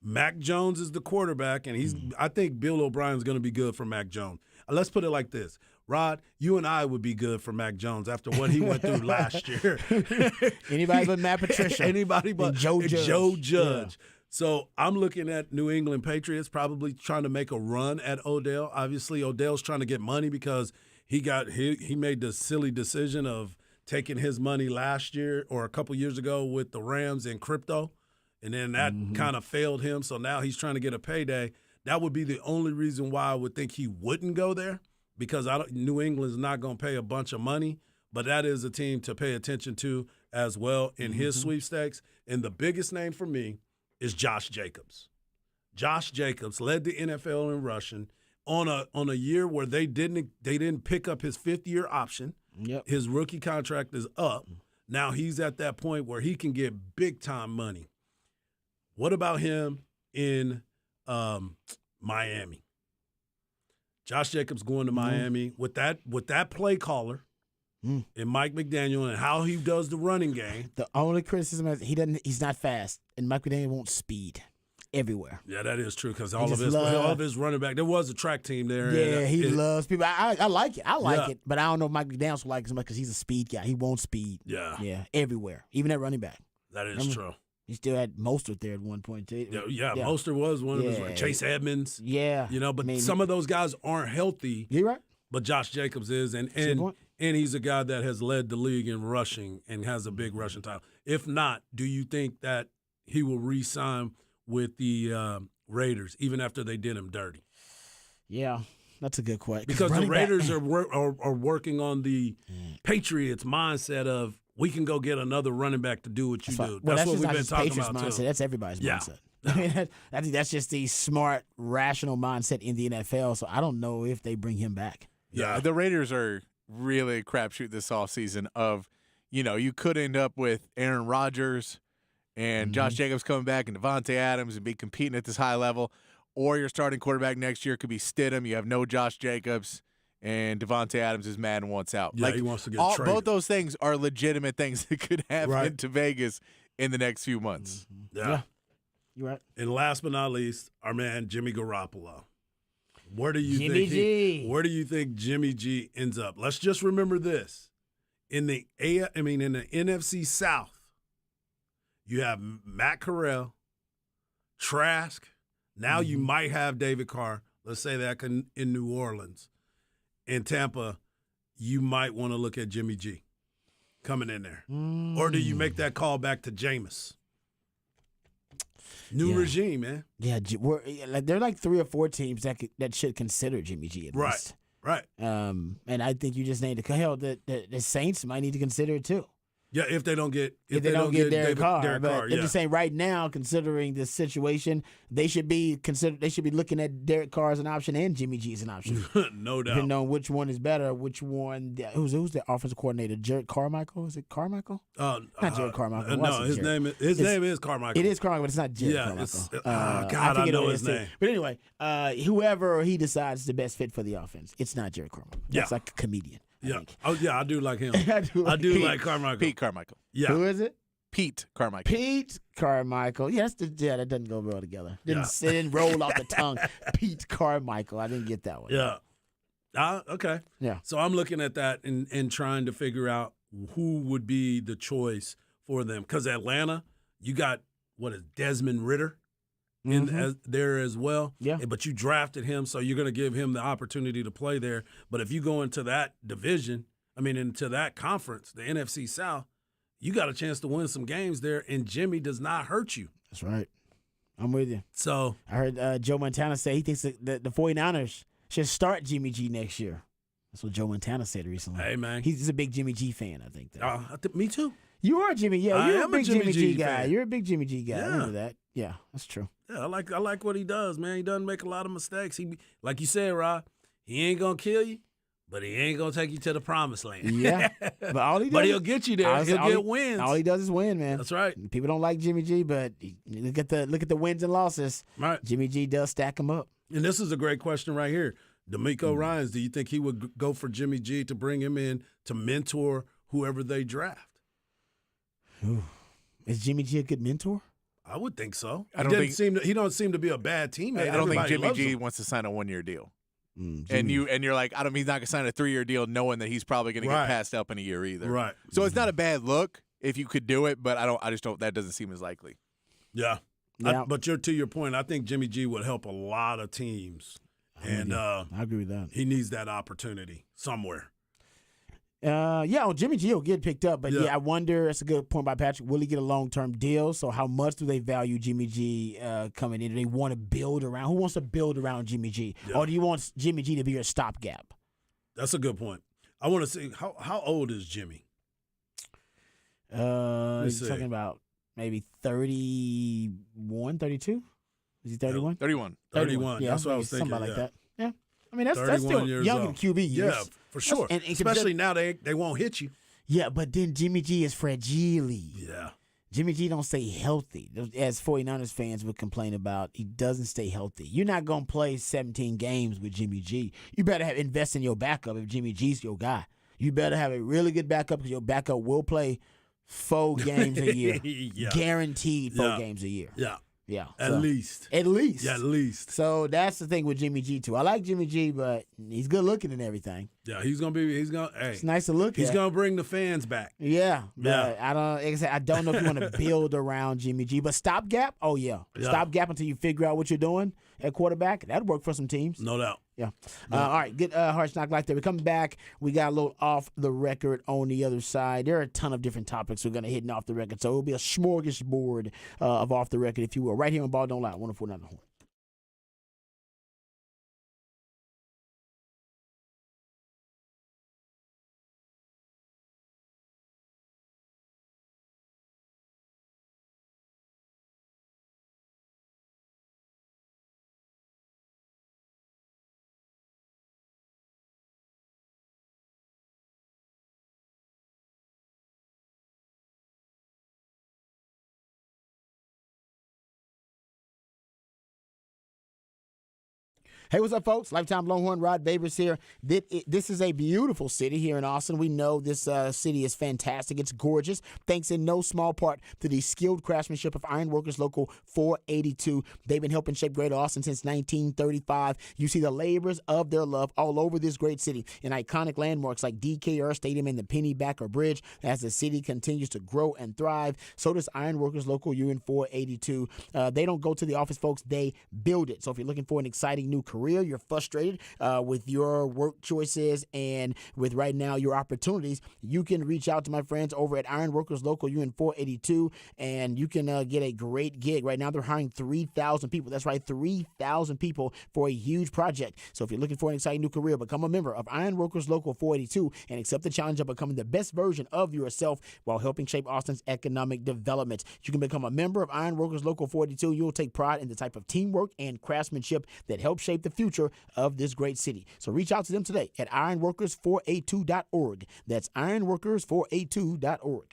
Speaker 1: Mac Jones is the quarterback, and I think Bill O'Brien's going to be good for Mac Jones. Let's put it like this. Rod, you and I would be good for Mac Jones after what he went through last year.
Speaker 2: Anybody but Matt Patricia.
Speaker 1: Anybody but
Speaker 2: Joe
Speaker 1: Judge.
Speaker 2: Yeah.
Speaker 1: So I'm looking at New England Patriots probably trying to make a run at Odell. Obviously, Odell's trying to get money because he made the silly decision of taking his money last year or a couple years ago with the Rams in crypto, and then that kind of failed him. So now he's trying to get a payday. That would be the only reason why I would think he wouldn't go there, because New England's not going to pay a bunch of money. But that is a team to pay attention to as well in his sweepstakes. And the biggest name for me is Josh Jacobs. Josh Jacobs led the NFL in rushing on a year where they didn't pick up his 5th-year option.
Speaker 2: Yep.
Speaker 1: His rookie contract is up. Now he's at that point where he can get big-time money. What about him in Miami? Josh Jacobs going to Miami with that play caller and Mike McDaniel and how he does the running game.
Speaker 2: The only criticism is he's not fast, and Mike McDaniel won't speed everywhere.
Speaker 1: Yeah, that is true because all of his running back. There was a track team there.
Speaker 2: Yeah, he loves people. I like it. I like it, but I don't know if Mike McDaniel will like it so much because he's a speed guy. He won't speed.
Speaker 1: Yeah,
Speaker 2: everywhere, even at running back.
Speaker 1: That is true.
Speaker 2: He still had Mostert there at one point too.
Speaker 1: Yeah. Mostert was one of his. Chase Edmonds.
Speaker 2: Yeah,
Speaker 1: but some of those guys aren't healthy.
Speaker 2: You're right.
Speaker 1: But Josh Jacobs is, and he's a guy that has led the league in rushing and has a big rushing title. If not, do you think that he will re-sign with the Raiders even after they did him dirty?
Speaker 2: Yeah, that's a good question.
Speaker 1: Because the
Speaker 2: running back-
Speaker 1: Raiders are working on the Patriots mindset of we can go get another running back to do what you do.
Speaker 2: Well,
Speaker 1: That's what
Speaker 2: just
Speaker 1: we've
Speaker 2: not
Speaker 1: been
Speaker 2: just
Speaker 1: talking
Speaker 2: Patriots
Speaker 1: about
Speaker 2: mindset.
Speaker 1: too.
Speaker 2: That's everybody's
Speaker 1: Yeah.
Speaker 2: mindset. I mean, I think that's just the smart, rational mindset in the NFL. So I don't know if they bring him back.
Speaker 1: Yeah.
Speaker 3: The Raiders are really a crapshoot this offseason of, you could end up with Aaron Rodgers and Josh Jacobs coming back and Devontae Adams and be competing at this high level, or your starting quarterback next year could be Stidham. You have no Josh Jacobs, and Devontae Adams is mad and wants out.
Speaker 1: Yeah, he wants to get traded.
Speaker 3: Both those things are legitimate things that could happen
Speaker 1: Right.
Speaker 3: to Vegas in the next few months.
Speaker 1: Yeah.
Speaker 2: You're right.
Speaker 1: And last but not least, our man Jimmy Garoppolo. Where do you
Speaker 2: Jimmy
Speaker 1: think
Speaker 2: G.
Speaker 1: where do you think Jimmy G ends up? Let's just remember this. In the NFC South, you have Matt Corral, Trask. Now you might have David Carr. Let's say that in New Orleans. In Tampa, you might want to look at Jimmy G coming in there. Or do you make that call back to Jameis? New
Speaker 2: Yeah.
Speaker 1: regime, man.
Speaker 2: Yeah, there are like 3 or 4 teams that should consider Jimmy G at
Speaker 1: Right.
Speaker 2: least.
Speaker 1: Right.
Speaker 2: And I think you just named it. Hell, the Saints might need to consider it too.
Speaker 1: Yeah, if they don't get
Speaker 2: If they don't get Derek Carr,
Speaker 1: Derek
Speaker 2: but
Speaker 1: Carr,
Speaker 2: I'm
Speaker 1: yeah.
Speaker 2: just saying right now, considering the situation, they should be looking at Derek Carr as an option and Jimmy G as an option.
Speaker 1: No doubt.
Speaker 2: Depending on which one is better, which one. Who's the offensive coordinator? Jared Carmichael? Is it Carmichael? Not Jared Carmichael.
Speaker 1: No,
Speaker 2: What's
Speaker 1: his
Speaker 2: Jared?
Speaker 1: name is Carmichael.
Speaker 2: It is Carmichael, but it's not Jared
Speaker 1: Yeah,
Speaker 2: Carmichael.
Speaker 1: God, I
Speaker 2: forget
Speaker 1: know
Speaker 2: who it
Speaker 1: his
Speaker 2: is, too.
Speaker 1: name.
Speaker 2: But anyway, whoever he decides is the best fit for the offense, it's not Jared Carmichael. That's
Speaker 1: Yeah.
Speaker 2: like a comedian. I
Speaker 1: Yeah.
Speaker 2: think.
Speaker 1: Oh yeah, I do like him.
Speaker 2: I do
Speaker 1: I do
Speaker 2: Pete.
Speaker 1: like Carmichael.
Speaker 3: Pete Carmichael.
Speaker 1: Yeah.
Speaker 2: Who is it?
Speaker 3: Pete Carmichael.
Speaker 2: Pete Carmichael. Yeah, that doesn't go well together. It didn't roll off the tongue. Pete Carmichael. I didn't get that one.
Speaker 1: Yeah. Okay.
Speaker 2: Yeah.
Speaker 1: So I'm looking at that and trying to figure out who would be the choice for them. Because Atlanta, you got Desmond Ritter there as well.
Speaker 2: Yeah.
Speaker 1: But you drafted him, so you're going to give him the opportunity to play there. But if you go into that division, into that conference, the NFC South, you got a chance to win some games there, and Jimmy does not hurt you.
Speaker 2: That's right. I'm with you.
Speaker 1: So
Speaker 2: I heard Joe Montana say he thinks that the 49ers should start Jimmy G next year. That's what Joe Montana said recently.
Speaker 1: Hey, man.
Speaker 2: He's a big Jimmy G fan, I think.
Speaker 1: me too.
Speaker 2: You are Jimmy. Yeah,
Speaker 1: I
Speaker 2: you're a
Speaker 1: am a
Speaker 2: big
Speaker 1: Jimmy
Speaker 2: Jimmy
Speaker 1: G
Speaker 2: G guy.
Speaker 1: fan.
Speaker 2: You're a big Jimmy G guy. I
Speaker 1: Yeah.
Speaker 2: remember that. Yeah, that's true.
Speaker 1: Yeah, I like what he does, man. He doesn't make a lot of mistakes. He, like you said, Rod, he ain't gonna kill you, but he ain't gonna take you to the promised land.
Speaker 2: Yeah, but all he does,
Speaker 1: But he'll get you there.
Speaker 2: honestly,
Speaker 1: He'll get wins.
Speaker 2: All he does is win, man.
Speaker 1: That's right.
Speaker 2: People don't like Jimmy G, but look at the wins and losses.
Speaker 1: Right.
Speaker 2: Jimmy G does stack them up.
Speaker 1: And this is a great question right here. D'Amico Ryans, do you think he would go for Jimmy G to bring him in to mentor whoever they draft?
Speaker 2: Is Jimmy G a good mentor?
Speaker 1: I would think so.
Speaker 3: I don't think-
Speaker 1: he don't seem to be a bad teammate.
Speaker 3: I don't think
Speaker 1: Everybody
Speaker 3: Jimmy
Speaker 1: loves
Speaker 3: G
Speaker 1: him.
Speaker 3: wants to sign a 1-year deal.
Speaker 2: Jimmy.
Speaker 3: And you're like, he's not gonna sign a 3-year deal knowing that he's probably gonna
Speaker 1: Right.
Speaker 3: get passed up in a year either.
Speaker 1: Right.
Speaker 3: So it's not a bad look if you could do it, but I just don't. That doesn't seem as likely.
Speaker 1: Yeah.
Speaker 2: Yeah.
Speaker 1: But to your point, I think Jimmy G would help a lot of teams. And
Speaker 2: I agree with that.
Speaker 1: he needs that opportunity somewhere.
Speaker 2: Jimmy G will get picked up, but
Speaker 1: Yeah.
Speaker 2: I wonder. That's a good point by Patrick. Will he get a long-term deal? So how much do they value Jimmy G coming in? Do they want to build around? Who wants to build around Jimmy G?
Speaker 1: Yeah.
Speaker 2: Or do you want Jimmy G to be your stopgap?
Speaker 1: That's a good point. I want to see how old is Jimmy?
Speaker 2: You're
Speaker 1: see.
Speaker 2: talking about maybe 31, 32? Is he 31?
Speaker 3: 31.
Speaker 1: 31.
Speaker 2: Yeah,
Speaker 1: That's what I was thinking.
Speaker 2: Somebody
Speaker 1: yeah.
Speaker 2: like that. Yeah. I mean, that's
Speaker 1: 31
Speaker 2: still
Speaker 1: years
Speaker 2: young
Speaker 1: old.
Speaker 2: in QB years.
Speaker 1: Yeah, for sure.
Speaker 2: and
Speaker 1: Especially now they won't hit you.
Speaker 2: Yeah, but then Jimmy G is fragile.
Speaker 1: Yeah.
Speaker 2: Jimmy G don't stay healthy. As 49ers fans would complain about, he doesn't stay healthy. You're not going to play 17 games with Jimmy G. You better invest in your backup if Jimmy G's your guy. You better have a really good backup because your backup will play 4 games a year.
Speaker 1: Yeah.
Speaker 2: Guaranteed 4
Speaker 1: Yeah.
Speaker 2: games a year.
Speaker 1: Yeah.
Speaker 2: Yeah.
Speaker 1: At least.
Speaker 2: At least.
Speaker 1: Yeah, at least.
Speaker 2: So that's the thing with Jimmy G, too. I like Jimmy G, but he's good looking and everything.
Speaker 1: Yeah, hey,
Speaker 2: It's nice to look
Speaker 1: he's
Speaker 2: at.
Speaker 1: gonna bring the fans back.
Speaker 2: Yeah,
Speaker 1: Yeah.
Speaker 2: but I don't know if you want to build around Jimmy G, but stopgap. Oh yeah, stopgap until you figure out what you're doing at quarterback. That'd work for some teams.
Speaker 1: No doubt.
Speaker 2: Yeah. All right, good Hard Knock Life there. We're coming back. We got a little off the record on the other side. There are a ton of different topics we're gonna hit off the record, so it'll be a smorgasbord of off the record, if you will, right here on Ball Don't Lie, 104.9 The Horn. Hey, what's up, folks? Lifetime Longhorn Rod Babers here. This is a beautiful city here in Austin. We know this city is fantastic. It's gorgeous, thanks in no small part to the skilled craftsmanship of Ironworkers Local 482. They've been helping shape Greater Austin since 1935. You see the labors of their love all over this great city in iconic landmarks like DKR Stadium and the Pennybacker Bridge. As the city continues to grow and thrive, so does Ironworkers Local UN 482. They don't go to the office, folks. They build it. So if you're looking for an exciting new career, you're frustrated with your work choices and with right now your opportunities, you can reach out to my friends over at Ironworkers Local UN 482, and you can get a great gig. Right now, they're hiring 3,000 people. That's right, 3,000 people for a huge project. So if you're looking for an exciting new career, become a member of Ironworkers Local 482 and accept the challenge of becoming the best version of yourself while helping shape Austin's economic development. You can become a member of Ironworkers Local 482. You'll take pride in the type of teamwork and craftsmanship that helps shape the future of this great city. So reach out to them today at ironworkers482.org. That's ironworkers482.org.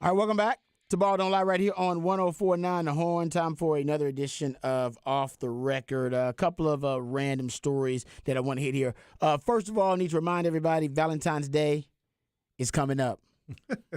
Speaker 2: All right, welcome back to Ball Don't Lie right here on 104.9 The Horn. Time for another edition of Off the Record. A couple of random stories that I want to hit here. First of all, I need to remind everybody Valentine's Day is coming up.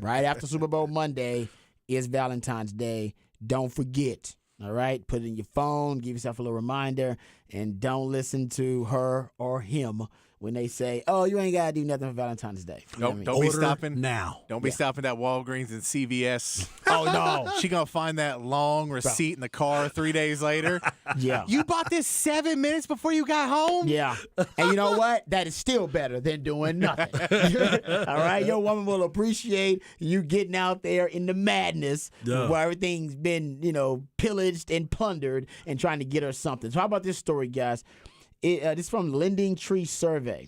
Speaker 2: Right after Super Bowl Monday is Valentine's Day. Don't forget, all right? Put it in your phone, give yourself a little reminder, and don't listen to her or him when they say, oh, you ain't got to do nothing for Valentine's Day. You know what I mean?
Speaker 3: Don't be
Speaker 1: Order
Speaker 3: stopping
Speaker 1: now.
Speaker 3: Don't be stopping at Walgreens and CVS.
Speaker 2: Oh, no.
Speaker 3: She going to find that long receipt in the car 3 days later.
Speaker 2: Yeah.
Speaker 3: You bought this 7 minutes before you got home?
Speaker 2: Yeah. And you know what? That is still better than doing nothing. All right? Your woman will appreciate you getting out there in the madness where everything's been, pillaged and plundered and trying to get her something. So how about this story, guys? This is from Lending Tree Survey.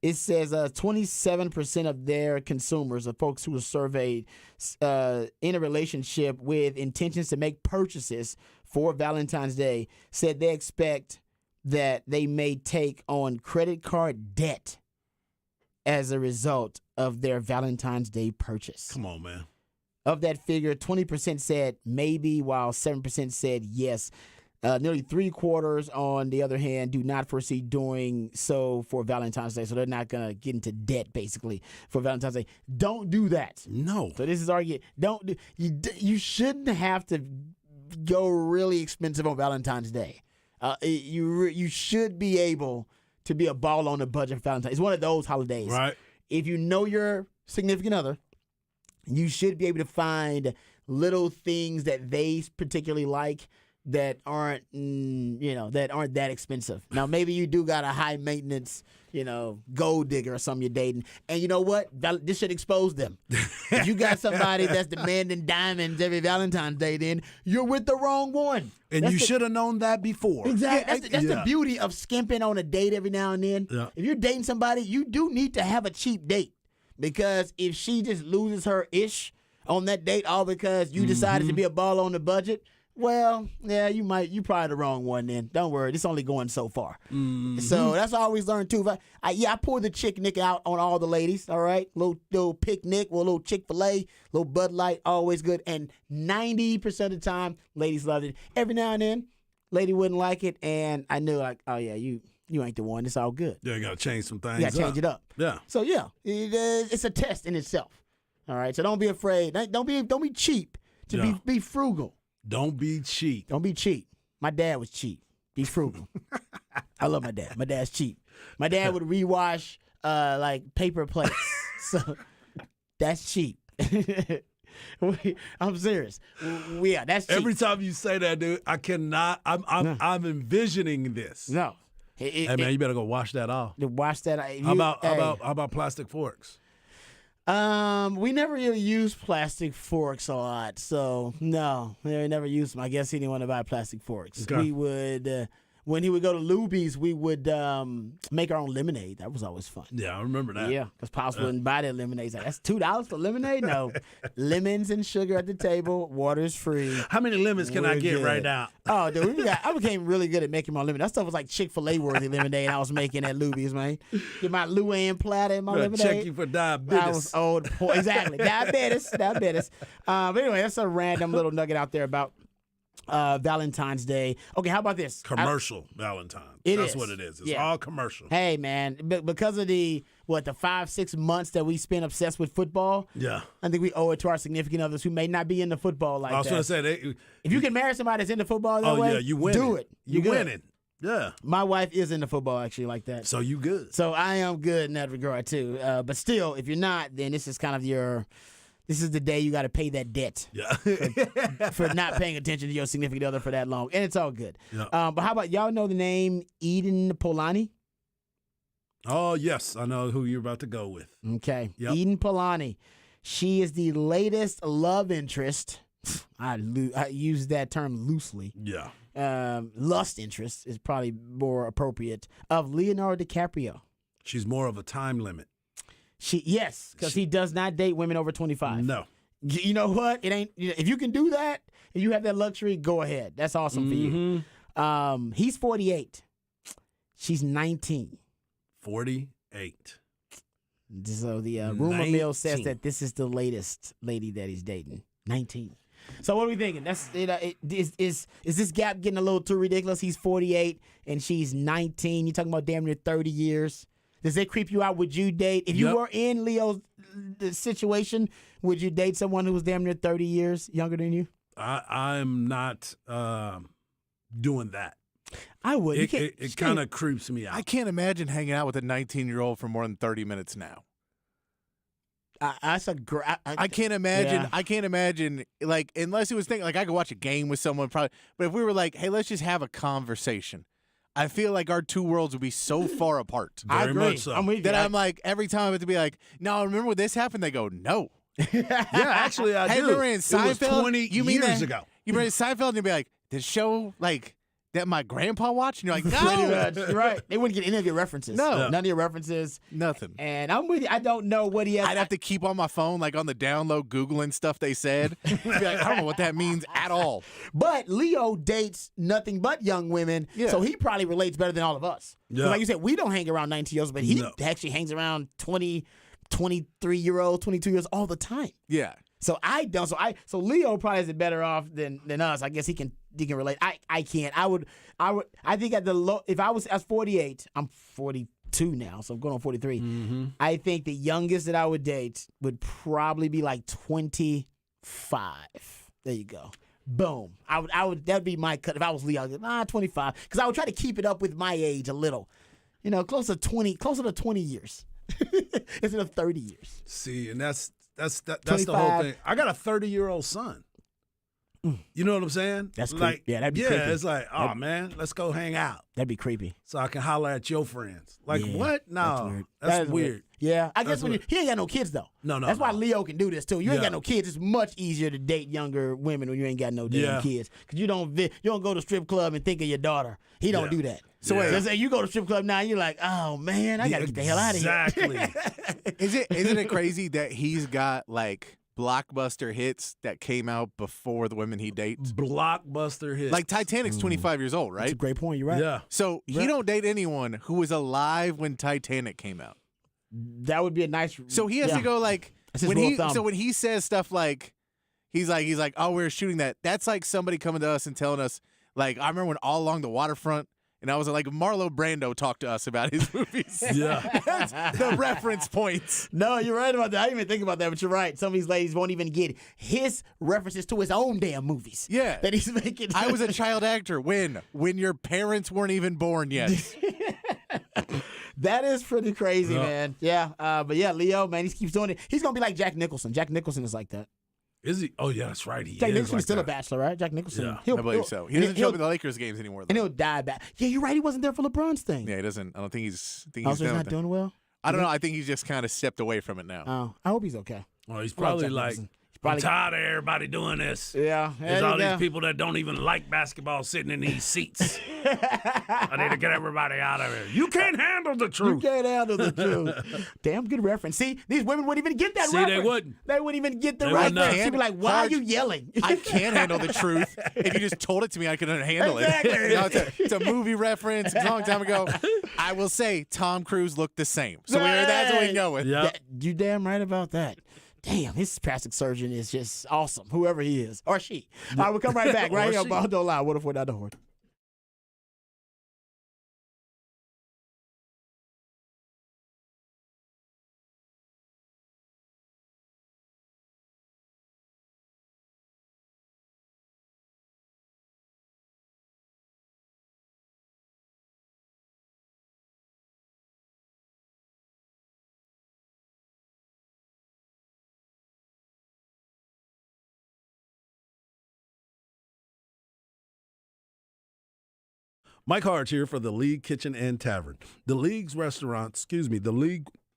Speaker 2: It says 27% of their consumers, of folks who were surveyed, in a relationship with intentions to make purchases for Valentine's Day, said they expect that they may take on credit card debt as a result of their Valentine's Day purchase.
Speaker 1: Come on, man.
Speaker 2: Of that figure, 20% said maybe, while 7% said yes. Nearly 3/4, on the other hand, do not foresee doing so for Valentine's Day. So they're not going to get into debt, basically, for Valentine's Day. Don't do that.
Speaker 1: No.
Speaker 2: So this is argument. Don't do, you shouldn't have to go really expensive on Valentine's Day. You should be able to be a ball on the budget for Valentine's. It's one of those holidays.
Speaker 1: Right.
Speaker 2: If you know your significant other, you should be able to find little things that they particularly like that aren't, that expensive. Now, maybe you do got a high maintenance, gold digger or something you're dating. And you know what? This should expose them. If you got somebody that's demanding diamonds every Valentine's Day, then you're with the wrong one.
Speaker 1: And you should have known that before.
Speaker 2: Exactly. That's the beauty of skimping on a date every now and then.
Speaker 1: Yeah.
Speaker 2: If you're dating somebody, you do need to have a cheap date. Because if she just loses her ish on that date all because you decided to be a ball on the budget, well, yeah, you probably the wrong one then. Don't worry, it's only going so far. So that's what I always learn too. I pour the chick Nick out on all the ladies, all right? Little picnic, or a little Chick-fil-A, little Bud Light, always good. And 90% of the time, ladies loved it. Every now and then, lady wouldn't like it, and I knew oh yeah, you ain't the one. It's all good.
Speaker 1: Yeah, you got to change some things.
Speaker 2: You got to change it up.
Speaker 1: Yeah.
Speaker 2: So yeah, it's a test in itself. All right. So don't be afraid. Don't be cheap. Be frugal.
Speaker 1: Don't be cheap.
Speaker 2: Don't be cheap. My dad was cheap. Be frugal. I love my dad. My dad's cheap. My dad would rewash like paper plates. So that's cheap. I'm serious. Yeah, that's cheap.
Speaker 1: Every time you say that, dude, I cannot. I'm envisioning this.
Speaker 2: No.
Speaker 1: Hey man, you better go wash that off.
Speaker 2: Wash that.
Speaker 1: How about plastic forks?
Speaker 2: We never really use plastic forks a lot, so no, we never used them. I guess he didn't want to buy plastic forks.
Speaker 1: Okay.
Speaker 2: We would, when he would go to Luby's, we would make our own lemonade. That was always fun.
Speaker 1: Yeah, I remember that.
Speaker 2: Yeah, because Pops wouldn't buy that lemonade. He's like, that's $2 for lemonade? No. Lemons and sugar at the table. Water's free.
Speaker 1: How many lemons can I get right now?
Speaker 2: Oh, dude, I became really good at making my lemonade. That stuff was like Chick-fil-A worthy lemonade I was making at Luby's, man. Get my Luann platter in my lemonade.
Speaker 1: Check you for diabetes.
Speaker 2: I was old. Exactly. Diabetes. But anyway, that's a random little nugget out there about Valentine's Day. Okay, how about this?
Speaker 1: Commercial Valentine's. That's what it is. It's all commercial.
Speaker 2: Hey, man, because of the 5-6 months that we spent obsessed with football,
Speaker 1: Yeah.
Speaker 2: I think we owe it to our significant others who may not be into football like that.
Speaker 1: I was going to say,
Speaker 2: if you can marry somebody that's into football that way,
Speaker 1: you winning.
Speaker 2: do it.
Speaker 1: You
Speaker 2: good.
Speaker 1: winning. Yeah.
Speaker 2: My wife is into football actually like that.
Speaker 1: So you good.
Speaker 2: So I am good in that regard too. But still, if you're not, then this is kind of this is the day you got to pay that debt.
Speaker 1: Yeah.
Speaker 2: For not paying attention to your significant other for that long. And it's all good.
Speaker 1: Yeah.
Speaker 2: But how about y'all know the name Eden Polani?
Speaker 1: Oh, yes. I know who you're about to go with.
Speaker 2: Okay.
Speaker 1: Yep.
Speaker 2: Eden Polani. She is the latest love interest. I use that term loosely.
Speaker 1: Yeah.
Speaker 2: Lust interest is probably more appropriate, of Leonardo DiCaprio.
Speaker 1: She's more of a time limit.
Speaker 2: Yes, because he does not date women over 25.
Speaker 1: No.
Speaker 2: You know what? It ain't. If you can do that, if you have that luxury, go ahead. That's awesome for you. He's 48. She's 19.
Speaker 1: 48.
Speaker 2: So the rumor mill says
Speaker 1: 19.
Speaker 2: that this is the latest lady that he's dating. 19. So what are we thinking? That's is this gap getting a little too ridiculous? He's 48 and she's 19. You're talking about damn near 30 years. Does that creep you out? Would you date if you
Speaker 1: Yep.
Speaker 2: were in Leo's situation? Would you date someone who was damn near 30 years younger than you?
Speaker 1: I'm not doing that.
Speaker 2: I would. You can't-
Speaker 1: It kind of creeps me out.
Speaker 3: I can't imagine hanging out with a 19-year-old for more than 30 minutes now.
Speaker 2: That's a great.
Speaker 3: I can't imagine.
Speaker 2: Yeah.
Speaker 3: I can't imagine, like, unless it was thinking, like, I could watch a game with someone probably. But if we were like, hey, let's just have a conversation, I feel like our two worlds would be so far apart
Speaker 2: I
Speaker 1: Very
Speaker 2: agree.
Speaker 1: much so.
Speaker 2: I'm with you.
Speaker 3: that I'm like, every time I have to be like, no, remember when this happened? They go, no.
Speaker 1: Yeah, actually, I
Speaker 3: Hey,
Speaker 1: do.
Speaker 3: remember in
Speaker 1: It was
Speaker 3: Seinfeld?
Speaker 1: 20
Speaker 3: You mean
Speaker 1: years
Speaker 3: that-
Speaker 1: ago.
Speaker 3: You remember Seinfeld? And you'd be like, this show, like, that my grandpa watched? And you're like,
Speaker 2: Pretty
Speaker 3: no.
Speaker 2: much. You're right. They wouldn't get any of your references.
Speaker 3: No.
Speaker 2: None of your references.
Speaker 3: Nothing.
Speaker 2: And I'm with you. I don't know what he has.
Speaker 3: I'd have to keep on my phone, like on the download, Googling stuff they said. Be like, I don't know what that means at all.
Speaker 2: But Leo dates nothing but young women,
Speaker 3: Yeah.
Speaker 2: so he probably relates better than all of us. 'Cause
Speaker 1: Yeah.
Speaker 2: Like you said, we don't hang around 19-year-olds, but he
Speaker 1: No.
Speaker 2: actually hangs around 20, 23-year-olds, 22-years all the time.
Speaker 3: Yeah.
Speaker 2: So I don't. So Leo probably is better off than us. I guess he can relate. I can't. I think at the low, if I was 48, I'm 42 now, so I'm going on 43.
Speaker 1: Mm-hmm.
Speaker 2: I think the youngest that I would date would probably be like 25. There you go. Boom. That'd be my cut if I was Leo. 25, because I would try to keep it up with my age a little. You know, closer to 20 years instead of 30 years.
Speaker 1: See, and that's the whole
Speaker 2: 25.
Speaker 1: thing. I got a 30-year-old son. You know what I'm saying?
Speaker 2: That's
Speaker 1: like,
Speaker 2: yeah, that'd be
Speaker 1: yeah.
Speaker 2: creepy.
Speaker 1: It's like, oh man, let's go hang out
Speaker 2: That'd be creepy.
Speaker 1: so I can holler at your friends. Like,
Speaker 2: Yeah,
Speaker 1: what? No,
Speaker 2: That
Speaker 1: that's
Speaker 2: is
Speaker 1: weird.
Speaker 2: Yeah, I guess
Speaker 1: That's
Speaker 2: when
Speaker 1: weird.
Speaker 2: he ain't got no kids though.
Speaker 1: No,
Speaker 2: That's why
Speaker 1: no.
Speaker 2: Leo can do this too. You ain't
Speaker 1: Yeah.
Speaker 2: got no kids. It's much easier to date younger women when you ain't got no damn
Speaker 1: Yeah.
Speaker 2: kids. Cause you don't go to strip club and think of your daughter. He don't
Speaker 1: Yeah.
Speaker 2: do that.
Speaker 1: So
Speaker 2: So
Speaker 1: wait.
Speaker 2: say you go to strip club now, you're like, oh man, I gotta get the hell out of here.
Speaker 1: Exactly.
Speaker 3: Isn't it crazy that he's got like blockbuster hits that came out before the women he dates?
Speaker 1: Blockbuster hit.
Speaker 3: Like Titanic's 25 years old,
Speaker 2: That's a
Speaker 3: right?
Speaker 2: great point. You're right.
Speaker 1: Yeah.
Speaker 3: So he
Speaker 2: Right.
Speaker 3: don't date anyone who was alive when Titanic came out.
Speaker 2: That would be a nice.
Speaker 3: So he has
Speaker 2: yeah.
Speaker 3: to go like
Speaker 2: That's his
Speaker 3: when
Speaker 2: rule
Speaker 3: he
Speaker 2: of thumb.
Speaker 3: so when he says stuff like he's like, oh, we're shooting that. That's like somebody coming to us and telling us, like, I remember when All Along the Waterfront, and I was like, Marlo Brando talked to us about his movies.
Speaker 1: Yeah.
Speaker 3: That's the reference points.
Speaker 2: No, you're right about that. I didn't even think about that, but you're right. Some of these ladies won't even get his references to his own damn movies.
Speaker 3: Yeah.
Speaker 2: That he's making.
Speaker 3: I was a child actor when your parents weren't even born yet.
Speaker 2: That is pretty crazy,
Speaker 1: Yeah.
Speaker 2: man. Yeah. But yeah, Leo, man, he keeps doing it. He's gonna be like Jack Nicholson. Jack Nicholson is like that.
Speaker 1: Is he? Oh yeah, that's right. He
Speaker 2: Jack
Speaker 1: is
Speaker 2: Nicholson
Speaker 1: like
Speaker 2: is still a
Speaker 1: that.
Speaker 2: bachelor, right? Jack Nicholson.
Speaker 1: Yeah,
Speaker 2: He'll-
Speaker 3: I believe
Speaker 2: he'll-
Speaker 3: so. He
Speaker 2: and
Speaker 3: doesn't show
Speaker 2: he'll-
Speaker 3: up at the Lakers games anymore,
Speaker 2: and
Speaker 3: though.
Speaker 2: he'll die back. Yeah, you're right. He wasn't there for LeBron's thing.
Speaker 3: Yeah, he doesn't. I don't think he's. I think
Speaker 2: Oh,
Speaker 3: he's
Speaker 2: so he's
Speaker 3: done
Speaker 2: not
Speaker 3: with it.
Speaker 2: doing well.
Speaker 3: I don't know. I think he's just kind of stepped away from it now.
Speaker 2: Oh, I hope he's okay.
Speaker 1: Well, he's
Speaker 2: I love
Speaker 1: probably
Speaker 2: Jack
Speaker 1: like,
Speaker 2: Nicholson. He's probably-
Speaker 1: I'm tired of everybody doing this.
Speaker 2: Yeah,
Speaker 1: There's
Speaker 2: there
Speaker 1: all
Speaker 2: you
Speaker 1: these
Speaker 2: go.
Speaker 1: people that don't even like basketball sitting in these seats. I need to get everybody out of here. You can't handle the
Speaker 2: You
Speaker 1: truth.
Speaker 2: can't handle the truth. Damn good reference. See, these women wouldn't even get that
Speaker 1: See,
Speaker 2: reference.
Speaker 1: they wouldn't.
Speaker 2: They wouldn't even get the
Speaker 1: They would
Speaker 2: reference.
Speaker 1: not.
Speaker 2: She'd be like, why are you yelling?
Speaker 3: I can't handle the truth. If you just told it to me, I couldn't handle
Speaker 2: Exactly.
Speaker 3: it. You know, it's a movie reference. It's a long time ago. I will say Tom Cruise looked the same. So that's what we can go with.
Speaker 1: Yeah.
Speaker 2: You damn right about that. Damn, his plastic surgeon is just awesome, whoever he is. Or she. All right, we'll come right back. Right
Speaker 1: Or
Speaker 2: here
Speaker 1: she.
Speaker 2: on Don't Lie. What if we're not the Horde?
Speaker 1: Mike Hart here for the League Kitchen and Tavern. The League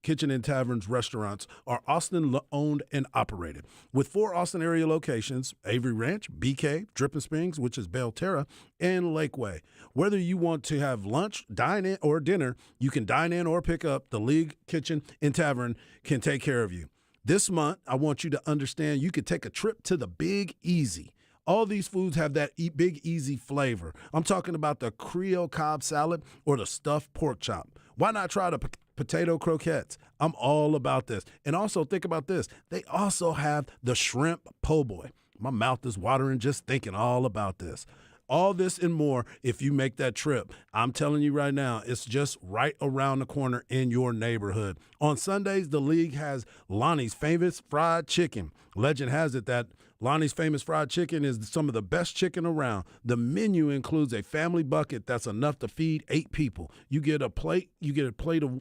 Speaker 1: Kitchen and Taverns restaurants are Austin owned and operated. With 4 Austin area locations, Avery Ranch, BK, Dripping Springs, which is Belterra, and Lakeway. Whether you want to have lunch, dine in, or dinner, you can dine in or pick up. The League Kitchen and Tavern can take care of you. This month, I want you to understand you could take a trip to the Big Easy. All these foods have that Big Easy flavor. I'm talking about the Creole Cobb salad or the stuffed pork chop. Why not try the potato croquettes. I'm all about this. And also think about this. They also have the shrimp po' boy. My mouth is watering just thinking all about this. All this and more if you make that trip. I'm telling you right now, it's just right around the corner in your neighborhood. On Sundays, the league has Lonnie's Famous Fried Chicken. Legend has it that Lonnie's Famous Fried Chicken is some of the best chicken around. The menu includes a family bucket that's enough to feed 8 people. You get a plate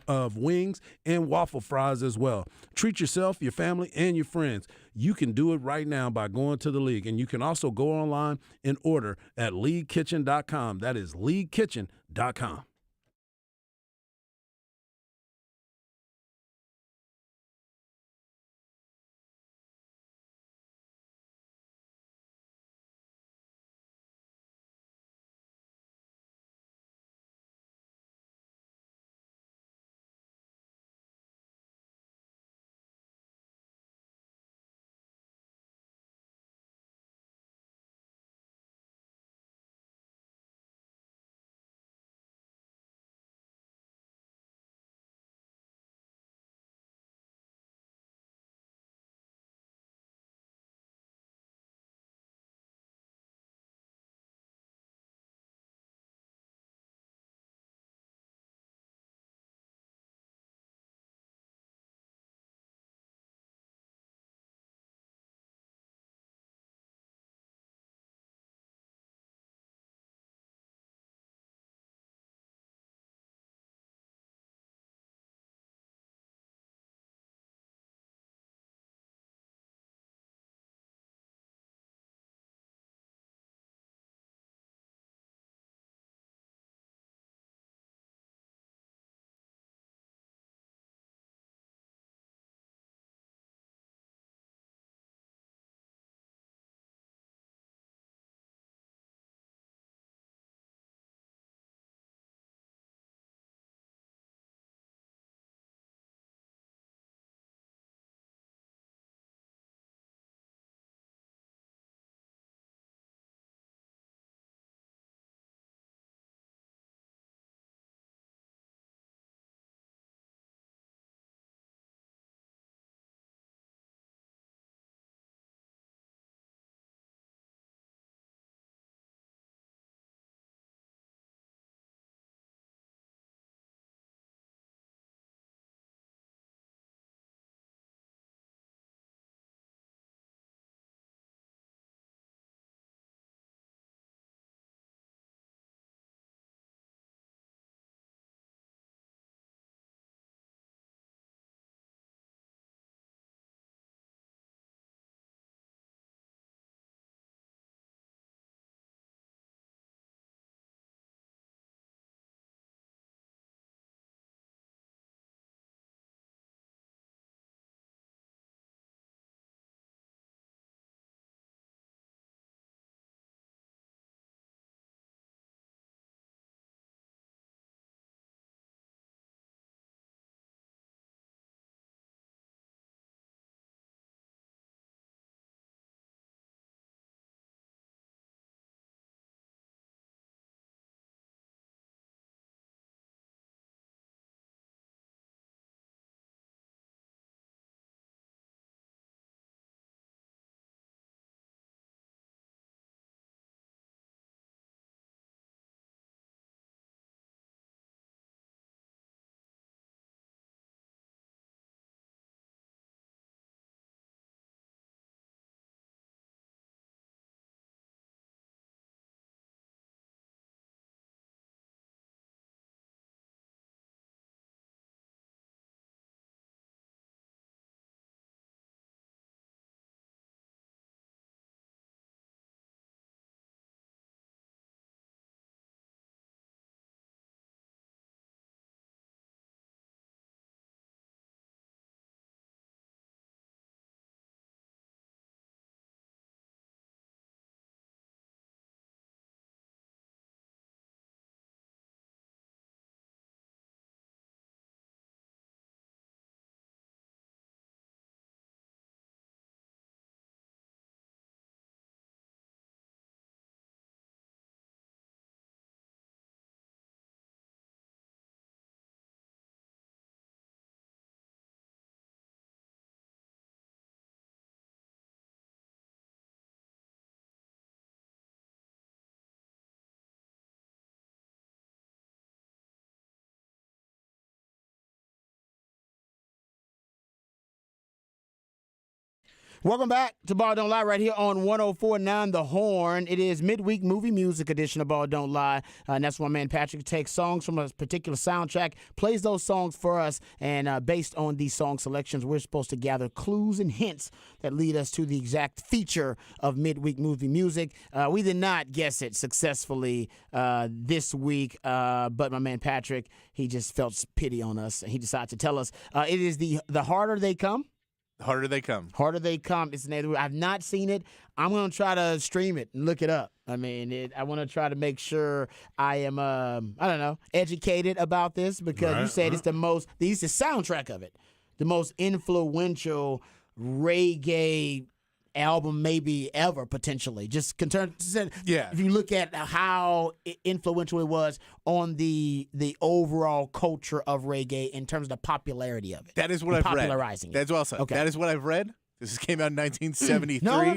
Speaker 1: of wings and waffle fries as well. Treat yourself, your family, and your friends. You can do it right now by going to the league, and you can also go online and order at leaguekitchen.com. That is leaguekitchen.com.
Speaker 2: Welcome back to Ball Don't Lie right here on 104.9 The Horn. It is midweek movie music edition of Ball Don't Lie. And that's why my man Patrick takes songs from a particular soundtrack, plays those songs for us, and based on these song selections, we're supposed to gather clues and hints that lead us to the exact feature of midweek movie music. We did not guess it successfully this week, but my man Patrick, he just felt pity on us, and he decided to tell us. It is the Harder They Come.
Speaker 3: The Harder They Come.
Speaker 2: Harder They Come. It's the name of the. I've not seen it. I'm going to try to stream it and look it up. I mean, I want to try to make sure I am, educated about this because you said it's the most, this is the soundtrack of it, the most influential reggae album maybe ever potentially. Just if you look at how influential it was on the overall culture of reggae in terms of the popularity of it.
Speaker 3: That is what I've read.
Speaker 2: Popularizing it.
Speaker 3: That's what I'll say. Okay. That is what I've read. This came out in 1973.
Speaker 2: No, I don't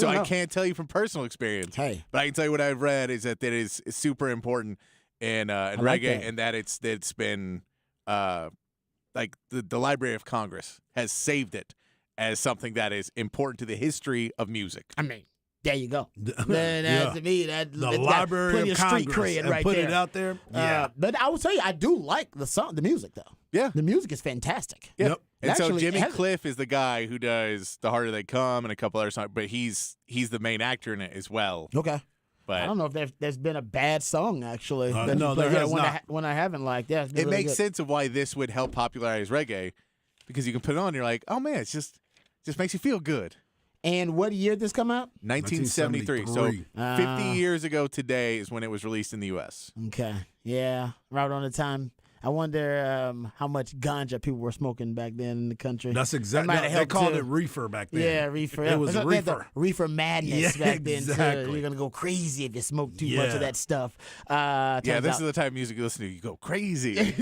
Speaker 2: know.
Speaker 3: I can't tell you from personal experience.
Speaker 2: Hey,
Speaker 3: but I can tell you what I've read is that is super important in reggae, and that it's been like the Library of Congress has saved it as something that is important to the history of music.
Speaker 2: I mean, there you go. To me,
Speaker 1: the Library of Congress and
Speaker 2: right
Speaker 1: put
Speaker 2: there.
Speaker 1: it out there. Yeah,
Speaker 2: but I will tell you, I do like the music though.
Speaker 3: Yeah,
Speaker 2: the music is fantastic.
Speaker 3: Yeah.
Speaker 1: Yep.
Speaker 3: And so Jimmy Cliff is the guy who does The Harder They Come and a couple other songs, but he's the main actor in it as well.
Speaker 2: Okay.
Speaker 3: But
Speaker 2: I don't know if there's been a bad song actually.
Speaker 1: No, there has not.
Speaker 2: One I haven't liked. Yeah,
Speaker 3: it makes sense of why this would help popularize reggae, because you can put it on and you're like, oh man, it just makes you feel good.
Speaker 2: And what year did this come out?
Speaker 3: 1973. So 50 years ago today is when it was released in the U.S.
Speaker 2: Okay. Yeah. Right on the time. I wonder how much ganja people were smoking back then in the country.
Speaker 1: That's exactly. They called it reefer back then.
Speaker 2: Yeah, reefer.
Speaker 1: It was reefer.
Speaker 2: Reefer madness back then.
Speaker 1: Exactly.
Speaker 2: You're gonna go crazy if you smoke too much of that stuff.
Speaker 3: This is the type of music you listen to. You go crazy.
Speaker 2: That's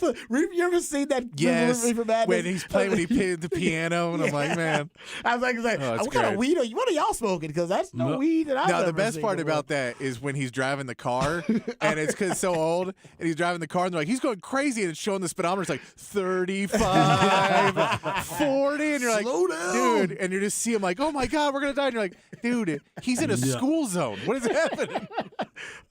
Speaker 2: what. You ever seen that?
Speaker 3: Yes.
Speaker 2: Reefer madness?
Speaker 3: When he's playing the piano, and I'm like, man.
Speaker 2: I was like, what kind of weed what are y'all smoking? Because that's no weed that I've ever
Speaker 3: the best
Speaker 2: seen
Speaker 3: part
Speaker 2: before.
Speaker 3: about that is when he's driving the car, and it's because so old, and he's driving the car, and they're like, he's going crazy, and it's showing the speedometer. It's like 35, 40, and you're like,
Speaker 1: slow down,
Speaker 3: dude, and you just see him like, oh my God, we're gonna die, and you're like, dude, he's in a school zone. What is happening?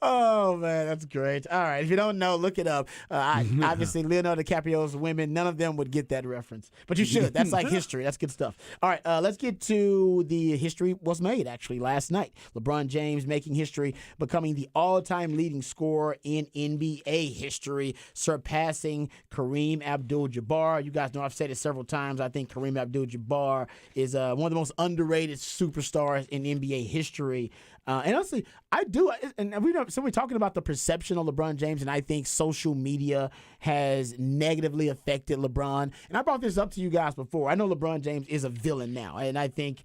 Speaker 2: Oh man, that's great. All right, if you don't know, look it up. Obviously, Leonardo DiCaprio's women, none of them would get that reference, but you should. That's like history. That's good stuff. All right, let's get to the history was made actually last night. LeBron James making history, becoming the all-time leading scorer in NBA history, surpassing Kareem Abdul-Jabbar. You guys know I've said it several times. I think Kareem Abdul-Jabbar is one of the most underrated superstars in NBA history. And honestly, I do, and we're talking about the perception of LeBron James, and I think social media has negatively affected LeBron. And I brought this up to you guys before. I know LeBron James is a villain now, and I think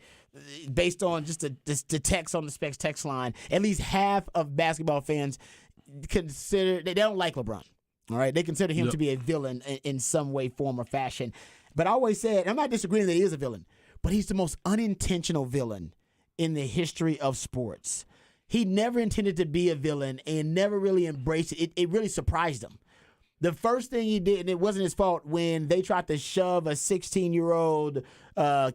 Speaker 2: based on just the text on the Specs text line, at least half of basketball fans they don't like LeBron. All right, they consider him to be a villain in some way, form, or fashion. But I always said, I'm not disagreeing that he is a villain, but he's the most unintentional villain in the history of sports. He never intended to be a villain and never really embraced it. It really surprised him. The first thing he did, and it wasn't his fault, when they tried to shove a 16-year-old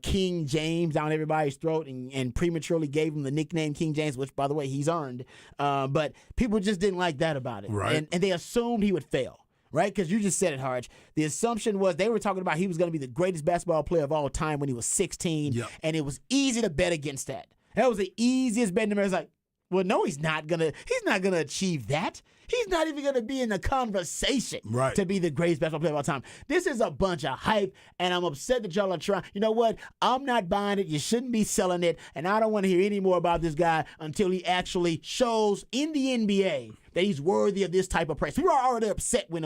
Speaker 2: King James down everybody's throat and prematurely gave him the nickname King James, which, by the way, he's earned. But people just didn't like that about it.
Speaker 1: Right.
Speaker 2: And they assumed he would fail. Right? Because you just said it, Harge. The assumption was they were talking about he was going to be the greatest basketball player of all time when he was 16, and it was easy to bet against that. That was the easiest bet in America. It's like, well, no, he's not gonna achieve that. He's not even going to be in the conversation to be the greatest basketball player of all time. This is a bunch of hype, and I'm upset that y'all are trying. You know what? I'm not buying it. You shouldn't be selling it, and I don't want to hear any more about this guy until he actually shows in the NBA that he's worthy of this type of praise. People are already upset when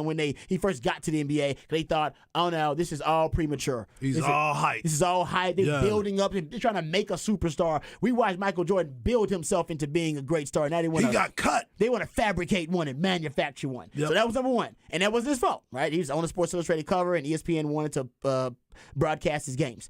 Speaker 2: he first got to the NBA because they thought, oh no, this is all premature.
Speaker 1: This is all hype.
Speaker 2: They're building up. They're trying to make a superstar. We watched Michael Jordan build himself into being a great star. Now
Speaker 1: he got cut.
Speaker 2: They want to fabricate one and manufacture one. Yep. So that was number one. And that was his fault, right? He was on the Sports Illustrated cover, and ESPN wanted to broadcast his games.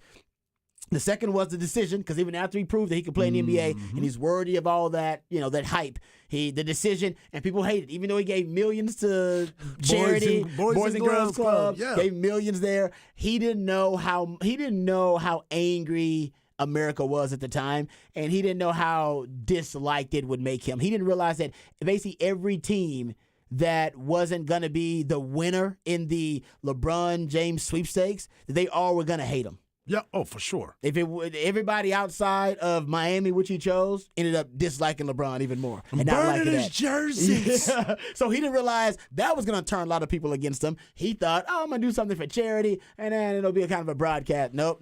Speaker 2: The second was the decision, because even after he proved that he could play in the NBA and he's worthy of all that, that hype, the decision, and people hate it, even though he gave millions to charity, Boys and Girls Club, gave millions there. He didn't know how angry America was at the time, and he didn't know how disliked it would make him. He didn't realize that basically every team that wasn't going to be the winner in the LeBron James sweepstakes, that they all were going to hate him.
Speaker 1: Yeah, oh, for sure.
Speaker 2: If it would, everybody outside of Miami, which he chose, ended up disliking LeBron even more and not liking
Speaker 1: his
Speaker 2: that.
Speaker 1: jerseys.
Speaker 2: Yeah. So he didn't realize that was going to turn a lot of people against him. He thought, I'm going to do something for charity, and then it'll be a kind of a broadcast. Nope.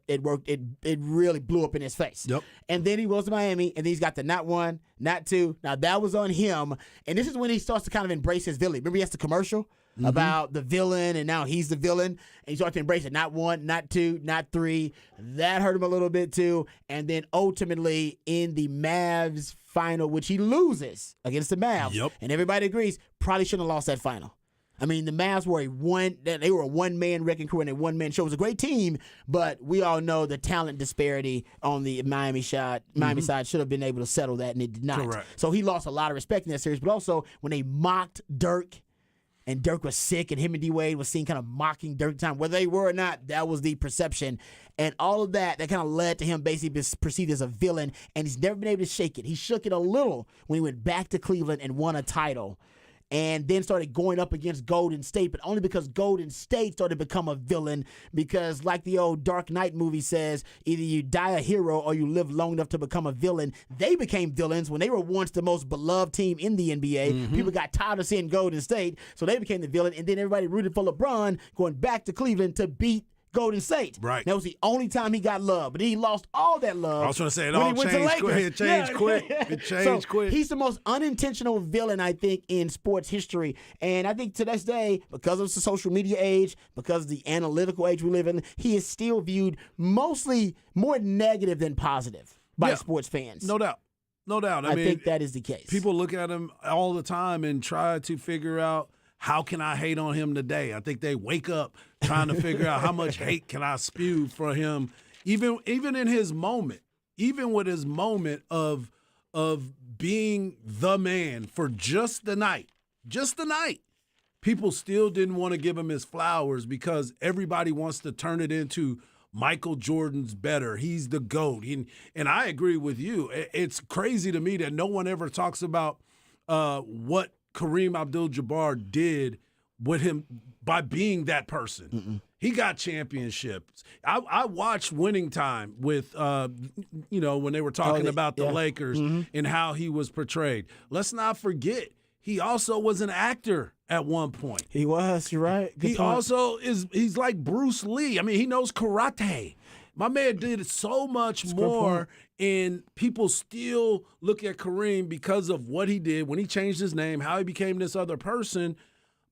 Speaker 2: It worked. It really blew up in his face.
Speaker 1: Yep.
Speaker 2: And then he goes to Miami, and then he's got the not one, not two. Now, that was on him, and this is when he starts to kind of embrace his villain. Remember he has the commercial? About the villain, and now he's the villain, and he starts to embrace it. Not one, not two, not three. That hurt him a little bit too. And then ultimately in the Mavs final, which he loses against the Mavs, and everybody agrees, probably shouldn't have lost that final. I mean, the Mavs were a one-man wrecking crew and a one-man show. It was a great team, but we all know the talent disparity on the Miami side should have been able to settle that, and it did not.
Speaker 1: Correct.
Speaker 2: So he lost a lot of respect in that series. But also, when they mocked Dirk, and Dirk was sick, and him and D-Wade was seen kind of mocking Dirk time. Whether they were or not, that was the perception. And all of that kind of led to him basically being perceived as a villain, and he's never been able to shake it. He shook it a little when he went back to Cleveland and won a title, and then started going up against Golden State, but only because Golden State started to become a villain, because like the old Dark Knight movie says, either you die a hero or you live long enough to become a villain. They became villains when they were once the most beloved team in the NBA. People got tired of seeing Golden State, so they became the villain, and then everybody rooted for LeBron going back to Cleveland to beat Golden State.
Speaker 1: Right.
Speaker 2: That was the only time he got love, but he lost all that love.
Speaker 1: I was trying to say it
Speaker 2: when
Speaker 1: all
Speaker 2: he went to
Speaker 1: changed quick.
Speaker 2: Lakers.
Speaker 1: It changed quick. It changed quick.
Speaker 2: He's the most unintentional villain, I think, in sports history. And I think to this day, because of the social media age, because of the analytical age we live in, he is still viewed mostly more negative than positive by sports fans.
Speaker 1: No doubt. I mean,
Speaker 2: think that is the case.
Speaker 1: People look at him all the time and try to figure out, how can I hate on him today? I think they wake up trying to figure out how much hate can I spew for him, even in his moment, even with his moment of being the man for just the night. People still didn't want to give him his flowers because everybody wants to turn it into Michael Jordan's better. He's the GOAT. And I agree with you. It's crazy to me that no one ever talks about what Kareem Abdul-Jabbar did with him by being that person. He got championships. I watched Winning Time with, when they were talking about the Lakers and how he was portrayed. Let's not forget, he also was an actor at one point.
Speaker 2: He was, you're right. Good point.
Speaker 1: He's like Bruce Lee. I mean, he knows karate. My man did so much more, and people still look at Kareem because of what he did when he changed his name, how he became this other person,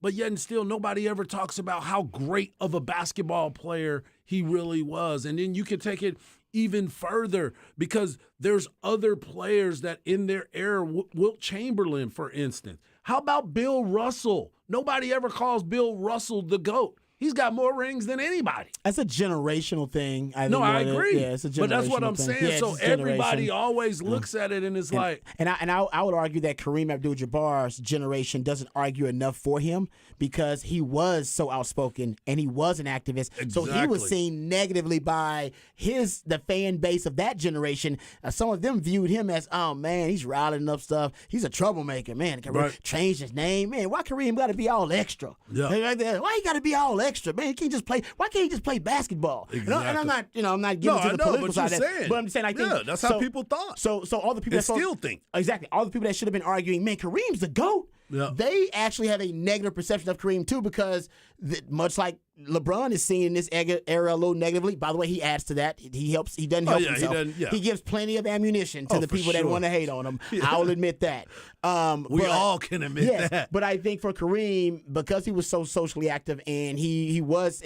Speaker 1: but yet and still nobody ever talks about how great of a basketball player he really was. And then you can take it even further because there's other players that in their era, Wilt Chamberlain, for instance. How about Bill Russell? Nobody ever calls Bill Russell the GOAT. He's got more rings than anybody.
Speaker 2: That's a generational thing. I
Speaker 1: agree.
Speaker 2: Yeah, it's a generational
Speaker 1: but that's what I'm
Speaker 2: thing.
Speaker 1: saying.
Speaker 2: Yeah,
Speaker 1: so everybody always looks at it and it's like.
Speaker 2: And I would argue that Kareem Abdul-Jabbar's generation doesn't argue enough for him because he was so outspoken and he was an activist.
Speaker 1: Exactly.
Speaker 2: So he was seen negatively by the fan base of that generation. Some of them viewed him as, oh man, he's riling up stuff. He's a troublemaker, man. Changed his name, man. Why Kareem got to be all extra?
Speaker 1: Yeah.
Speaker 2: Why he got to be all extra, man? He can't just play. Why can't he just play basketball?
Speaker 1: Exactly.
Speaker 2: And I'm not getting into the political side of that. But I'm saying, I think
Speaker 1: that's how people thought.
Speaker 2: So all the people that
Speaker 1: still think
Speaker 2: exactly all the people that should have been arguing, man, Kareem's the GOAT.
Speaker 1: Yeah.
Speaker 2: They actually have a negative perception of Kareem too, because much like LeBron is seen in this era a little negatively. By the way, he adds to that. He helps. He doesn't help himself. He gives plenty of ammunition to the people that want to hate on him. I'll admit that.
Speaker 1: We all can admit that.
Speaker 2: But I think for Kareem, because he was so socially active and he was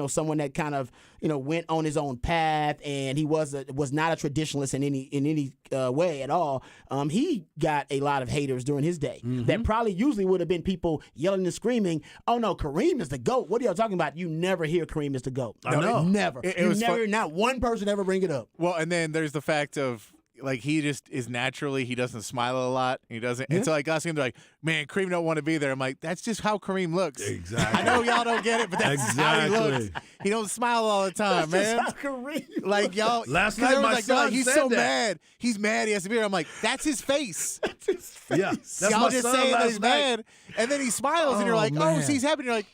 Speaker 2: someone that kind of went on his own path, and he was not a traditionalist in any way at all. He got a lot of haters during his day. That probably usually would have been people yelling and screaming, "Oh no, Kareem is the the GOAT. What are y'all talking about? You never hear Kareem is the GOAT.
Speaker 1: I know.
Speaker 2: Never.
Speaker 3: It
Speaker 2: You
Speaker 3: was
Speaker 2: never.
Speaker 3: fun-
Speaker 2: Not one person ever bring it up.
Speaker 3: Well, and then there's the fact of like he just is naturally he doesn't smile a lot. He doesn't. And so like us, they're like, man, Kareem don't want to be there. I'm like, that's just how Kareem looks.
Speaker 1: Exactly.
Speaker 3: I know y'all don't get it, but that's how he looks.
Speaker 1: Exactly.
Speaker 3: He don't smile all the time, man.
Speaker 2: That's how Kareem.
Speaker 3: Like y'all,
Speaker 1: Last
Speaker 3: 'cause
Speaker 1: night
Speaker 3: everyone's
Speaker 1: my
Speaker 3: like,
Speaker 1: son
Speaker 3: "Dog, he's
Speaker 1: said
Speaker 3: so
Speaker 1: that."
Speaker 3: mad. He's mad. He has to be here. I'm like, that's his face.
Speaker 1: Yeah, that's
Speaker 3: y'all
Speaker 1: my
Speaker 3: just
Speaker 1: son
Speaker 3: saying that
Speaker 1: last
Speaker 3: he's
Speaker 1: night.
Speaker 3: mad, and then he smiles, and you're
Speaker 2: Oh,
Speaker 3: like, oh,
Speaker 2: man.
Speaker 3: so he's happy. And you're like,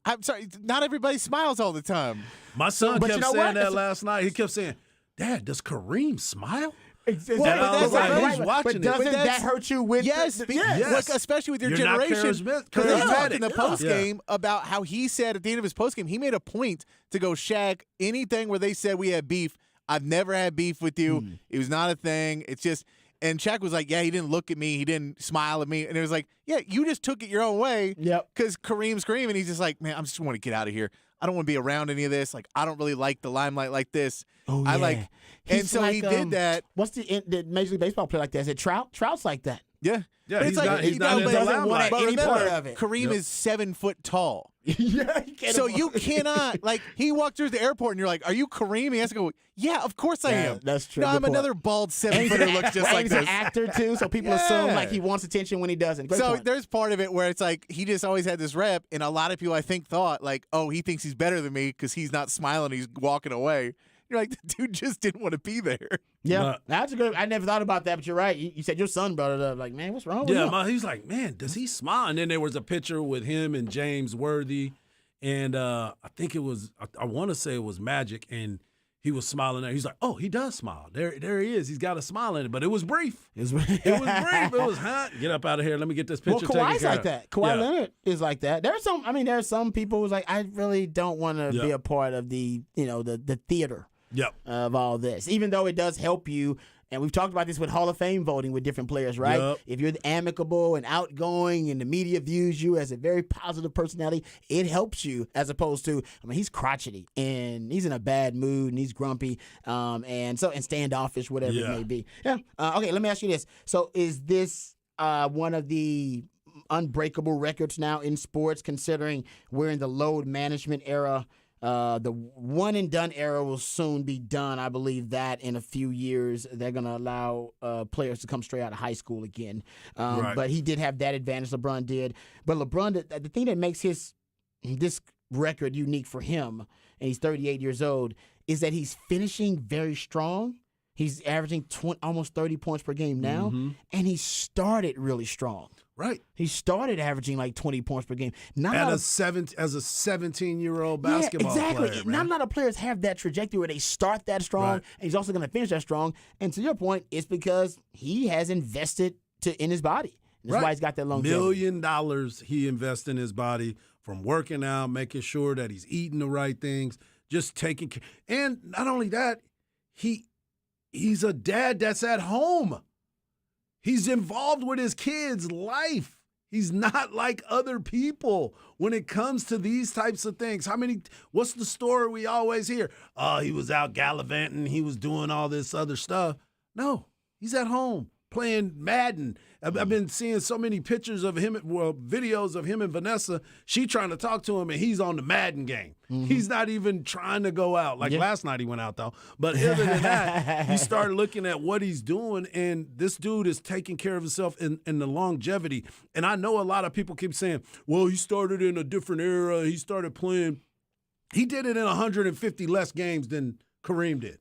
Speaker 3: I'm sorry, not everybody smiles all the time.
Speaker 1: My son
Speaker 2: But you
Speaker 1: kept
Speaker 2: know
Speaker 1: saying
Speaker 2: what?
Speaker 1: that last night. He kept saying, "Dad, does Kareem smile?"
Speaker 2: It's
Speaker 1: And I was like, he's watching
Speaker 2: but
Speaker 1: it.
Speaker 2: doesn't
Speaker 3: But
Speaker 2: that
Speaker 3: that's-
Speaker 2: hurt you with
Speaker 3: Yes,
Speaker 1: Yes.
Speaker 3: like, especially with your
Speaker 1: You're not
Speaker 3: generation.
Speaker 1: charismatic.
Speaker 3: Because they talked in the
Speaker 1: Yeah.
Speaker 3: post game about how he said at the end of his post game, he made a point to go, Shaq, anything where they said we had beef, I've never had beef with you. It was not a thing. It's just, and Shaq was like, yeah, he didn't look at me, he didn't smile at me, and it was like, yeah, you just took it your own way.
Speaker 2: Yep.
Speaker 3: Because Kareem's Kareem, and he's just like, man, I just want to get out of here. I don't want to be around any of this. Like, I don't really like the limelight like this.
Speaker 2: Oh,
Speaker 3: I
Speaker 2: yeah.
Speaker 3: like, and
Speaker 2: He's
Speaker 3: so he
Speaker 2: like,
Speaker 3: did that.
Speaker 2: What's the Major League Baseball player like that? Is it Trout? Trout's like that.
Speaker 3: Yeah.
Speaker 1: Yeah,
Speaker 3: But
Speaker 1: he's
Speaker 3: it's
Speaker 1: not-
Speaker 3: like,
Speaker 1: he's
Speaker 3: you
Speaker 1: not
Speaker 3: know,
Speaker 1: in
Speaker 3: but
Speaker 1: the
Speaker 3: doesn't
Speaker 1: limelight.
Speaker 3: want
Speaker 2: But
Speaker 3: any
Speaker 2: remember,
Speaker 3: part
Speaker 2: of it.
Speaker 3: Kareem is 7 foot tall.
Speaker 2: Yeah, he can't
Speaker 3: So
Speaker 2: afford-
Speaker 3: you cannot, like, he walked through the airport and you're like, are you Kareem? He has to go, yeah, of course I
Speaker 2: Yeah,
Speaker 3: am.
Speaker 2: that's true.
Speaker 3: No,
Speaker 2: Good
Speaker 3: I'm
Speaker 2: point.
Speaker 3: another bald
Speaker 2: And he's
Speaker 3: 7-footer
Speaker 2: an
Speaker 3: looks
Speaker 2: act-
Speaker 3: just
Speaker 2: and
Speaker 3: like
Speaker 2: he's an
Speaker 3: this.
Speaker 2: actor too, so people assume
Speaker 3: Yeah.
Speaker 2: like he wants attention when he doesn't. Great
Speaker 3: So
Speaker 2: point.
Speaker 3: there's part of it where it's like he just always had this rep, and a lot of people I think thought like, oh, he thinks he's better than me because he's not smiling, he's walking away. You're like, the dude just didn't want to be there.
Speaker 2: Yeah,
Speaker 1: But-
Speaker 2: that's a good. I never thought about that, but you're right. You said your son brought it up. Like, man, what's wrong with
Speaker 1: Yeah,
Speaker 2: him?
Speaker 1: he's like, man, does he smile? And then there was a picture with him and James Worthy, and I think it was, I want to say it was Magic, and he was smiling there. He's like, oh, he does smile. There he is. He's got a smile in it, but it was brief. It was brief. It was hot. Get up out of here. Let me get this
Speaker 2: Well,
Speaker 1: picture taken
Speaker 2: Kawhi's
Speaker 1: care
Speaker 2: like
Speaker 1: of.
Speaker 2: that. Kawhi
Speaker 1: Yeah.
Speaker 2: Leonard is like that. There's some people who's like, I really don't want to
Speaker 1: Yeah.
Speaker 2: be a part of the theater
Speaker 1: Yep.
Speaker 2: of all this, even though it does help you. And we've talked about this with Hall of Fame voting with different players, right?
Speaker 1: Yep.
Speaker 2: If you're amicable and outgoing and the media views you as a very positive personality, it helps you as opposed to, I mean, he's crotchety and he's in a bad mood and he's grumpy and standoffish, whatever
Speaker 1: Yeah.
Speaker 2: it may be. Yeah. Okay, let me ask you this. So is this one of the unbreakable records now in sports, considering we're in the load management era? The one and done era will soon be done. I believe that in a few years they're going to allow players to come straight out of high school again.
Speaker 1: Right.
Speaker 2: But he did have that advantage. LeBron did. But LeBron, the thing that makes this record unique for him, and he's 38 years old, is that he's finishing very strong. He's averaging almost 30 points per game now, and he started really strong.
Speaker 1: Right.
Speaker 2: He started averaging like 20 points per game. Not a lot of-
Speaker 1: As a 17-year-old basketball
Speaker 2: yeah, exactly.
Speaker 1: player,
Speaker 2: Not
Speaker 1: man.
Speaker 2: a lot of players have that trajectory where they start that strong,
Speaker 1: Right.
Speaker 2: and he's also going to finish that strong. And to your point, it's because he has invested in his body. That's why he's got that longevity.
Speaker 1: $1 million he invests in his body, from working out, making sure that he's eating the right things, just taking care. And not only that, he's a dad that's at home. He's involved with his kids' life. He's not like other people when it comes to these types of things. What's the story we always hear? Oh, he was out gallivanting. He was doing all this other stuff. No, he's at home playing Madden. I've been seeing so many pictures of him, videos of him and Vanessa. She trying to talk to him, and he's on the Madden game. He's not even trying to go out. Like last night he went out, though. But other than that, you start looking at what he's doing, and this dude is taking care of himself in the longevity. And I know a lot of people keep saying, well, he started in a different era. He started playing. He did it in 150 less games than Kareem did.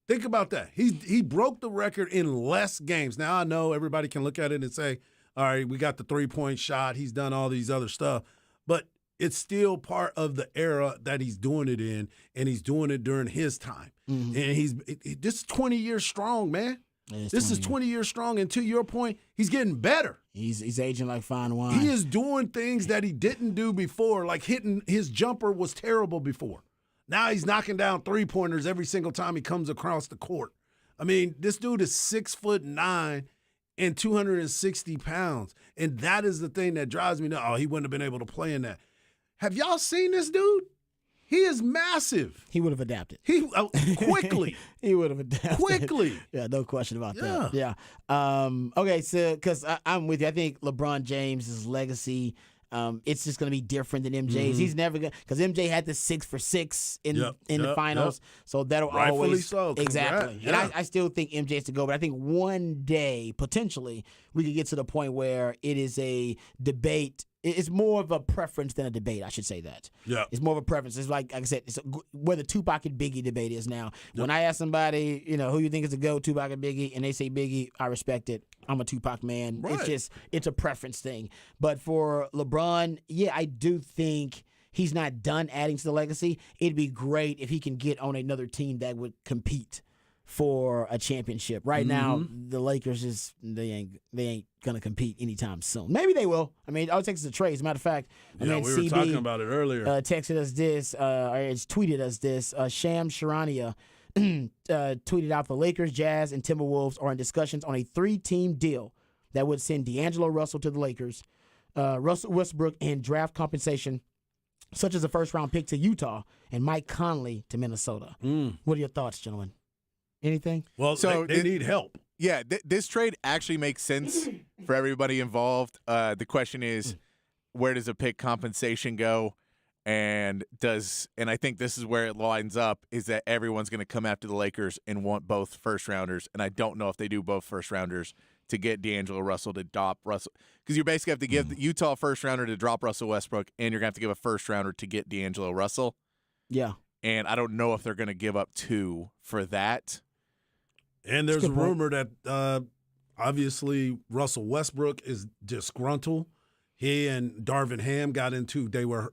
Speaker 1: Think about that. He broke the record in less games. Now, I know everybody can look at it and say, all right, we got the three-point shot. He's done all these other stuff. But it's still part of the era that he's doing it in, and he's doing it during his time. And this is 20 years strong, man. This is 20 years strong. And to your point, he's getting better.
Speaker 2: He's aging like fine wine.
Speaker 1: He is doing things that he didn't do before, like hitting his jumper was terrible before. Now he's knocking down three-pointers every single time he comes across the court. I mean, this dude is 6'9" and 260 pounds. And that is the thing that drives me nuts. Oh, he wouldn't have been able to play in that. Have y'all seen this dude? He is massive.
Speaker 2: He would have adapted.
Speaker 1: Quickly.
Speaker 2: He would have adapted.
Speaker 1: Quickly.
Speaker 2: Yeah, no question about
Speaker 1: Yeah.
Speaker 2: that. Yeah. Okay, so because I'm with you. I think LeBron James' legacy It's just going to be different than MJ's. He's never going to, because MJ had the 6 for 6 in the finals, so that'll
Speaker 1: Rightfully
Speaker 2: always
Speaker 1: so.
Speaker 2: exactly.
Speaker 1: Yeah.
Speaker 2: And I still think MJ's to go, but I think one day potentially we could get to the point where it is a debate. It's more of a preference than a debate. I should say that.
Speaker 1: Yeah.
Speaker 2: It's more of a preference. It's like I said, it's where the Tupac and Biggie debate is now. When I ask somebody, who you think is the GOAT, Tupac and Biggie, and they say Biggie, I respect it. I'm a Tupac man.
Speaker 1: Right.
Speaker 2: It's a preference thing. But for LeBron, yeah, I do think he's not done adding to the legacy. It'd be great if he can get on another team that would compete for a championship. Right now, the Lakers they ain't gonna compete anytime soon. Maybe they will. I mean, all it takes is a trade. As a matter of fact,
Speaker 1: We were
Speaker 2: CB,
Speaker 1: talking about it earlier.
Speaker 2: texted us this, or it's tweeted us this. Sham Sharania tweeted out the Lakers, Jazz, and Timberwolves are in discussions on a 3-team deal that would send D'Angelo Russell to the Lakers, Russell Westbrook, and draft compensation, such as a first-round pick to Utah, and Mike Conley to Minnesota. What are your thoughts, gentlemen? Anything?
Speaker 1: Well,
Speaker 3: So
Speaker 1: they need help.
Speaker 3: Yeah, this trade actually makes sense for everybody involved. The question is, where does a pick compensation go? And I think this is where it lines up, is that everyone's going to come after the Lakers and want both first-rounders. And I don't know if they do both first-rounders to get D'Angelo Russell to drop Russell. Because you basically have to give the Utah first-rounder to drop Russell Westbrook, and you're going to have to give a first-rounder to get D'Angelo Russell.
Speaker 2: Yeah.
Speaker 3: And I don't know if they're going to give up 2 for that.
Speaker 1: And there's a
Speaker 2: good point.
Speaker 1: rumor that obviously Russell Westbrook is disgruntled. He and Darvin Ham got into, they were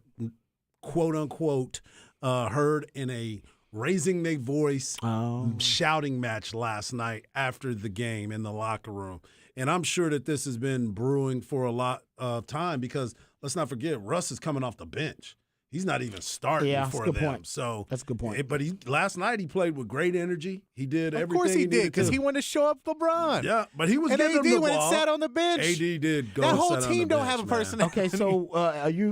Speaker 1: quote unquote heard in a raising their voice shouting match last night after the game in the locker room. And I'm sure that this has been brewing for a lot of time because let's not forget, Russ is coming off the bench. He's not even starting for
Speaker 2: that's a good
Speaker 1: them.
Speaker 2: point.
Speaker 1: So
Speaker 2: That's a good point.
Speaker 1: But last night he played with great energy. He did
Speaker 3: Of
Speaker 1: everything
Speaker 3: course he did,
Speaker 1: needed
Speaker 3: because
Speaker 1: to.
Speaker 3: he wanted to show up LeBron.
Speaker 1: Yeah, but he was
Speaker 3: And
Speaker 1: giving
Speaker 3: AD
Speaker 1: him the
Speaker 3: when it
Speaker 1: ball.
Speaker 3: sat on the bench.
Speaker 1: AD did go.
Speaker 3: That whole
Speaker 1: sit on
Speaker 3: team
Speaker 1: the
Speaker 3: don't
Speaker 1: bench,
Speaker 3: have a
Speaker 1: man.
Speaker 3: person.
Speaker 2: Okay, so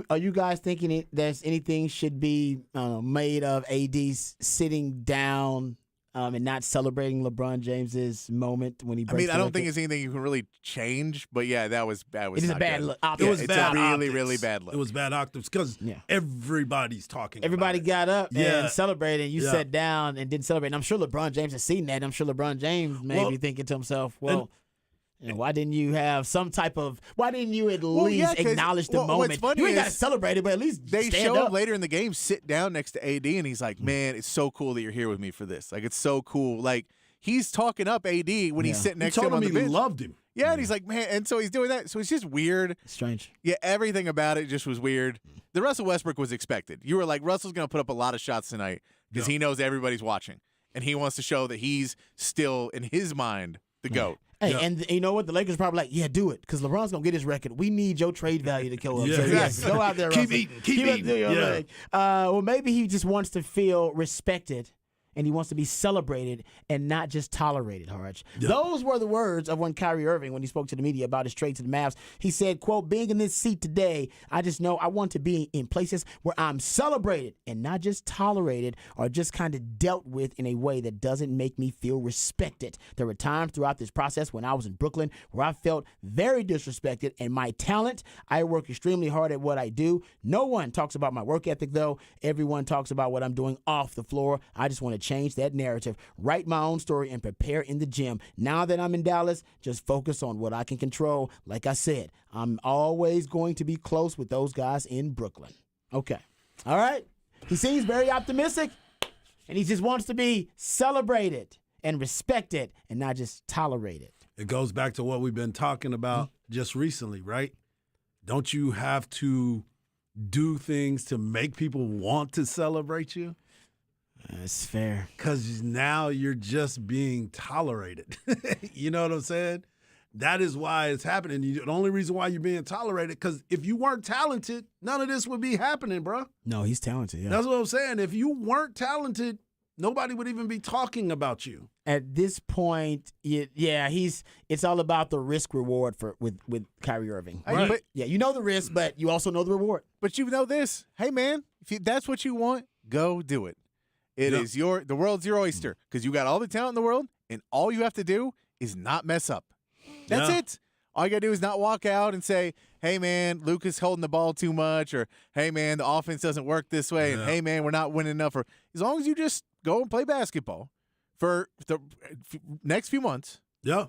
Speaker 2: are you guys thinking there's anything should be made of AD sitting down and not celebrating LeBron James's moment when he breaks
Speaker 3: I don't
Speaker 2: the
Speaker 3: think
Speaker 2: record?
Speaker 3: it's anything you can really change, but yeah, that was
Speaker 2: It is a
Speaker 3: not
Speaker 2: bad
Speaker 3: good.
Speaker 2: look.
Speaker 3: Yeah,
Speaker 1: It was
Speaker 3: it's
Speaker 1: bad
Speaker 3: a really,
Speaker 1: optics.
Speaker 3: really bad look.
Speaker 1: It was bad optics because
Speaker 2: Yeah.
Speaker 1: everybody's talking.
Speaker 2: Everybody
Speaker 1: about
Speaker 2: got up
Speaker 1: Yeah.
Speaker 2: and celebrated. You
Speaker 1: Yeah.
Speaker 2: sat down and didn't celebrate. And I'm sure LeBron James has seen that. I'm sure LeBron James may
Speaker 1: Well,
Speaker 2: be thinking to himself, well, why didn't you have some type of, why didn't you at
Speaker 3: Well, yeah,
Speaker 2: least
Speaker 3: 'cause-
Speaker 2: acknowledge the
Speaker 3: well, what's
Speaker 2: moment?
Speaker 3: funny
Speaker 2: You ain't got to
Speaker 3: is
Speaker 2: celebrate it, but at least
Speaker 3: They
Speaker 2: stand
Speaker 3: show
Speaker 2: up.
Speaker 3: him later in the game sit down next to AD, and he's like, "Man, it's so cool that you're here with me for this. Like, it's so cool." Like, he's talking up AD when he's
Speaker 2: Yeah.
Speaker 3: sitting
Speaker 1: He
Speaker 3: next to
Speaker 1: told
Speaker 3: him on
Speaker 1: him
Speaker 3: the
Speaker 1: he
Speaker 3: bench.
Speaker 1: loved him.
Speaker 3: Yeah, and he's like, "Man," and so he's doing that. So it's just weird.
Speaker 2: Strange.
Speaker 3: Yeah, everything about it just was weird. The Russell Westbrook was expected. You were like, Russell's going to put up a lot of shots tonight because he knows everybody's watching, and he wants to show that he's still, in his mind, the GOAT.
Speaker 2: Hey,
Speaker 1: Yeah.
Speaker 2: and you know what? The Lakers probably like, yeah, do it, because LeBron's gonna get his record. We need your trade value to go up.
Speaker 1: Yeah,
Speaker 2: so yes,
Speaker 1: exactly.
Speaker 2: go out there,
Speaker 1: Keep
Speaker 2: Russell.
Speaker 1: eating, keep
Speaker 2: it,
Speaker 1: eating.
Speaker 2: do your
Speaker 1: Yeah.
Speaker 2: thing. Well, maybe he just wants to feel respected, and he wants to be celebrated and not just tolerated, Harge.
Speaker 1: Yeah.
Speaker 2: Those were the words of when Kyrie Irving, when he spoke to the media about his trade to the Mavs. He said, quote, being in this seat today, I just know I want to be in places where I'm celebrated and not just tolerated or just kind of dealt with in a way that doesn't make me feel respected. There were times throughout this process when I was in Brooklyn where I felt very disrespected, and my talent, I work extremely hard at what I do. No one talks about my work ethic, though. Everyone talks about what I'm doing off the floor. I just want to change that narrative, write my own story, and prepare in the gym. Now that I'm in Dallas, just focus on what I can control. Like I said, I'm always going to be close with those guys in Brooklyn. Okay. All right. He seems very optimistic, and he just wants to be celebrated and respected and not just tolerated.
Speaker 1: It goes back to what we've been talking about just recently, right? Don't you have to do things to make people want to celebrate you?
Speaker 2: That's fair.
Speaker 1: Because now you're just being tolerated. You know what I'm saying? That is why it's happening. The only reason why you're being tolerated, because if you weren't talented, none of this would be happening, bro.
Speaker 2: No, he's talented, yeah.
Speaker 1: That's what I'm saying. If you weren't talented, nobody would even be talking about you.
Speaker 2: At this point, it's all about the risk reward with Kyrie Irving.
Speaker 3: Right. But,
Speaker 2: Yeah, you know the risk, but you also know the reward.
Speaker 3: but you know this. Hey, man, if that's what you want, go do it. It
Speaker 1: Yeah.
Speaker 3: is the world's your oyster because you got all the talent in the world, and all you have to do is not mess up. That's
Speaker 1: Yeah.
Speaker 3: it. All you got to do is not walk out and say, hey, man, Luke is holding the ball too much, or hey, man, the offense doesn't work this way, and hey, man, we're not winning enough. Or as long as you just go and play basketball for the next few months,
Speaker 1: Yeah.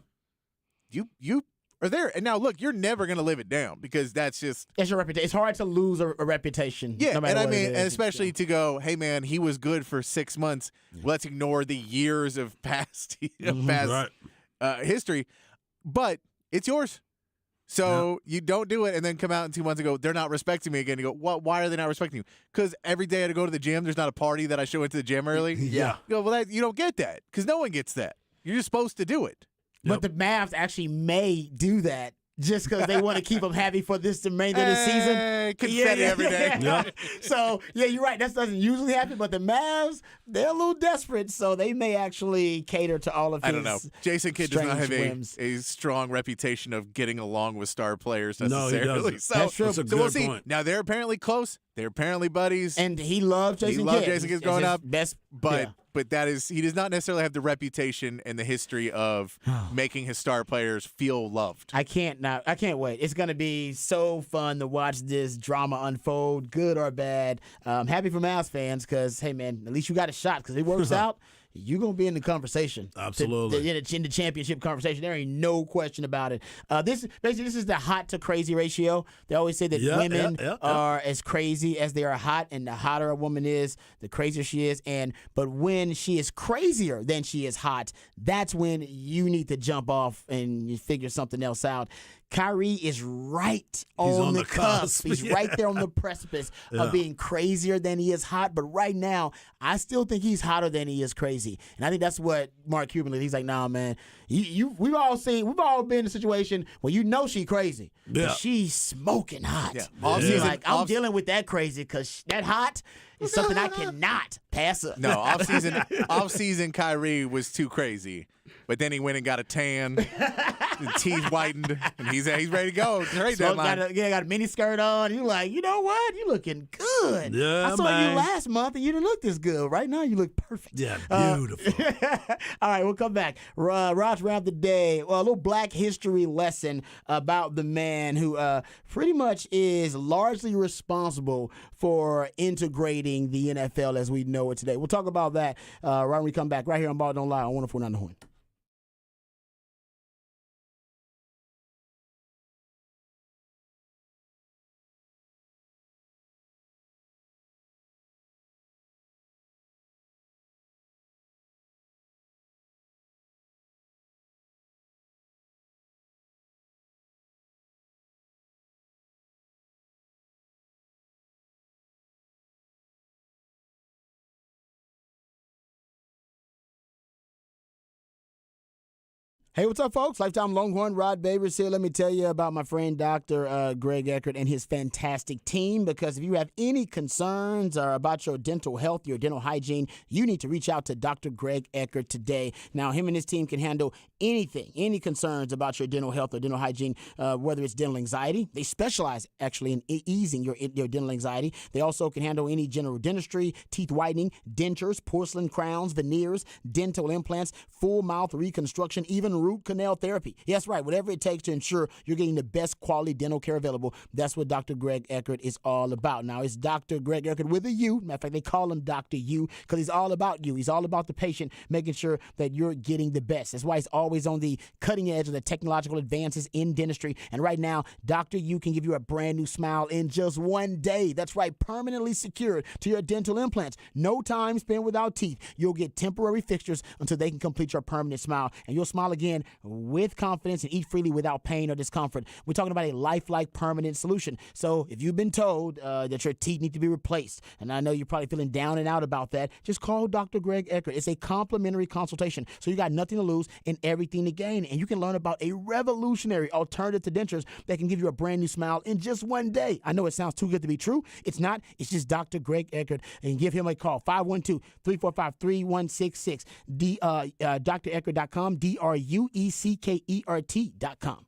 Speaker 3: you are there. And now, look, you're never going to live it down because that's just
Speaker 2: It's your reputation. It's hard to lose a reputation.
Speaker 3: yeah.
Speaker 2: no matter
Speaker 3: And I
Speaker 2: what it
Speaker 3: mean,
Speaker 2: is.
Speaker 3: and especially to go, hey, man, he was good for 6 months. Let's ignore the years of past past history, but it's yours. So you don't do it and then come out in 2 months and go, they're not respecting me again. You go, what? Why are they not respecting you? Because every day I had to go to the gym. There's not a party that I show into the gym early.
Speaker 1: Yeah.
Speaker 3: You go, well, you don't get that because no one gets that. You're just supposed to do it.
Speaker 2: But the Mavs actually may do that just because they want to keep them happy for the remainder of the season.
Speaker 3: Confetti every day.
Speaker 1: Yeah.
Speaker 2: So, yeah, you're right. That doesn't usually happen. But the Mavs, they're a little desperate, so they may actually cater to all of his
Speaker 3: I don't know. Jason Kidd does not have
Speaker 2: whims.
Speaker 3: a strong reputation of getting along with star players
Speaker 1: No, he
Speaker 3: necessarily.
Speaker 1: doesn't.
Speaker 3: So,
Speaker 2: That's true.
Speaker 1: That's a
Speaker 3: so we'll
Speaker 1: good
Speaker 3: see.
Speaker 1: point.
Speaker 3: Now they're apparently close. They're apparently buddies.
Speaker 2: And he loved Jason Kidd.
Speaker 3: He loved Jason Kidd
Speaker 2: It's
Speaker 3: growing
Speaker 2: his
Speaker 3: up.
Speaker 2: Best,
Speaker 3: But
Speaker 2: yeah.
Speaker 3: that is he does not necessarily have the reputation and the history of making his star players feel loved.
Speaker 2: I can't wait. It's gonna be so fun to watch this drama unfold, good or bad. I'm happy for Mavs fans because hey man, at least you got a shot because it works out. You're gonna be in the conversation.
Speaker 1: Absolutely.
Speaker 2: In the championship conversation. There ain't no question about it. This is the hot to crazy ratio. They always say that women are as crazy as they are hot, and the hotter a woman is, the crazier she is. But when she is crazier than she is hot, that's when you need to jump off and you figure something else out. Kyrie is right on the cusp. He's right there on the precipice of being crazier than he is hot. But right now, I still think he's hotter than he is crazy. And I think that's what Mark Cuban is. He's like, nah, man. We've all been in a situation where you know she's crazy.
Speaker 1: Yeah.
Speaker 2: But she's smoking hot.
Speaker 3: Yeah.
Speaker 2: He's like, I'm dealing with that crazy because that hot is something I cannot pass up.
Speaker 3: No, off-season Kyrie was too crazy. But then he went and got a tan, the teeth whitened, and he's ready to go. Trade deadline.
Speaker 2: Got a mini skirt on. You like, you know what? You looking good.
Speaker 1: Yeah,
Speaker 2: I saw
Speaker 1: man.
Speaker 2: you last month, and you didn't look this good. Right now, you look perfect.
Speaker 1: Yeah, beautiful.
Speaker 2: All right, we'll come back. Raj round the day. Well, a little Black history lesson about the man who pretty much is largely responsible for integrating the NFL as we know it today. We'll talk about that right when we come back, right here on Ball Don't Lie on 104.9 The Horn. Hey, what's up, folks? Lifetime Longhorn, Rod Babers here. Let me tell you about my friend Dr. Greg Eckert and his fantastic team, because if you have any concerns about your dental health, your dental hygiene, you need to reach out to Dr. Greg Eckert today. Now, him and his team can handle anything, any concerns about your dental health or dental hygiene, whether it's dental anxiety. They specialize actually in easing your dental anxiety. They also can handle any general dentistry, teeth whitening, dentures, porcelain crowns, veneers, dental implants, full mouth reconstruction, even root canal therapy. Yes, right. Whatever it takes to ensure you're getting the best quality dental care available. That's what Dr. Greg Eckert is all about. Now, it's Dr. Greg Eckert with a U. Matter of fact, they call him Dr. U because he's all about you. He's all about the patient, making sure that you're getting the best. That's why he's always on the cutting edge of the technological advances in dentistry. And right now, Dr. U can give you a brand new smile in just one day. That's right, permanently secured to your dental implants. No time spent without teeth. You'll get temporary fixtures until they can complete your permanent smile. And you'll smile again with confidence and eat freely without pain or discomfort. We're talking about a lifelike permanent solution. So if you've been told that your teeth need to be replaced, and I know you're probably feeling down and out about that, just call Dr. Greg Eckert. It's a complimentary consultation. So you got nothing to lose and everything to gain. And you can learn about a revolutionary alternative to dentures that can give you a brand new smile in just one day. I know it sounds too good to be true. It's not. It's just Dr. Greg Eckert. And give him a call, 512-345-3166. DrEckert.com, DRUECKERT.com.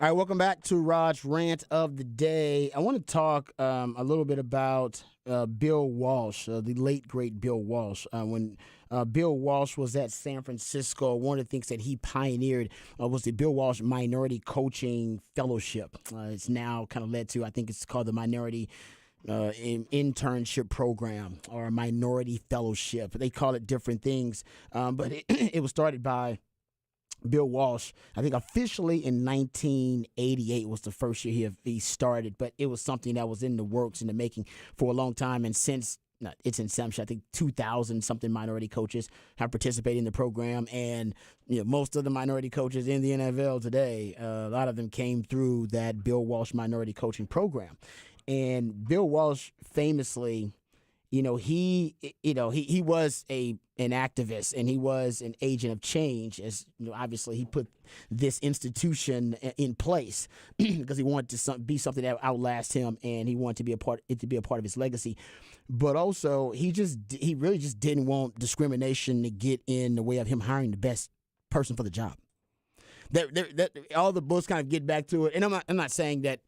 Speaker 2: All right, welcome back to Raj Rant of the Day. I want to talk a little bit about Bill Walsh, the late, great Bill Walsh. When Bill Walsh was at San Francisco, one of the things that he pioneered was the Bill Walsh Minority Coaching Fellowship. It's now kind of led to, I think it's called the Minority Internship Program or Minority Fellowship. They call it different things, but it was started by Bill Walsh. I think officially in 1988 was the first year he started, but it was something that was in the works, in the making for a long time. And since its inception, I think 2,000 something minority coaches have participated in the program. And most of the minority coaches in the NFL today, a lot of them came through that Bill Walsh Minority Coaching Program. And Bill Walsh famously, he was an activist, and he was an agent of change. As obviously he put this institution in place because he wanted to be something that would outlast him, and he wanted to be a part of his legacy. But also, he really just didn't want discrimination to get in the way of him hiring the best person for the job. All the books kind of get back to it, and I'm not saying that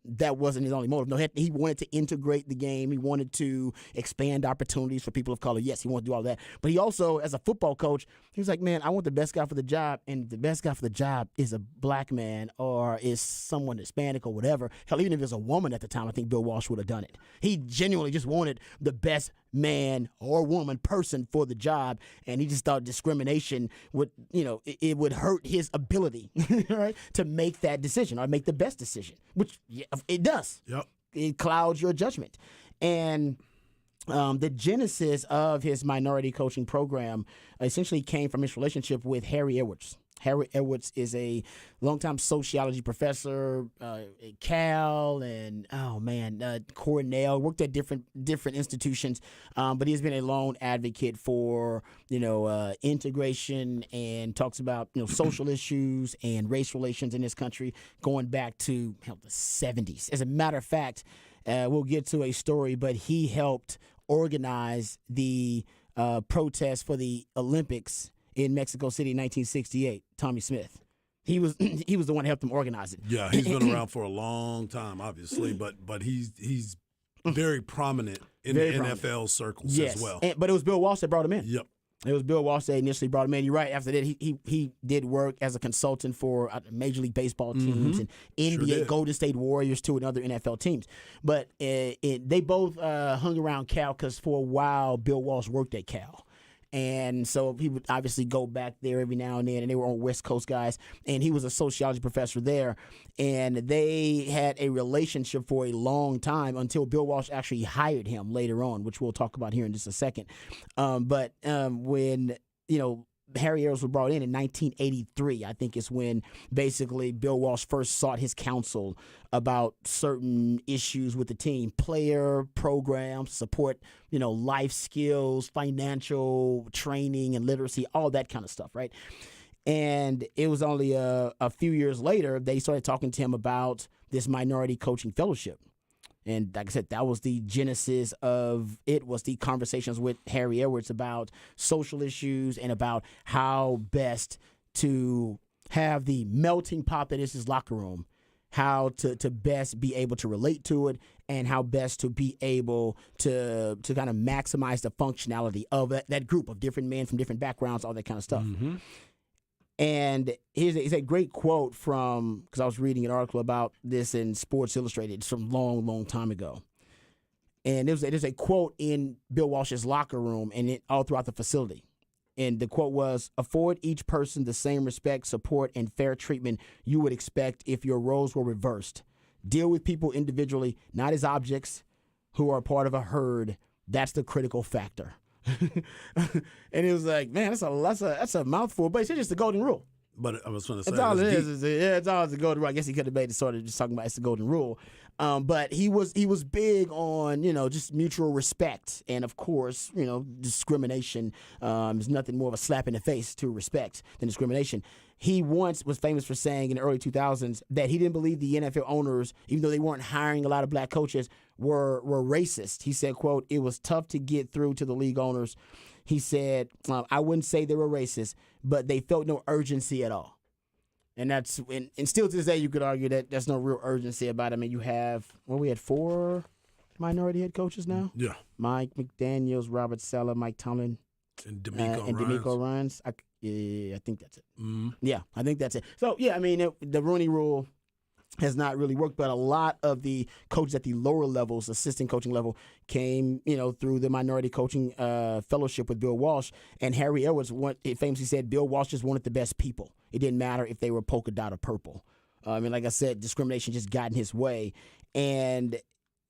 Speaker 2: that wasn't his only motive. No, he wanted to integrate the game. He wanted to expand opportunities for people of color. Yes, he wanted to do all that. But he also, as a football coach, he was like, man, I want the best guy for the job, and the best guy for the job is a black man or is someone Hispanic or whatever. Hell, even if it was a woman at the time, I think Bill Walsh would have done it. He genuinely just wanted the best man or woman person for the job, and he just thought discrimination would, it would hurt his ability, right, to make that decision or make the best decision, which it does.
Speaker 1: Yep.
Speaker 2: It clouds your judgment. And the genesis of his minority coaching program essentially came from his relationship with Harry Edwards. Harry Edwards is a longtime sociology professor at Cal and Cornell. Worked at different institutions, but he's been a lone advocate for integration, and talks about social issues and race relations in this country going back to the 70s. As a matter of fact, we'll get to a story, but he helped organize the protest for the Olympics in Mexico City in 1968, Tommy Smith. He was the one who helped him organize it.
Speaker 1: Yeah, he's been around for a long time, obviously, but he's very prominent in the NFL circles as well.
Speaker 2: But it was Bill Walsh that brought him in.
Speaker 1: Yep.
Speaker 2: It was Bill Walsh that initially brought him in. You're right. After that, he did work as a consultant for Major League Baseball teams and NBA Golden State Warriors too, and other NFL teams. But they both hung around Cal because for a while Bill Walsh worked at Cal. And so he would obviously go back there every now and then, and they were on West Coast guys, and he was a sociology professor there, and they had a relationship for a long time until Bill Walsh actually hired him later on, which we'll talk about here in just a second. But when Harry Edwards was brought in 1983, I think is when basically Bill Walsh first sought his counsel about certain issues with the team, player programs, support, life skills, financial training and literacy, all that kind of stuff, right? And it was only a few years later they started talking to him about this minority coaching fellowship. And like I said, that was the genesis of it, was the conversations with Harry Edwards about social issues and about how best to have the melting pot that is his locker room, how to best be able to relate to it, and how best to be able to kind of maximize the functionality of that group of different men from different backgrounds, all that kind of stuff. Mm-hmm. And here's a great quote from, because I was reading an article about this in Sports Illustrated. It's from long, long time ago. And there's a quote in Bill Walsh's locker room and all throughout the facility. And the quote was, "Afford each person the same respect, support, and fair treatment you would expect if your roles were reversed. Deal with people individually, not as objects who are part of a herd. That's the critical factor." And it was like, man, that's a mouthful, but it's just the golden rule.
Speaker 1: But I was going to say,
Speaker 2: that's all it is. It's always the golden rule. I guess he could have made it sort of just talking about it's the golden rule. But he was big on, just mutual respect. And of course, discrimination is nothing more of a slap in the face to respect than discrimination. He once was famous for saying in the early 2000s that he didn't believe the NFL owners, even though they weren't hiring a lot of black coaches, were racist. He said, quote, "It was tough to get through to the league owners." He said, "I wouldn't say they were racist, but they felt no urgency at all." And and still to this day, you could argue that there's no real urgency about it. I mean, we had 4 minority head coaches now.
Speaker 1: Yeah.
Speaker 2: Mike McDaniels, Robert Saleh, Mike Tomlin,
Speaker 1: And
Speaker 2: and DeMeco Ryans. I think that's it.
Speaker 1: Mm-hmm.
Speaker 2: Yeah, I think that's it. So, yeah, I mean, the Rooney Rule has not really worked, but a lot of the coaches at the lower levels, assistant coaching level, came, through the minority coaching fellowship with Bill Walsh. And Harry Edwards famously said Bill Walsh just wanted the best people. It didn't matter if they were polka dot or purple. Like I said, discrimination just got in his way. And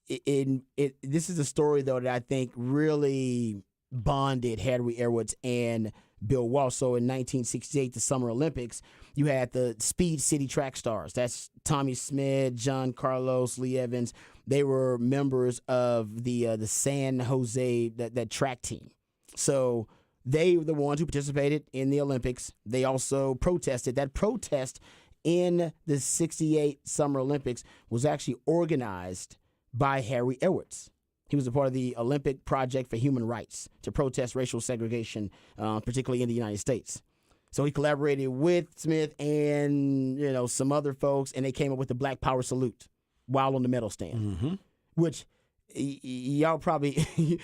Speaker 2: this is a story, though, that I think really bonded Harry Edwards and Bill Walsh. So in 1968, the Summer Olympics, you had the Speed City track stars. That's Tommy Smith, John Carlos, Lee Evans. They were members of the San Jose, that track team. So they were the ones who participated in the Olympics. They also protested. That protest in the 68 Summer Olympics was actually organized by Harry Edwards. He was a part of the Olympic Project for Human Rights to protest racial segregation, particularly in the United States. So he collaborated with Smith and some other folks, and they came up with the Black Power salute while on the medal stand, which y'all probably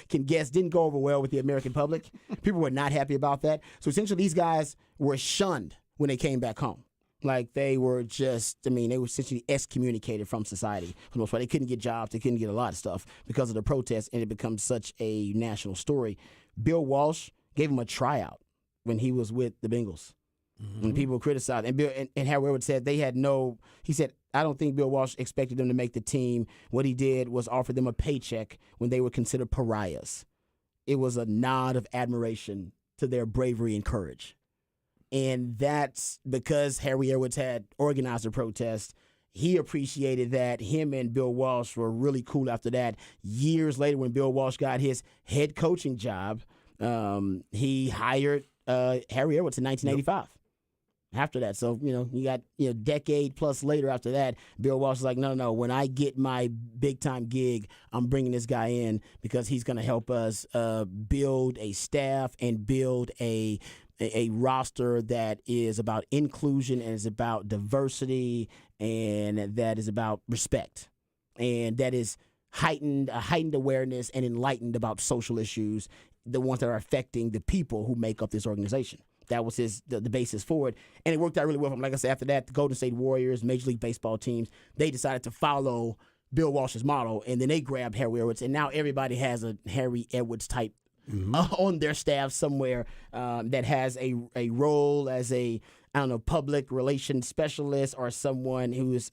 Speaker 2: can guess didn't go over well with the American public. People were not happy about that. So essentially, these guys were shunned when they came back home. Like they were they were essentially excommunicated from society for the most part. They couldn't get jobs. They couldn't get a lot of stuff because of the protests, and it becomes such a national story. Bill Walsh gave him a tryout when he was with the Bengals. When people criticized, and Harry Edwards said he said, I don't think Bill Walsh expected them to make the team. What he did was offer them a paycheck when they were considered pariahs. It was a nod of admiration to their bravery and courage. And that's because Harry Edwards had organized a protest. He appreciated that. Him and Bill Walsh were really cool after that. Years later, when Bill Walsh got his head coaching job, he hired Harry Edwards in 1985. After that, so you got decade plus later after that, Bill Walsh was like, no. When I get my big time gig, I'm bringing this guy in because he's going to help us build a staff and build a roster that is about inclusion and is about diversity and that is about respect and that is heightened awareness and enlightened about social issues, the ones that are affecting the people who make up this organization. That was the basis for it, and it worked out really well for him. Like I said, after that, the Golden State Warriors, Major League Baseball teams, they decided to follow Bill Walsh's model, and then they grabbed Harry Edwards, and now everybody has a Harry Edwards type on their staff somewhere that has a role as a public relations specialist or someone who is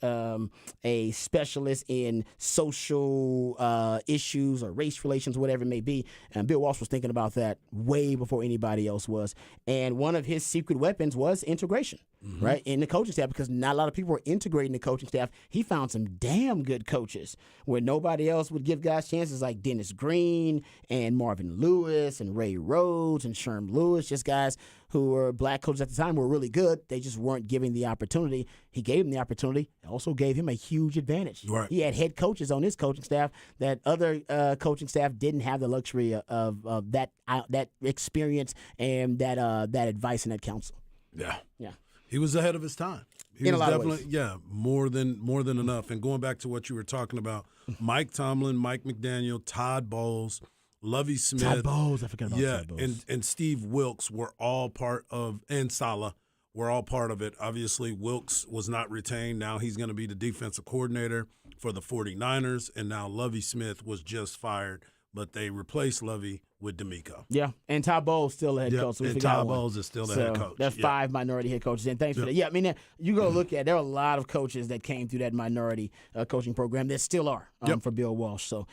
Speaker 2: a specialist in social issues or race relations, whatever it may be. And Bill Walsh was thinking about that way before anybody else was. And one of his secret weapons was integration, right, in the coaching staff, because not a lot of people were integrating the coaching staff. He found some damn good coaches where nobody else would give guys chances, like Dennis Green and Marvin Lewis and Ray Rhodes and Sherm Lewis, just guys who were black coaches at the time were really good. They just weren't giving the opportunity. He gave them the opportunity. Also gave him a huge advantage. Right. He had head coaches on his coaching staff that other coaching staff didn't have the luxury of that experience and that advice and that counsel.
Speaker 1: Yeah.
Speaker 2: Yeah.
Speaker 1: He was ahead of his time. He
Speaker 2: in
Speaker 1: was
Speaker 2: a lot
Speaker 1: definitely,
Speaker 2: of ways.
Speaker 1: more than enough. And going back to what you were talking about, Mike Tomlin, Mike McDaniel, Todd Bowles, Lovie Smith.
Speaker 2: Todd Bowles, I forgot about Todd Bowles.
Speaker 1: And Steve Wilkes were all part of, and Saleh were all part of it. Obviously, Wilkes was not retained. Now he's going to be the defensive coordinator for the 49ers, and now Lovie Smith was just fired, but they replaced Lovie with DeMeco.
Speaker 2: Yeah, and Todd Bowles still the head coach. So
Speaker 1: and Todd Bowles is still the head coach.
Speaker 2: That's 5 minority head coaches. And thanks for that. Yeah, I mean, you go look at, there are a lot of coaches that came through that minority coaching program that still are for Bill Walsh. So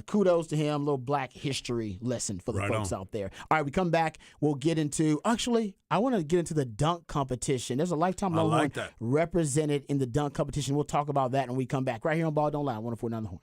Speaker 2: kudos to him. A little black history lesson for the folks out there. All right, we come back. We'll get into, actually, I want to get into the dunk competition. There's a Lifetime Longhorn represented in the dunk competition. We'll talk about that when we come back. Right here on Ball Don't Lie, 104.9 The Horn.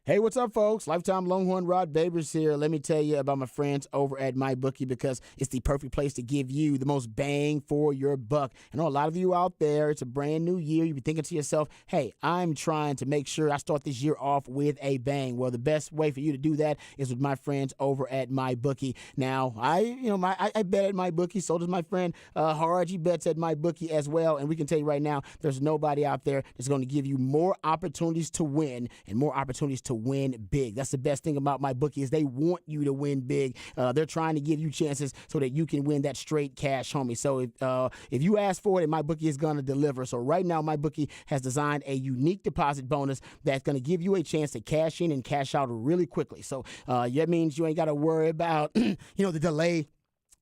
Speaker 2: Hey, what's up, folks? Lifetime Longhorn Rod Babers here. Let me tell you about my friends over at MyBookie because it's the perfect place to give you the most bang for your buck. I know a lot of you out there, it's a brand new year. You'll be thinking to yourself, hey, I'm trying to make sure I start this year off with a bang. Well, the best way for you to do that is with my friends over at MyBookie. Now, I bet at MyBookie. So does my friend Haraj. He bets at MyBookie as well. And we can tell you right now, there's nobody out there that's going to give you more opportunities to win and more opportunities to win big. That's the best thing about MyBookie is they want you to win big. They're trying to give you chances so that you can win that straight cash, homie. So if you ask for it, MyBookie is going to deliver. So right now, MyBookie has designed a unique deposit bonus that's going to give you a chance to cash in and cash out really quickly. So that means you ain't got to worry about the delay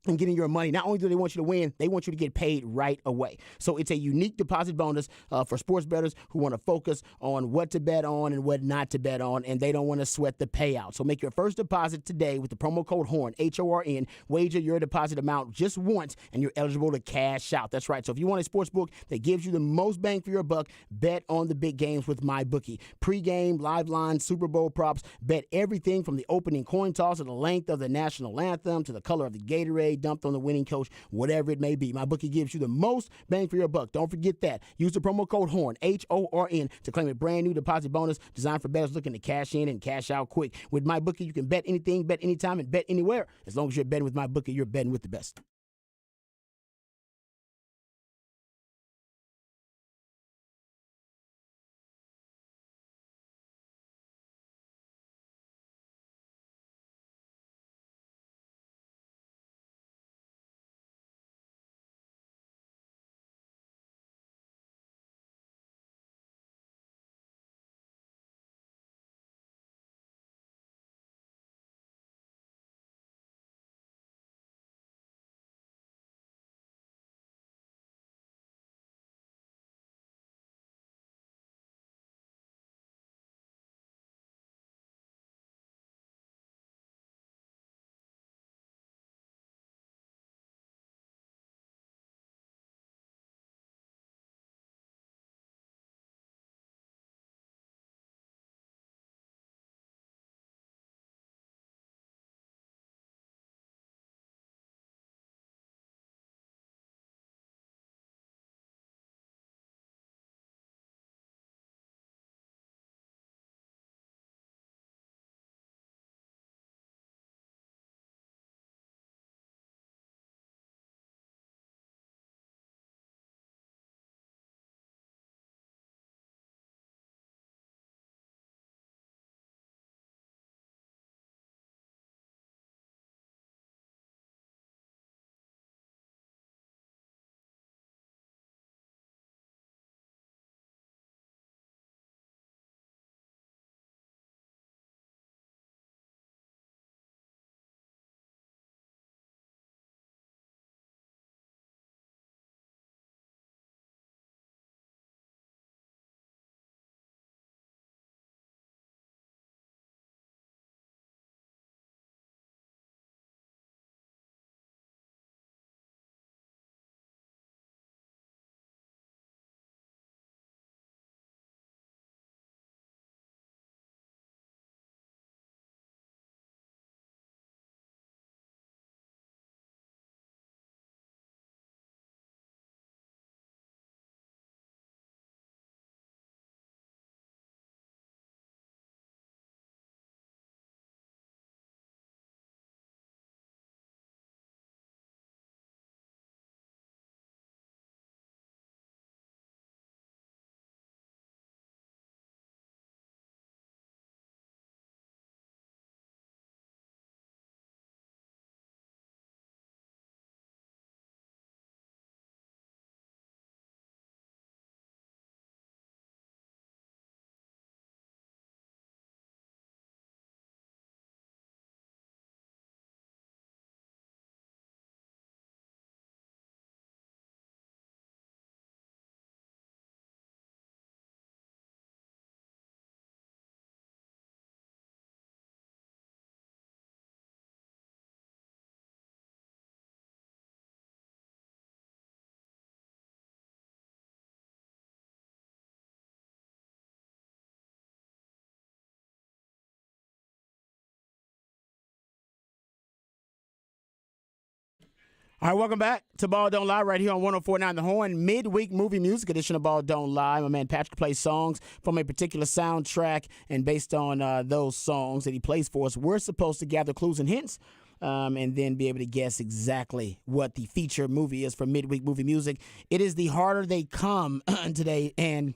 Speaker 2: and getting your money. Not only do they want you to win, they want you to get paid right away. So it's a unique deposit bonus for sports bettors who want to focus on what to bet on and what not to bet on, and they don't want to sweat the payout. So make your first deposit today with the promo code HORN, HORN. Wager your deposit amount just once, and you're eligible to cash out. That's right. So if you want a sports book that gives you the most bang for your buck, bet on the big games with MyBookie. Pre-game, live line, Super Bowl props. Bet everything from the opening coin toss to the length of the national anthem to the color of the Gatorade dumped on the winning coach, whatever it may be. MyBookie gives you the most bang for your buck. Don't forget that. Use the promo code HORN, HORN, to claim a brand new deposit bonus designed for bettors looking to cash in and cash out quick. With MyBookie, you can bet anything, bet anytime, and bet anywhere. As long as you're betting with MyBookie, you're betting with the best. All right, welcome back to Ball Don't Lie right here on 104.9 The Horn, midweek movie music edition of Ball Don't Lie. My man Patrick plays songs from a particular soundtrack, and based on those songs that he plays for us, we're supposed to gather clues and hints and then be able to guess exactly what the feature movie is for midweek movie music. It is the harder they come today, and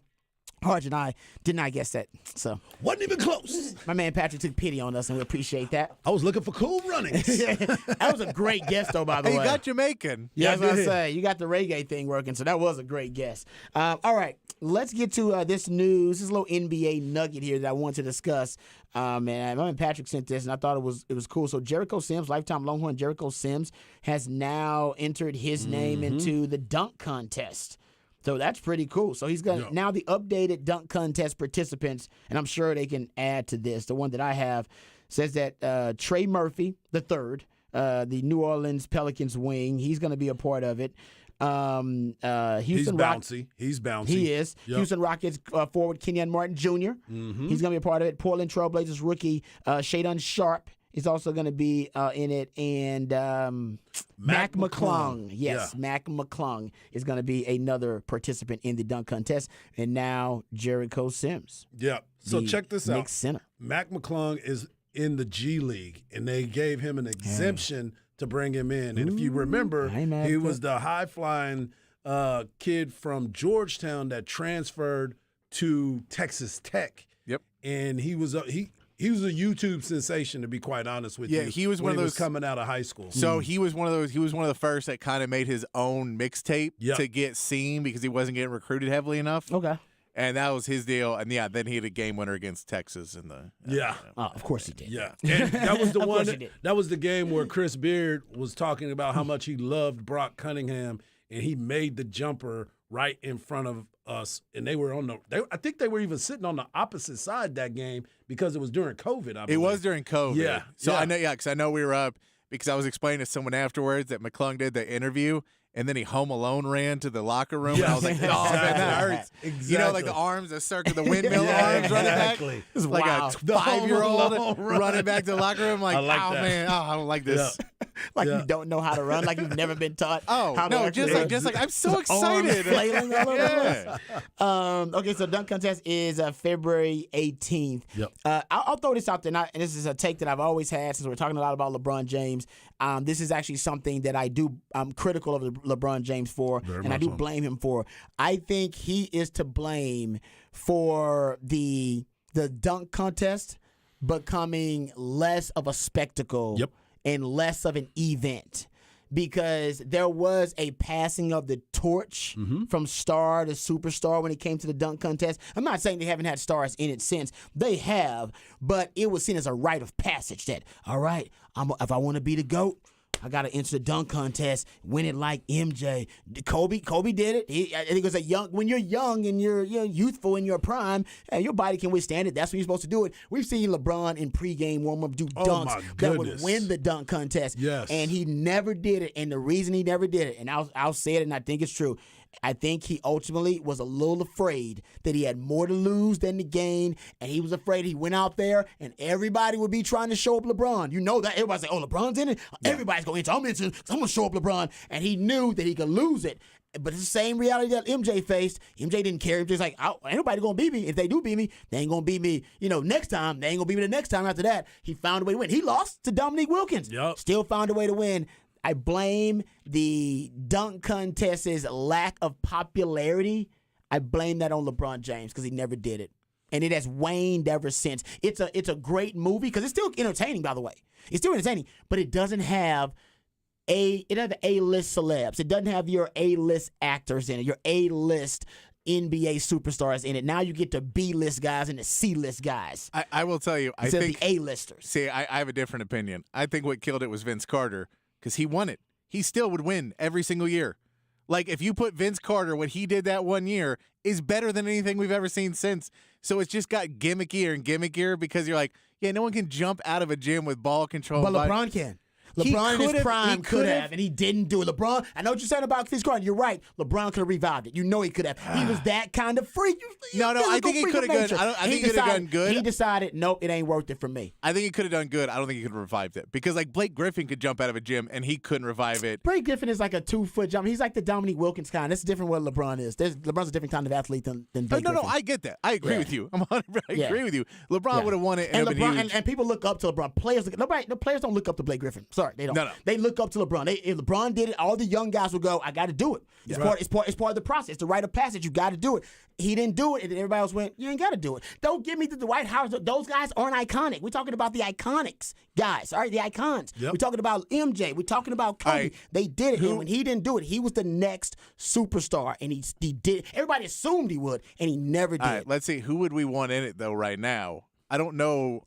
Speaker 2: Harge and I did not guess that. So
Speaker 1: Wasn't even close.
Speaker 2: my man Patrick took pity on us, and we appreciate that.
Speaker 1: I was looking for Cool Runnings.
Speaker 2: That was a great guess, though, by the
Speaker 3: Hey,
Speaker 2: way.
Speaker 3: you got Jamaican.
Speaker 2: Yeah, that's what I
Speaker 1: did.
Speaker 2: say. You got the reggae thing working, so that was a great guess. All right, let's get to this news. This little NBA nugget here that I want to discuss. And my man Patrick sent this, and I thought it was cool. So Jericho Sims, lifetime Longhorn Jericho Sims, has now entered his name into the dunk contest. So that's pretty cool. So he's got now the updated dunk contest participants, and I'm sure they can add to this. The one that I have says that Trey Murphy, the third, the New Orleans Pelicans wing, he's going to be a part of it.
Speaker 1: He's bouncy. He's bouncy.
Speaker 2: He is.
Speaker 1: Yep.
Speaker 2: Houston Rockets forward Kenyon Martin Jr. He's going to be a part of it. Portland Trailblazers rookie Shadon Sharp is also going to be in it. And Mac McClung. Yes,
Speaker 1: Yeah.
Speaker 2: Mac McClung is going to be another participant in the dunk contest. And now Jericho Sims.
Speaker 1: Yeah. So
Speaker 2: the
Speaker 1: check this
Speaker 2: Knicks
Speaker 1: out.
Speaker 2: center.
Speaker 1: Mac McClung is in the G League, and they gave him an exemption to bring him in. And if you remember,
Speaker 2: I ain't mad
Speaker 1: he
Speaker 2: at
Speaker 1: was the high-flying kid from Georgetown that transferred to Texas Tech.
Speaker 3: Yep.
Speaker 1: And he was a YouTube sensation, to be quite honest with you.
Speaker 3: Yeah, he was
Speaker 1: when
Speaker 3: one of
Speaker 1: he was
Speaker 3: those-
Speaker 1: coming out of high school.
Speaker 3: So he was one of those. He was one of the first that kind of made his own mixtape
Speaker 1: Yep.
Speaker 3: to get seen because he wasn't getting recruited heavily enough.
Speaker 2: Okay.
Speaker 3: And that was his deal. And yeah, then he had a game winner against Texas in the.
Speaker 1: Yeah.
Speaker 2: Of course he did.
Speaker 1: Yeah, and that was the
Speaker 2: Of
Speaker 1: one.
Speaker 2: course he did.
Speaker 1: That was the game where Chris Beard was talking about how much he loved Brock Cunningham, and he made the jumper right in front of us. And they were I think they were even sitting on the opposite side that game because it was during COVID. I
Speaker 3: It
Speaker 1: believe.
Speaker 3: was during COVID.
Speaker 1: Yeah,
Speaker 3: So
Speaker 1: yeah.
Speaker 3: I know, because I know we were up because I was explaining to someone afterwards that McClung did the interview. And then he home alone ran to the locker room, and I was like, "Oh man, that
Speaker 1: Exactly.
Speaker 3: hurts!"
Speaker 1: Exactly.
Speaker 3: You know, like the arms that circle the windmill
Speaker 1: Yeah,
Speaker 3: arms running
Speaker 1: exactly.
Speaker 3: back.
Speaker 2: It's
Speaker 3: Like
Speaker 2: wild.
Speaker 3: a
Speaker 1: The Home
Speaker 3: 5-year-old
Speaker 1: Alone run.
Speaker 3: running back to the locker room. Like,
Speaker 1: I like
Speaker 3: oh
Speaker 1: that.
Speaker 3: man, I don't like this.
Speaker 2: Like
Speaker 1: Yeah.
Speaker 2: you don't know how to run, like you've never been taught.
Speaker 3: Oh
Speaker 2: how to
Speaker 3: no,
Speaker 2: actually
Speaker 3: just like I'm so
Speaker 2: Arms
Speaker 3: excited.
Speaker 2: flailing all over the
Speaker 3: Yeah.
Speaker 2: Okay, so dunk contest is February 18th.
Speaker 1: Yep.
Speaker 2: I'll throw this out there, and this is a take that I've always had since we're talking a lot about LeBron James. This is actually something that I'm critical of LeBron James for,
Speaker 1: Very
Speaker 2: and I
Speaker 1: much
Speaker 2: do
Speaker 1: so.
Speaker 2: blame him for. I think he is to blame for the dunk contest becoming less of a spectacle
Speaker 1: Yep.
Speaker 2: and less of an event. Because there was a passing of the torch from star to superstar when it came to the dunk contest. I'm not saying they haven't had stars in it since. They have, but it was seen as a rite of passage that, all right, if I want to be the GOAT, I got to enter the dunk contest, win it like MJ. Kobe did it. I think it was when you're young and you're youthful in your prime, your body can withstand it. That's when you're supposed to do it. We've seen LeBron in pregame warm-up do
Speaker 1: Oh,
Speaker 2: dunks
Speaker 1: my
Speaker 2: that would
Speaker 1: goodness.
Speaker 2: win the dunk contest.
Speaker 1: Yes.
Speaker 2: And he never did it. And the reason he never did it, and I'll say it, and I think it's true, I think he ultimately was a little afraid that he had more to lose than to gain, and he was afraid he went out there and everybody would be trying to show up LeBron. You know that. Everybody's like, oh, LeBron's in it? Everybody's going to enter. I'm going to show up LeBron. And he knew that he could lose it. But it's the same reality that MJ faced. MJ didn't care. MJ's like, ain't nobody going to beat me. If they do beat me, they ain't going to beat me, next time. They ain't going to beat me the next time after that. He found a way to win. He lost to Dominique Wilkins.
Speaker 1: Yep.
Speaker 2: Still found a way to win. I blame the dunk contest's lack of popularity. I blame that on LeBron James because he never did it. And it has waned ever since. It's a great movie because it's still entertaining, by the way. It's still entertaining, but it doesn't have A-list celebs. It doesn't have your A-list actors in it, your A-list NBA superstars in it. Now you get the B-list guys and the C-list guys.
Speaker 3: I will tell you, I
Speaker 2: Instead
Speaker 3: think
Speaker 2: of the A-listers.
Speaker 3: See, I have a different opinion. I think what killed it was Vince Carter because he won it. He still would win every single year. Like, if you put Vince Carter, what he did that one year is better than anything we've ever seen since. So it's just got gimmickier and gimmickier because you're like, yeah, no one can jump out of a gym with ball control.
Speaker 2: But LeBron can. LeBron in his
Speaker 3: could've-
Speaker 2: prime
Speaker 3: he
Speaker 2: could
Speaker 3: could've-
Speaker 2: have, and he didn't do it. LeBron, I know what you're saying about Vince Carter. You're right. LeBron could have revived it. You know he could have. He was that kind of freak.
Speaker 3: No, I think he could have done. I think he could have done good.
Speaker 2: He decided, nope, it ain't worth it for me.
Speaker 3: I think he could have done good. I don't think he could have revived it because like Blake Griffin could jump out of a gym and he couldn't revive it.
Speaker 2: Blake Griffin is like a 2-foot jump. He's like the Dominique Wilkins kind. That's different what LeBron is. LeBron's a different kind of athlete than Blake
Speaker 3: No,
Speaker 2: Griffin.
Speaker 3: I get that. I agree with you. I agree with you. LeBron would have won it
Speaker 2: And
Speaker 3: and, it'd been
Speaker 2: LeBron
Speaker 3: huge.
Speaker 2: and people look up to LeBron. The players don't look up to Blake Griffin. Sorry, they don't.
Speaker 3: No.
Speaker 2: They look up to LeBron. If LeBron did it, all the young guys would go, I got to do it. It's part of the process. It's the rite of passage. You got to do it. He didn't do it, and then everybody else went, you ain't got to do it. Don't give me the Dwight Howard. Those guys aren't iconic. We're talking about the iconics guys, all right, the icons.
Speaker 1: Yep.
Speaker 2: We're talking about MJ. We're talking about Kobe.
Speaker 3: Right.
Speaker 2: They did it, and when he didn't do it, he was the next superstar, and he did. Everybody assumed he would, and he never did.
Speaker 3: All right, let's see. Who would we want in it though? Right now, I don't know.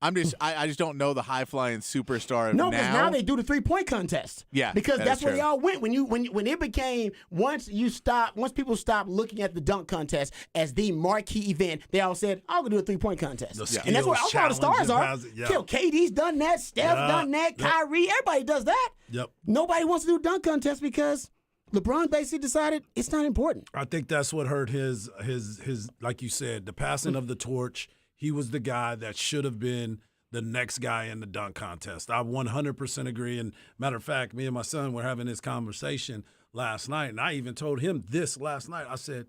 Speaker 3: I just don't know the high flying superstar of
Speaker 2: No,
Speaker 3: now.
Speaker 2: because now they do the 3-point contest.
Speaker 3: Yeah,
Speaker 2: because
Speaker 3: that
Speaker 2: that's
Speaker 3: is
Speaker 2: where
Speaker 3: true.
Speaker 2: y'all went when it became once people stopped looking at the dunk contest as the marquee event. They all said, "I'll go do a 3-point contest,"
Speaker 1: The
Speaker 2: and that's where all the
Speaker 1: skills
Speaker 2: stars are.
Speaker 1: challenge, yeah.
Speaker 2: Kill, KD's done that. Steph done that. Kyrie, everybody does that.
Speaker 1: Yep.
Speaker 2: Nobody wants to do dunk contest because LeBron basically decided it's not important.
Speaker 1: I think that's what hurt his like you said, the passing of the torch. He was the guy that should have been the next guy in the dunk contest. I 100% agree. And matter of fact, me and my son were having this conversation last night, and I even told him this last night. I said,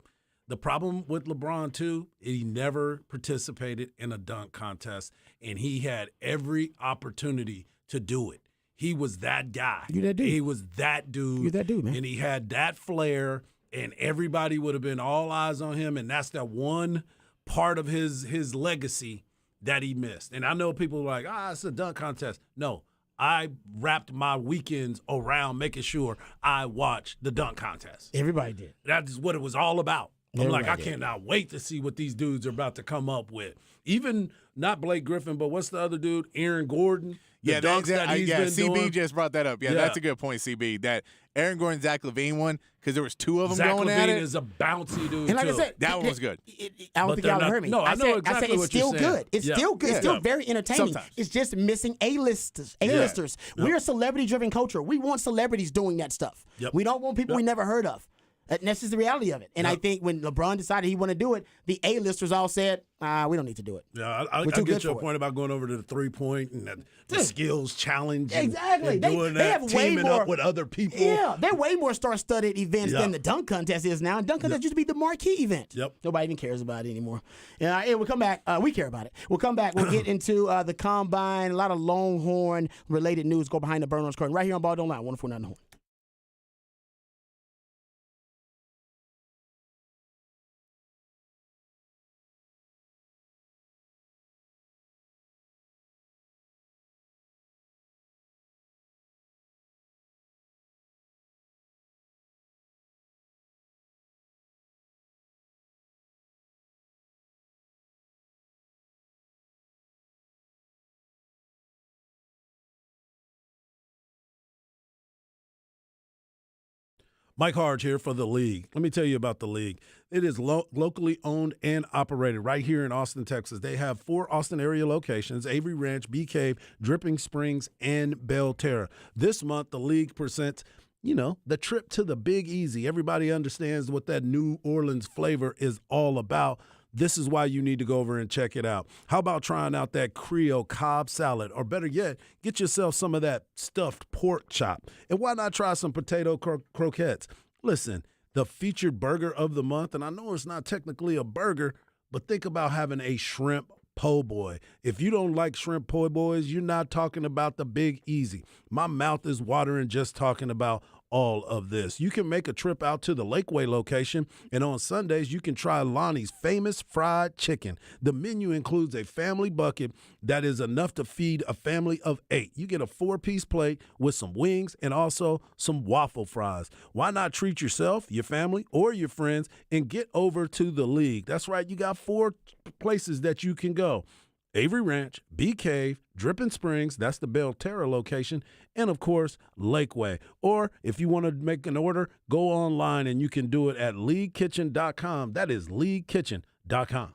Speaker 1: the problem with LeBron, too, he never participated in a dunk contest, and he had every opportunity to do it. He was that guy.
Speaker 2: You that dude.
Speaker 1: He was that dude.
Speaker 2: You that dude, man.
Speaker 1: And he had that flair, and everybody would have been all eyes on him, and that's that one part of his legacy that he missed. And I know people are like, it's a dunk contest. No, I wrapped my weekends around making sure I watched the dunk contest.
Speaker 2: Everybody did.
Speaker 1: That is what it was all about. I'm like, I
Speaker 2: Everybody did.
Speaker 1: cannot wait to see what these dudes are about to come up with. Even not Blake Griffin, but what's the other dude? Aaron Gordon. The
Speaker 3: Yeah,
Speaker 1: dunks that he's been
Speaker 3: CB
Speaker 1: doing.
Speaker 3: just brought that up. Yeah,
Speaker 1: Yeah.
Speaker 3: that's a good point, CB. That Aaron Gordon, Zach LaVine one, because there was two of them
Speaker 1: Zach
Speaker 3: going at
Speaker 1: LaVine
Speaker 3: it.
Speaker 1: is a bouncy dude,
Speaker 2: And like
Speaker 1: too.
Speaker 2: I said,
Speaker 3: That one was good.
Speaker 2: I don't
Speaker 1: But
Speaker 2: think
Speaker 1: they're
Speaker 2: y'all
Speaker 1: not-
Speaker 2: heard me.
Speaker 1: no, I know
Speaker 2: said
Speaker 1: exactly
Speaker 2: it's
Speaker 1: what you're
Speaker 2: still
Speaker 1: saying.
Speaker 2: good. It's
Speaker 1: Yeah.
Speaker 2: still good. It's
Speaker 3: Yeah.
Speaker 2: still very entertaining.
Speaker 3: Sometimes.
Speaker 2: It's just missing A-listers. A-listers. We're a celebrity-driven culture. We want celebrities doing that stuff.
Speaker 1: Yep.
Speaker 2: We don't want people we never heard of. And that's just the reality of it. And I think when LeBron decided he wanted to do it, the A-listers all said, we don't need to do it.
Speaker 1: Yeah, I
Speaker 2: We're too
Speaker 1: get
Speaker 2: good
Speaker 1: your
Speaker 2: for it.
Speaker 1: point about going over to the 3-point and the skills challenge. And,
Speaker 2: Exactly.
Speaker 1: and
Speaker 2: They-
Speaker 1: doing
Speaker 2: they
Speaker 1: that,
Speaker 2: have way
Speaker 1: teaming
Speaker 2: more-
Speaker 1: up with other people.
Speaker 2: Yeah, they're way more star-studded events
Speaker 1: Yeah.
Speaker 2: than the dunk contest is now. And dunk contest used to be the marquee event.
Speaker 1: Yep.
Speaker 2: Nobody even cares about it anymore. Yeah, we'll come back. We care about it. We'll come back. We'll get into the combine, a lot of Longhorn-related news. Go behind the Burn curtain right here on Ball Don't Lie, 104.9 The Horn.
Speaker 1: Mike Harge here for the league. Let me tell you about the league. It is locally owned and operated right here in Austin, Texas. They have 4 Austin area locations: Avery Ranch, Bee Cave, Dripping Springs, and Belterra. This month, the league presents, the trip to the Big Easy. Everybody understands what that New Orleans flavor is all about. This is why you need to go over and check it out. How about trying out that Creole Cobb salad? Or better yet, get yourself some of that stuffed pork chop. And why not try some potato croquettes? Listen, the featured burger of the month, and I know it's not technically a burger, but think about having a shrimp po' boy. If you don't like shrimp po' boys, you're not talking about the Big Easy. My mouth is watering just talking about all of this. You can make a trip out to the Lakeway location, and on Sundays, you can try Lonnie's famous fried chicken. The menu includes a family bucket that is enough to feed a family of 8. You get a 4-piece plate with some wings and also some waffle fries. Why not treat yourself, your family, or your friends and get over to the league? That's right, you got 4 places that you can go: Avery Ranch, Bee Cave, Dripping Springs, that's the Belterra location, and of course, Lakeway. Or if you want to make an order, go online and you can do it at leaguekitchen.com. That is leaguekitchen.com.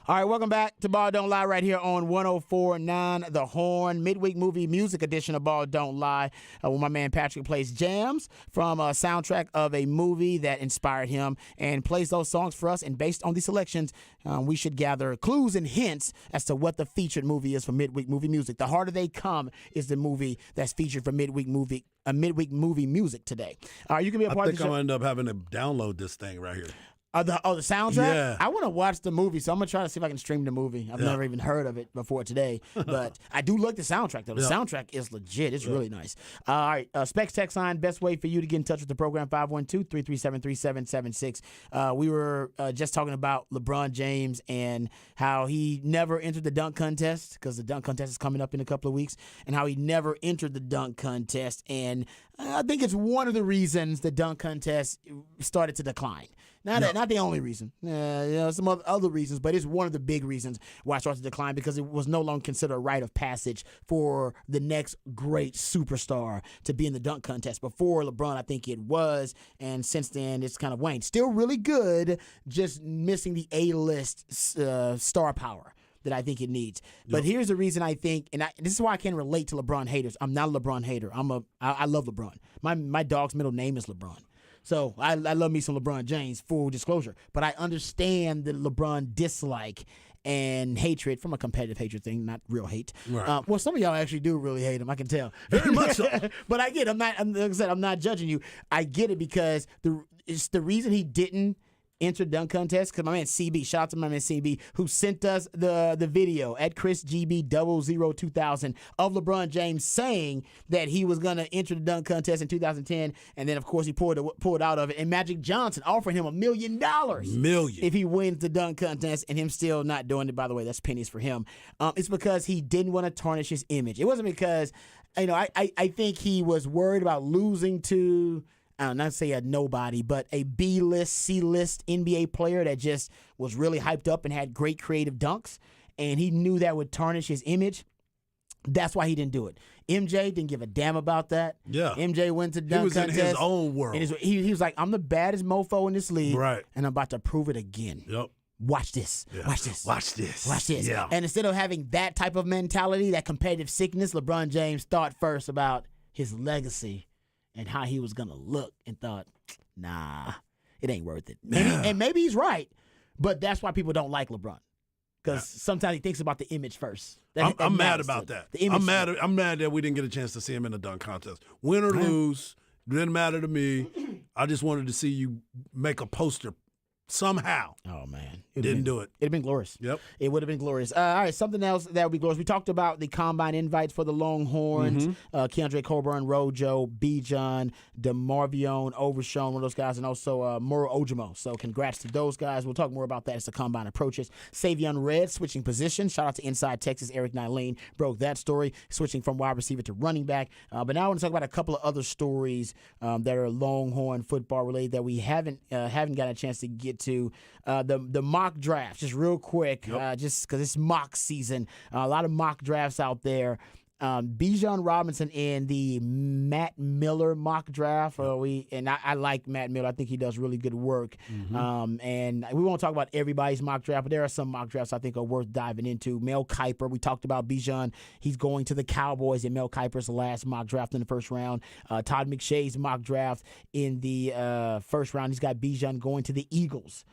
Speaker 2: All right, welcome back to Ball Don't Lie right here on 104.9 The Horn, midweek movie music edition of Ball Don't Lie, where my man Patrick plays jams from a soundtrack of a movie that inspired him and plays those songs for us. And based on these selections, we should gather clues and hints as to what the featured movie is for midweek movie music. The Harder They Come is the movie that's featured for midweek movie music today. All right, you can be a part of the show.
Speaker 1: I think I'm going to end up having to download this thing right here.
Speaker 2: The soundtrack?
Speaker 1: Yeah.
Speaker 2: I want to watch the movie, so I'm going to try to see if I can stream the movie. I've never even heard of it before today, but I do like the soundtrack, though. The soundtrack is legit. It's really nice. All right, Specs text line, best way for you to get in touch with the program, 512-337-3776. We were just talking about LeBron James and how he never entered the dunk contest because the dunk contest is coming up in a couple of weeks, and how he never entered the dunk contest. And I think it's one of the reasons the dunk contest started to decline. Not the only reason. Some other reasons, but it's one of the big reasons why it started to decline because it was no longer considered a rite of passage for the next great superstar to be in the dunk contest. Before LeBron, I think it was, and since then it's kind of waned. Still really good, just missing the A-list star power that I think it needs. But here's the reason I think, and this is why I can relate to LeBron haters. I'm not a LeBron hater. I love LeBron. My dog's middle name is LeBron. So I love me some LeBron James, full disclosure. But I understand the LeBron dislike and hatred from a competitive hatred thing, not real hate.
Speaker 1: Right.
Speaker 2: Well, some of y'all actually do really hate him. I can tell.
Speaker 1: Very much so.
Speaker 2: But I get it. Like I said, I'm not judging you. I get it because it's the reason he didn't enter dunk contest because my man CB, shout out to my man CB, who sent us the video at ChrisGB002000 of LeBron James saying that he was going to enter the dunk contest in 2010, and then of course he pulled out of it, and Magic Johnson offering him $1 million if he wins the dunk contest, and him still not doing it. By the way, that's pennies for him. It's because he didn't want to tarnish his image. It wasn't because, I think he was worried about losing to, I don't not say a nobody, but a B-list, C-list NBA player that just was really hyped up and had great creative dunks, and he knew that would tarnish his image. That's why he didn't do it. MJ didn't give a damn about that.
Speaker 1: Yeah.
Speaker 2: MJ went to dunk contest.
Speaker 1: He was in his own world.
Speaker 2: And he was like, I'm the baddest mofo in this league,
Speaker 1: right?
Speaker 2: And I'm about to prove it again.
Speaker 1: Yep.
Speaker 2: Watch this.
Speaker 1: Yeah.
Speaker 2: Watch this.
Speaker 1: Watch this.
Speaker 2: Watch this.
Speaker 1: Yeah.
Speaker 2: And instead of having that type of mentality, that competitive sickness, LeBron James thought first about his legacy and how he was going to look, and thought, nah, it ain't worth it. And maybe he's right, but that's why people don't like LeBron. Because sometimes he thinks about the image first.
Speaker 1: I'm mad about that. I'm mad that we didn't get a chance to see him in the dunk contest. Win or lose, didn't matter to me. I just wanted to see you make a poster somehow.
Speaker 2: Oh, man.
Speaker 1: Didn't do it.
Speaker 2: It'd have been glorious.
Speaker 1: Yep.
Speaker 2: It would have been glorious. All right, something else that would be glorious. We talked about the combine invites for the Longhorns. Keandre Coburn, Rojo, Bijan, DeMarvion, Overshown, one of those guys, and also Moro Ojimo. So congrats to those guys. We'll talk more about that as the combine approaches. Savion Red switching positions. Shout out to Inside Texas. Eric Nylane broke that story, switching from wide receiver to running back. But now I want to talk about a couple of other stories that are Longhorn football related that we haven't gotten a chance to get to. The mock draft, just real quick, just because it's mock season. A lot of mock drafts out there. Bijan Robinson in the Matt Miller mock draft. I like Matt Miller. I think he does really good work. And we won't talk about everybody's mock draft, but there are some mock drafts I think are worth diving into. Mel Kiper, we talked about Bijan. He's going to the Cowboys in Mel Kiper's last mock draft in the first round. Todd McShay's mock draft in the first round. He's got Bijan going to the Eagles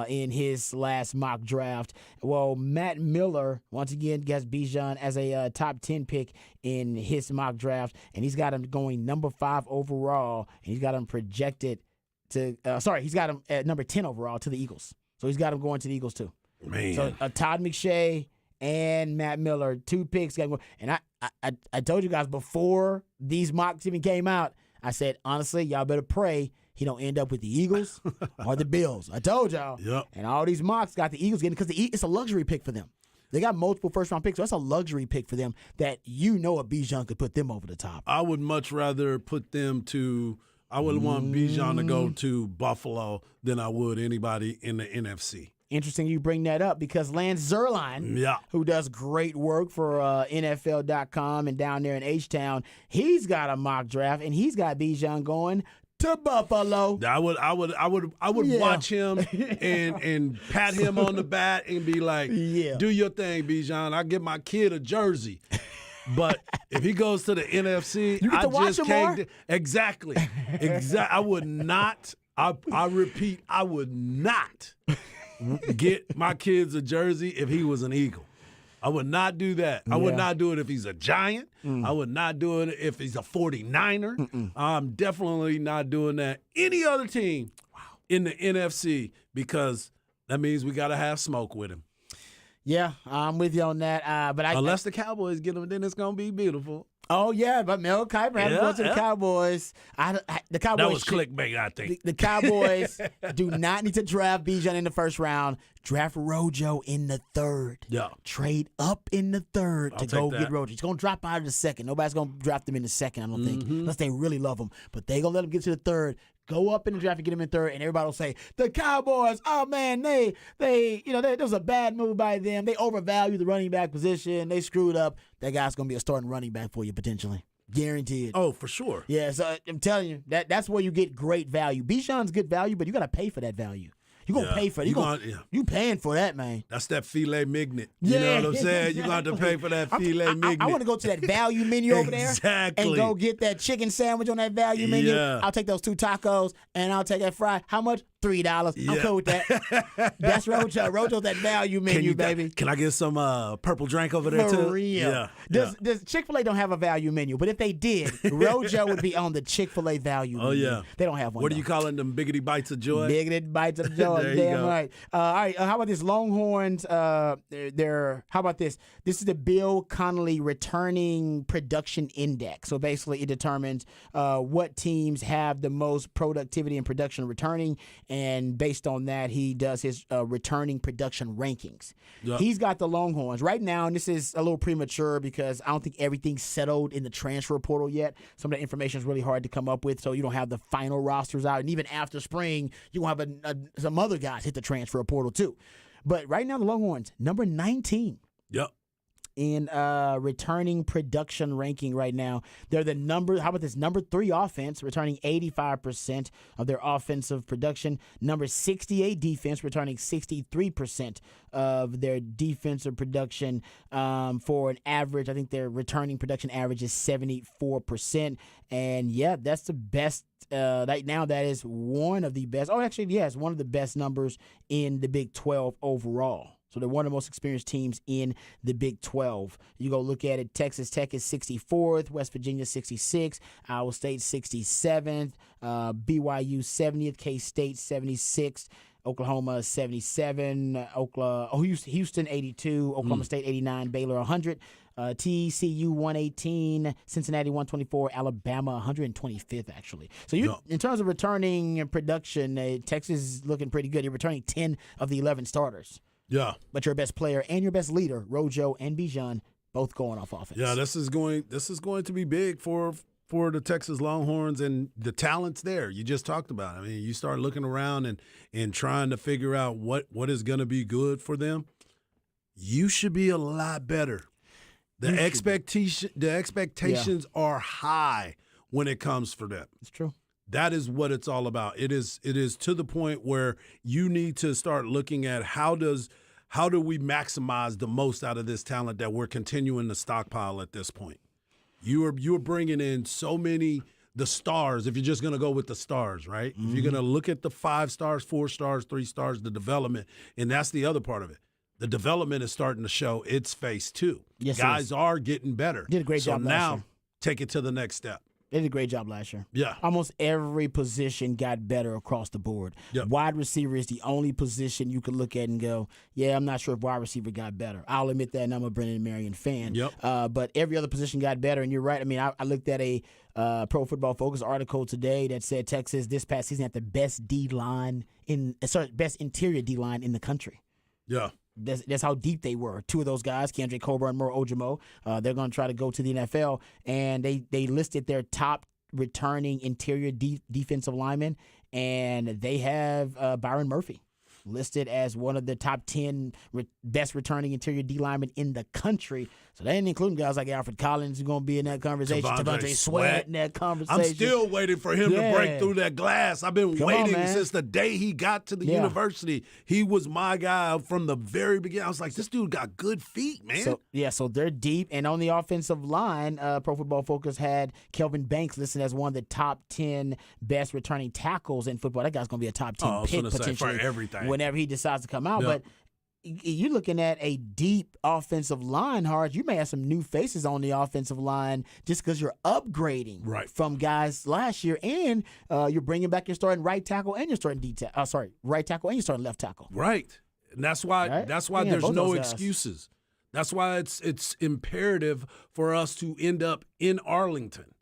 Speaker 2: in his last mock draft. Well, Matt Miller, once again, gets Bijan as a top 10 pick in his mock draft, and he's got him going number 5 overall, and he's got him projected to he's got him at number 10 overall to the Eagles. So he's got him going to the Eagles too.
Speaker 1: Man.
Speaker 2: So Todd McShay and Matt Miller, 2 picks. And I told you guys before these mocks even came out, I said, honestly, y'all better pray he don't end up with the Eagles or the Bills. I told y'all.
Speaker 1: Yep.
Speaker 2: And all these mocks got the Eagles getting, because it's a luxury pick for them. They got multiple first-round picks, so that's a luxury pick for them that a Bijan could put them over the top.
Speaker 1: I would much rather put them to – I would want Bijan to go to Buffalo than I would anybody in the NFC.
Speaker 2: Interesting you bring that up, because Lance Zierlein, who does great work for NFL.com and down there in H-Town, he's got a mock draft, and he's got Bijan going to to Buffalo.
Speaker 1: I would
Speaker 2: Yeah.
Speaker 1: watch him and pat him on the back and be like,
Speaker 2: Yeah.
Speaker 1: do your thing, Bijan. I get my kid a jersey. But if he goes to the NFC,
Speaker 2: You get to
Speaker 1: I
Speaker 2: watch
Speaker 1: just
Speaker 2: him
Speaker 1: can't.
Speaker 2: more?
Speaker 1: Exactly. I would not. I repeat, I would not get my kids a jersey if he was an Eagle. I would not do that. I would
Speaker 2: Yeah.
Speaker 1: not do it if he's a Giant. I would not do it if he's a 49er. I'm definitely not doing that. Any other team in the NFC, because that means we got to have smoke with him.
Speaker 2: Yeah, I'm with you on that. But
Speaker 1: Unless the Cowboys get him, then it's going to be beautiful.
Speaker 2: Oh yeah, but Mel Kiper had to go to the
Speaker 1: Yeah.
Speaker 2: Cowboys. The Cowboys.
Speaker 1: That was clickbait, I think.
Speaker 2: The Cowboys do not need to draft Bijan in the first round. Draft Rojo in the third.
Speaker 1: Yeah.
Speaker 2: Trade up in the third to
Speaker 1: I'll
Speaker 2: go
Speaker 1: take
Speaker 2: get
Speaker 1: that.
Speaker 2: Rojo. He's gonna drop out of the second. Nobody's gonna draft him in the second, I don't think, unless they really love him. But they gonna let him get to the third. Go up in the draft and get him in third, and everybody will say the Cowboys. Oh man, they there was a bad move by them. They overvalued the running back position. They screwed up. That guy's gonna be a starting running back for you potentially, guaranteed.
Speaker 1: Oh, for sure.
Speaker 2: Yeah, so I'm telling you that's where you get great value. Bijan's good value, but you got to pay for that value. You're going to
Speaker 1: Yeah.
Speaker 2: pay for it. You paying for that, man.
Speaker 1: That's that filet mignon. You know what I'm saying? You're going to have to pay for that filet mignon.
Speaker 2: I want to go to that value menu over there
Speaker 1: Exactly.
Speaker 2: and go get that chicken sandwich on that value menu.
Speaker 1: Yeah.
Speaker 2: I'll take those 2 tacos and I'll take that fry. How much? $3. I'm
Speaker 1: Yeah.
Speaker 2: cool with that. That's Rojo. Rojo's that value menu, baby.
Speaker 1: Can I get some purple drink over there, too?
Speaker 2: For real.
Speaker 1: Yeah.
Speaker 2: Does Chick-fil-A don't have a value menu, but if they did, Rojo would be on the Chick-fil-A value menu.
Speaker 1: Oh, yeah.
Speaker 2: They don't have one.
Speaker 1: What are
Speaker 2: though.
Speaker 1: you calling them, biggity bites of joy?
Speaker 2: Bigoted bites of joy.
Speaker 1: There you
Speaker 2: Damn
Speaker 1: go.
Speaker 2: right. All right. How about this? Longhorns. How about this? This is the Bill Connolly Returning Production Index. So basically, it determines what teams have the most productivity and production returning, and based on that, he does his returning production rankings.
Speaker 1: Yep.
Speaker 2: He's got the Longhorns right now, and this is a little premature because I don't think everything's settled in the transfer portal yet. Some of the information is really hard to come up with, so you don't have the final rosters out. And even after spring, you will have some other guys hit the transfer portal too. But right now, the Longhorns, number 19
Speaker 1: Yep.
Speaker 2: in returning production ranking right now. They're the number 3 offense, returning 85% of their offensive production. Number 68 defense, returning 63% of their defensive production for an average. I think their returning production average is 74%. And yeah, that's the best. Right now, that is one of the best. Oh, actually, yes, one of the best numbers in the Big 12 overall. So they're one of the most experienced teams in the Big 12. You go look at it, Texas Tech is 64th, West Virginia 66th, Iowa State 67th, BYU 70th, K-State 76th, Oklahoma 77, Houston 82, Oklahoma State 89, Baylor 100, TCU 118, Cincinnati 124, Alabama 125th actually. So in terms of returning production, Texas is looking pretty good. You're returning 10 of the 11 starters.
Speaker 1: Yeah.
Speaker 2: But your best player and your best leader, Rojo and Bijan, both going off offense.
Speaker 1: Yeah, this is going to be big for the Texas Longhorns, and the talent's there. You just talked about it. I mean, you start looking around and trying to figure out what is going to be good for them. You should be a lot better. The expectations are high when it comes for them.
Speaker 2: It's true.
Speaker 1: That is what it's all about. It is to the point where you need to start looking at how do we maximize the most out of this talent that we're continuing to stockpile at this point. You are bringing in so many the stars. If you're just going to go with the stars, right?
Speaker 2: Mm-hmm.
Speaker 1: If you're going to look at the 5 stars, 4 stars, 3 stars, the development, and that's the other part of it. The development is starting to show its face too.
Speaker 2: Yes,
Speaker 1: guys are getting better.
Speaker 2: Did a great job
Speaker 1: So
Speaker 2: last
Speaker 1: now
Speaker 2: year.
Speaker 1: take it to the next step.
Speaker 2: They did a great job last year.
Speaker 1: Yeah.
Speaker 2: Almost every position got better across the board.
Speaker 1: Yep.
Speaker 2: Wide receiver is the only position you could look at and go, yeah, I'm not sure if wide receiver got better. I'll admit that, and I'm a Brennan Marion fan.
Speaker 1: Yep.
Speaker 2: But every other position got better, and you're right. I mean, I looked at a Pro Football Focus article today that said Texas this past season had the best best interior D line in the country.
Speaker 1: Yeah.
Speaker 2: That's how deep they were. 2 of those guys, Kendrick Coburn, Moro Ojimo, they're going to try to go to the NFL, and they listed their top returning interior defensive linemen, and they have Byron Murphy. listed as one of the top 10 best returning interior D linemen in the country. So they ain't including guys like Alfred Collins who's going to be in that conversation. T'Vondre Sweat in that conversation.
Speaker 1: I'm still waiting for him to break through that glass. I've been waiting since the day he got to the university. He was my guy from the very beginning. I was like, this dude got good feet, man.
Speaker 2: So they're deep. And on the offensive line, Pro Football Focus had Kelvin Banks listed as one of the top 10 best returning tackles in football. That guy's going to be a top 10 pick potentially
Speaker 1: for everything
Speaker 2: whenever he decides to come out. But you're looking at a deep offensive line, Hard. You may have some new faces on the offensive line just because you're upgrading from guys last year, and you're bringing back your starting right tackle and your starting right tackle and your starting left tackle.
Speaker 1: Right, and that's why there's no excuses. That's why it's imperative for us to end up in Arlington,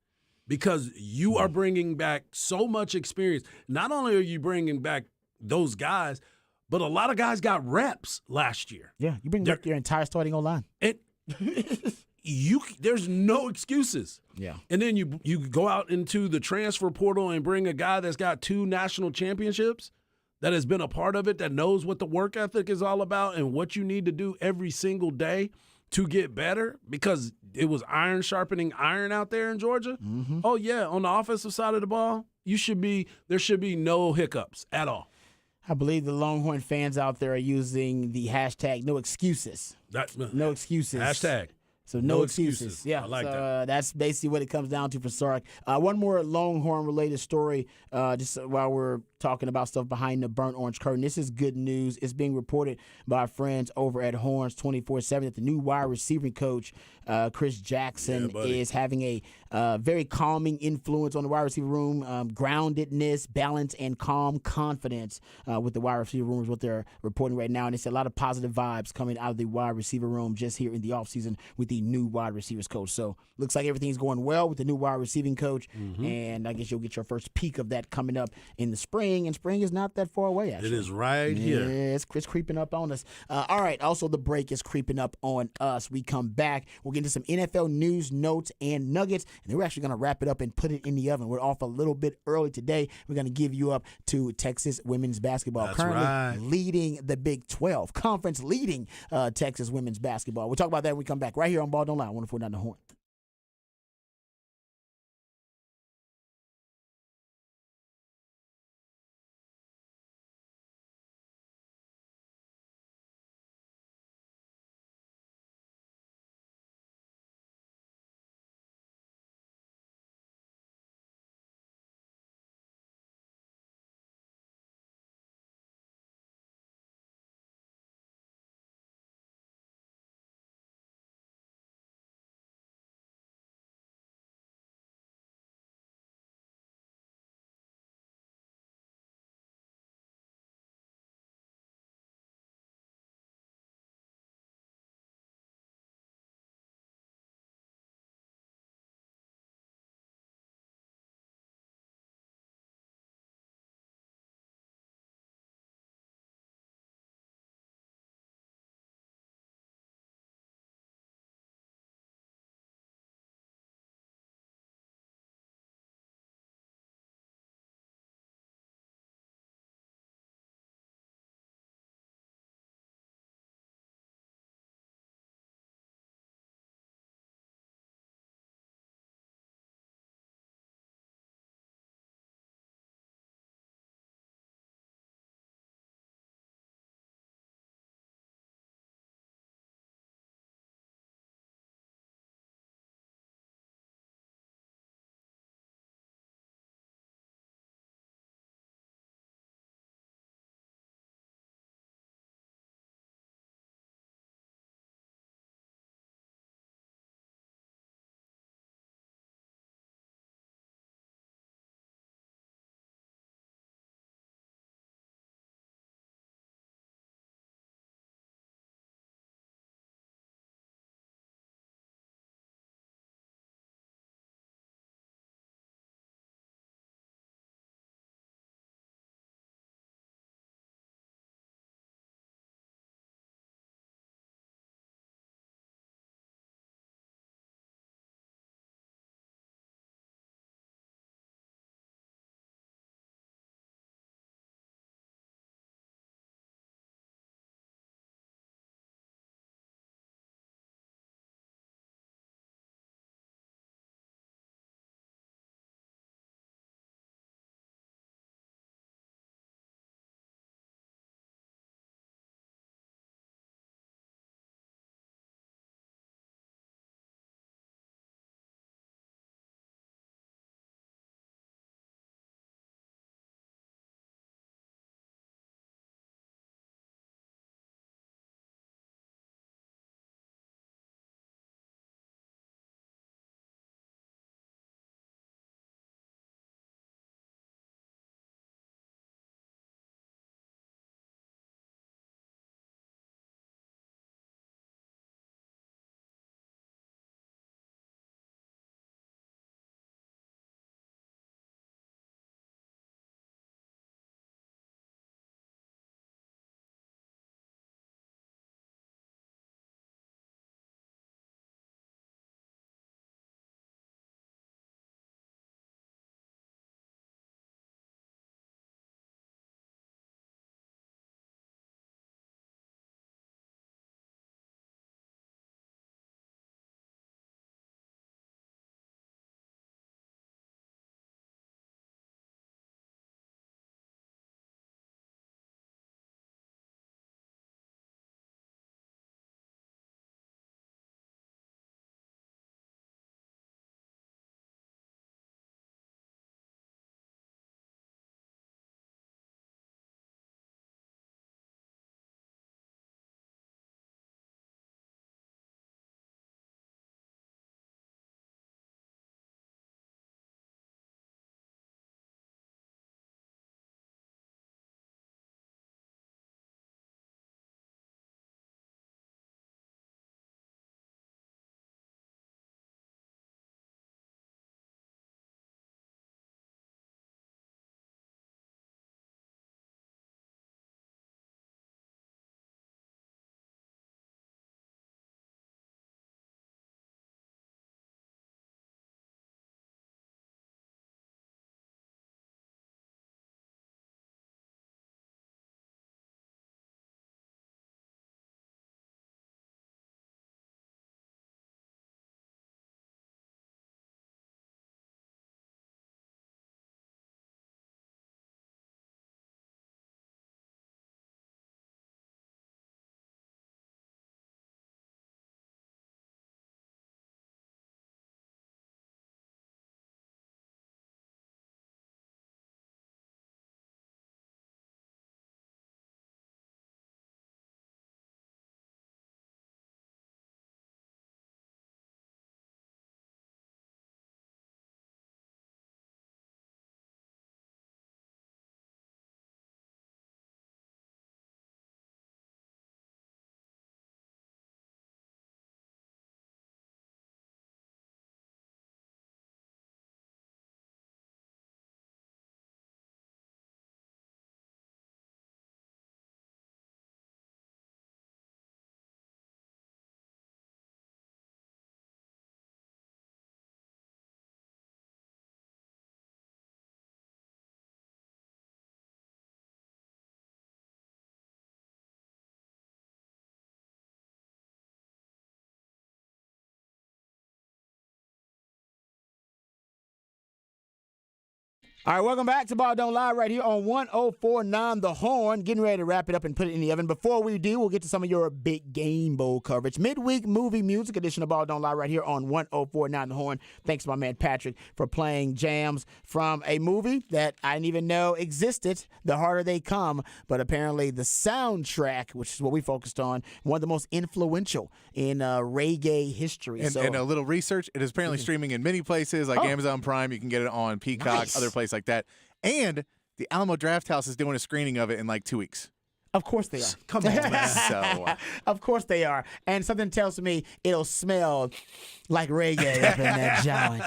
Speaker 1: because you are bringing back so much experience. Not only are you bringing back those guys, but a lot of guys got reps last year.
Speaker 2: Yeah, you bring back your entire starting O-line.
Speaker 1: There's no excuses.
Speaker 2: Yeah.
Speaker 1: And then you go out into the transfer portal and bring a guy that's got 2 national championships, that has been a part of it, that knows what the work ethic is all about and what you need to do every single day to get better, because it was iron sharpening iron out there in Georgia.
Speaker 2: Mm-hmm.
Speaker 1: Oh, yeah, on the offensive side of the ball, there should be no hiccups at all.
Speaker 2: I believe the Longhorn fans out there are using the hashtag no excuses. No excuses.
Speaker 1: Hashtag.
Speaker 2: So no excuses. Yeah,
Speaker 1: I like that.
Speaker 2: That's basically what it comes down to for Sark. One more Longhorn-related story, just while we're talking about stuff behind the burnt orange curtain. This is good news. It's being reported by our friends over at Horns 24/7 that the new wide receiving coach, Chris Jackson, is having a very calming influence on the wide receiver room, groundedness, balance, and calm confidence with the wide receiver room is what they're reporting right now. And it's a lot of positive vibes coming out of the wide receiver room just here in the offseason with the new wide receivers coach. So looks like everything's going well with the new wide receiving coach, and I guess you'll get your first peek of that coming up in the spring. And spring is not that far away, actually.
Speaker 1: It is right here.
Speaker 2: Yeah, it's creeping up on us. All right, also the break is creeping up on us. We come back, we'll get into some NFL news, notes, and nuggets, and then we're actually going to wrap it up and put it in the oven. We're off a little bit early today. We're going to give you up to Texas women's basketball, currently leading the Big 12 conference, leading Texas women's basketball. We'll talk about that when we come back right here on Ball Don't Lie, 104.9 The Horn. All right, welcome back to Ball Don't Lie right here on 104.9 The Horn. Getting ready to wrap it up and put it in the oven. Before we do, we'll get to some of your big game bowl coverage. Midweek movie music edition of Ball Don't Lie right here on 104.9 The Horn. Thanks to my man Patrick for playing jams from a movie that I didn't even know existed, The Harder They Come. But apparently the soundtrack, which is what we focused on, one of the most influential in reggae history.
Speaker 3: And a little research, it is apparently streaming in many places like Amazon Prime. You can get it on Peacock, other places like that. And the Alamo Drafthouse is doing a screening of it in like 2 weeks.
Speaker 2: Of course they are.
Speaker 1: Come on, man.
Speaker 3: So,
Speaker 2: Of course they are. And something tells me it'll smell like reggae up in that joint.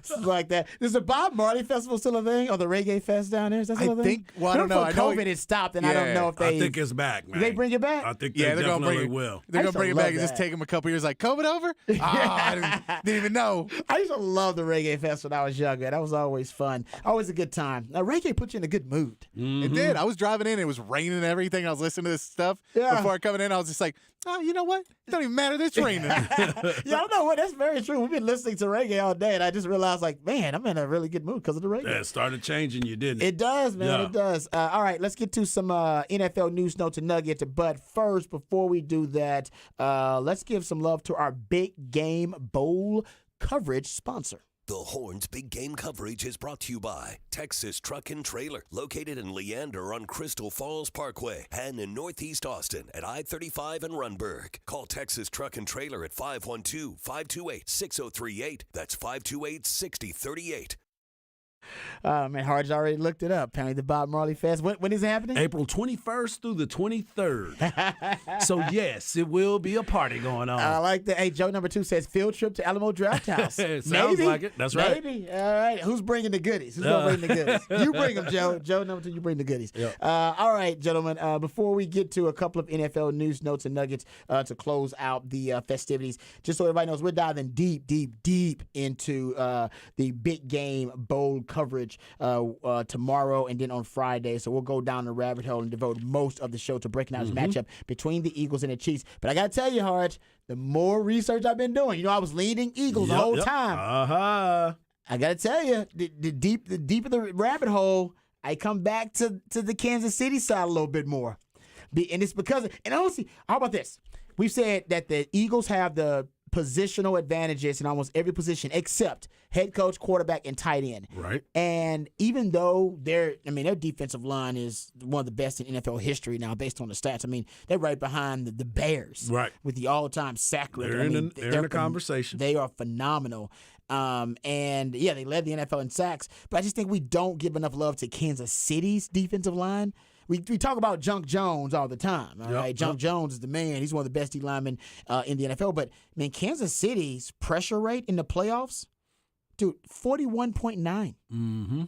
Speaker 2: Something like that. Is the Bob Marley Festival still a thing? Or the Reggae Fest down there? Is that still a thing?
Speaker 3: think, well, I don't know.
Speaker 2: Before
Speaker 3: I know
Speaker 2: COVID had stopped, and I don't know if they...
Speaker 1: I think it's back, man.
Speaker 2: They bring it back?
Speaker 1: I think
Speaker 3: yeah,
Speaker 1: they
Speaker 3: they're gonna
Speaker 1: definitely
Speaker 3: bring it.
Speaker 1: will.
Speaker 3: They're
Speaker 2: I
Speaker 3: gonna
Speaker 2: used to
Speaker 3: bring it
Speaker 2: love
Speaker 3: back and just
Speaker 2: that.
Speaker 3: take them a couple years. Like COVID over? I didn't even know.
Speaker 2: I used to love the Reggae Fest when I was younger. That was always fun. Always a good time. Now, reggae puts you in a good mood.
Speaker 3: It did. I was driving in. It was raining and everything. I was listening to this stuff
Speaker 2: Yeah.
Speaker 3: before coming in. I was just like, oh, you know what? It don't even matter. It's raining.
Speaker 2: Yeah, I know what. That's very true. We've been listening to reggae all day, and I just realized, like, man, I'm in a really good mood because of the reggae.
Speaker 1: Yeah, it started changing you, didn't it?
Speaker 2: It does, man.
Speaker 1: Yeah.
Speaker 2: It does. All right, let's get to some NFL news, notes, and nuggets. But first, before we do that, let's give some love to our big game bowl coverage sponsor.
Speaker 4: The Horn's big game coverage is brought to you by Texas Truck and Trailer, located in Leander on Crystal Falls Parkway and in Northeast Austin at I-35 and Runberg. Call Texas Truck and Trailer at 512-528-6038. That's 528-6038.
Speaker 2: Man, Harge already looked it up. Apparently, the Bob Marley Fest. When is it happening?
Speaker 1: April 21st through the 23rd. So, yes, it will be a party going on.
Speaker 2: I like that. Hey, Joe number 2 says field trip to Alamo Drafthouse.
Speaker 1: It sounds
Speaker 2: Maybe.
Speaker 1: like it. That's right.
Speaker 2: Maybe. All right. Who's bringing the goodies? Who's going to bring the goodies? You bring them, Joe. Joe number 2, you bring the goodies.
Speaker 1: Yep.
Speaker 2: All right, gentlemen. Before we get to a couple of NFL news, notes, and nuggets to close out the festivities, just so everybody knows, we're diving deep into the big game bowl coverage tomorrow and then on Friday. So we'll go down the rabbit hole and devote most of the show to breaking out this matchup between the Eagles and the Chiefs. But I got to tell you, Harge, the more research I've been doing, I was leaning Eagles the whole time.
Speaker 1: Uh-huh.
Speaker 2: I got to tell you, the deeper the rabbit hole, I come back to the Kansas City side a little bit more. And it's because, and honestly, how about this? We've said that the Eagles have the positional advantages in almost every position except head coach, quarterback, and tight end.
Speaker 1: Right.
Speaker 2: And even though their defensive line is one of the best in NFL history now based on the stats. I mean, they're right behind the Bears.
Speaker 1: Right.
Speaker 2: With the all-time sack record.
Speaker 1: They're in the conversation.
Speaker 2: They are phenomenal. And yeah, they led the NFL in sacks, but I just think we don't give enough love to Kansas City's defensive line. We talk about Junk Jones all the time. All right, Junk Jones is the man. He's one of the best D linemen in the NFL. But man, Kansas City's pressure rate in the playoffs, dude, 41.9.
Speaker 1: Mm-hmm.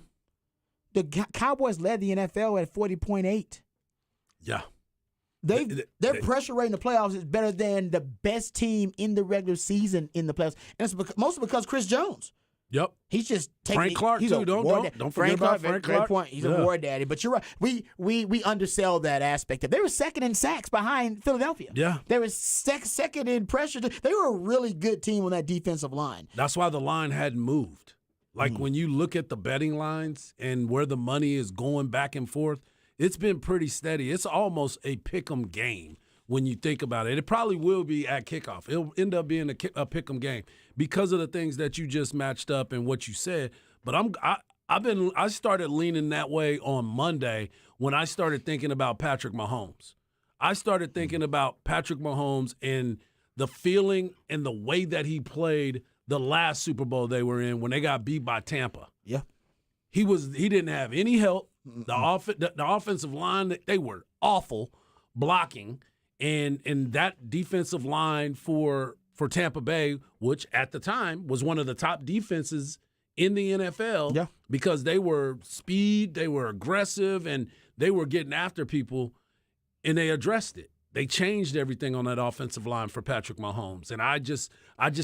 Speaker 2: The Cowboys led the NFL at 40.8.
Speaker 1: Yeah.
Speaker 2: Their pressure rate in the playoffs is better than the best team in the regular season in the playoffs, and it's mostly because Chris Jones.
Speaker 1: Yep.
Speaker 2: He's just taking
Speaker 1: Frank Clark,
Speaker 2: he's
Speaker 1: too.
Speaker 2: a
Speaker 1: Don't
Speaker 2: war
Speaker 1: forget about
Speaker 2: Great
Speaker 1: Frank Clark.
Speaker 2: point. He's a war daddy. But you're right. We undersell that aspect of. They were second in sacks behind Philadelphia.
Speaker 1: Yeah.
Speaker 2: They were second in pressure. They were a really good team on that defensive line.
Speaker 1: That's why the line hadn't moved. Like when you look at the betting lines and where the money is going back and forth, it's been pretty steady. It's almost a pick'em game when you think about it. It probably will be at kickoff. It'll end up being a pick'em game because of the things that you just matched up and what you said. But I started leaning that way on Monday when I started thinking about Patrick Mahomes. I started thinking about Patrick Mahomes and the feeling and the way that he played the last Super Bowl they were in when they got beat by Tampa.
Speaker 2: Yeah.
Speaker 1: He didn't have any help. The offensive line, they were awful blocking. And that defensive line for Tampa Bay, which at the time was one of the top defenses in the NFL, because they were speed, they were aggressive, and they were getting after people, and they addressed it. They changed everything on that offensive line for Patrick Mahomes. And I just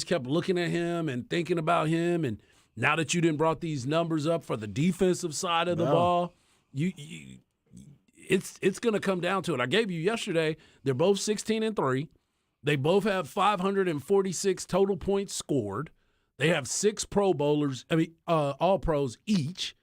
Speaker 1: kept looking at him and thinking about him. And now that you didn't brought these numbers up for the defensive side of the ball, it's going to come down to it. I gave you yesterday, they're both 16-3. They both have 546 total points scored. They have 6 Pro Bowlers, all pros each.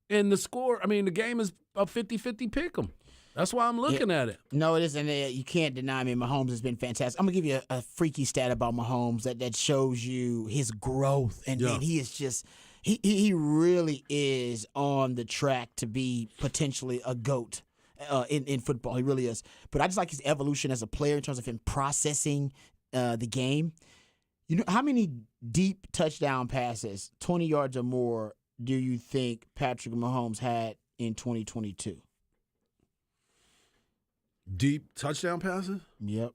Speaker 1: And the score, the game is a 50-50 pick'em. That's why I'm looking at it.
Speaker 2: No, it isn't. You can't deny me. Mahomes has been fantastic. I'm going to give you a freaky stat about Mahomes that shows you his growth. And he is just – he really is on the track to be potentially a GOAT in football. He really is. But I just like his evolution as a player in terms of him processing the game. You know, how many deep touchdown passes, 20 yards or more, do you think Patrick Mahomes had in 2022?
Speaker 1: Deep touchdown passes?
Speaker 2: Yep.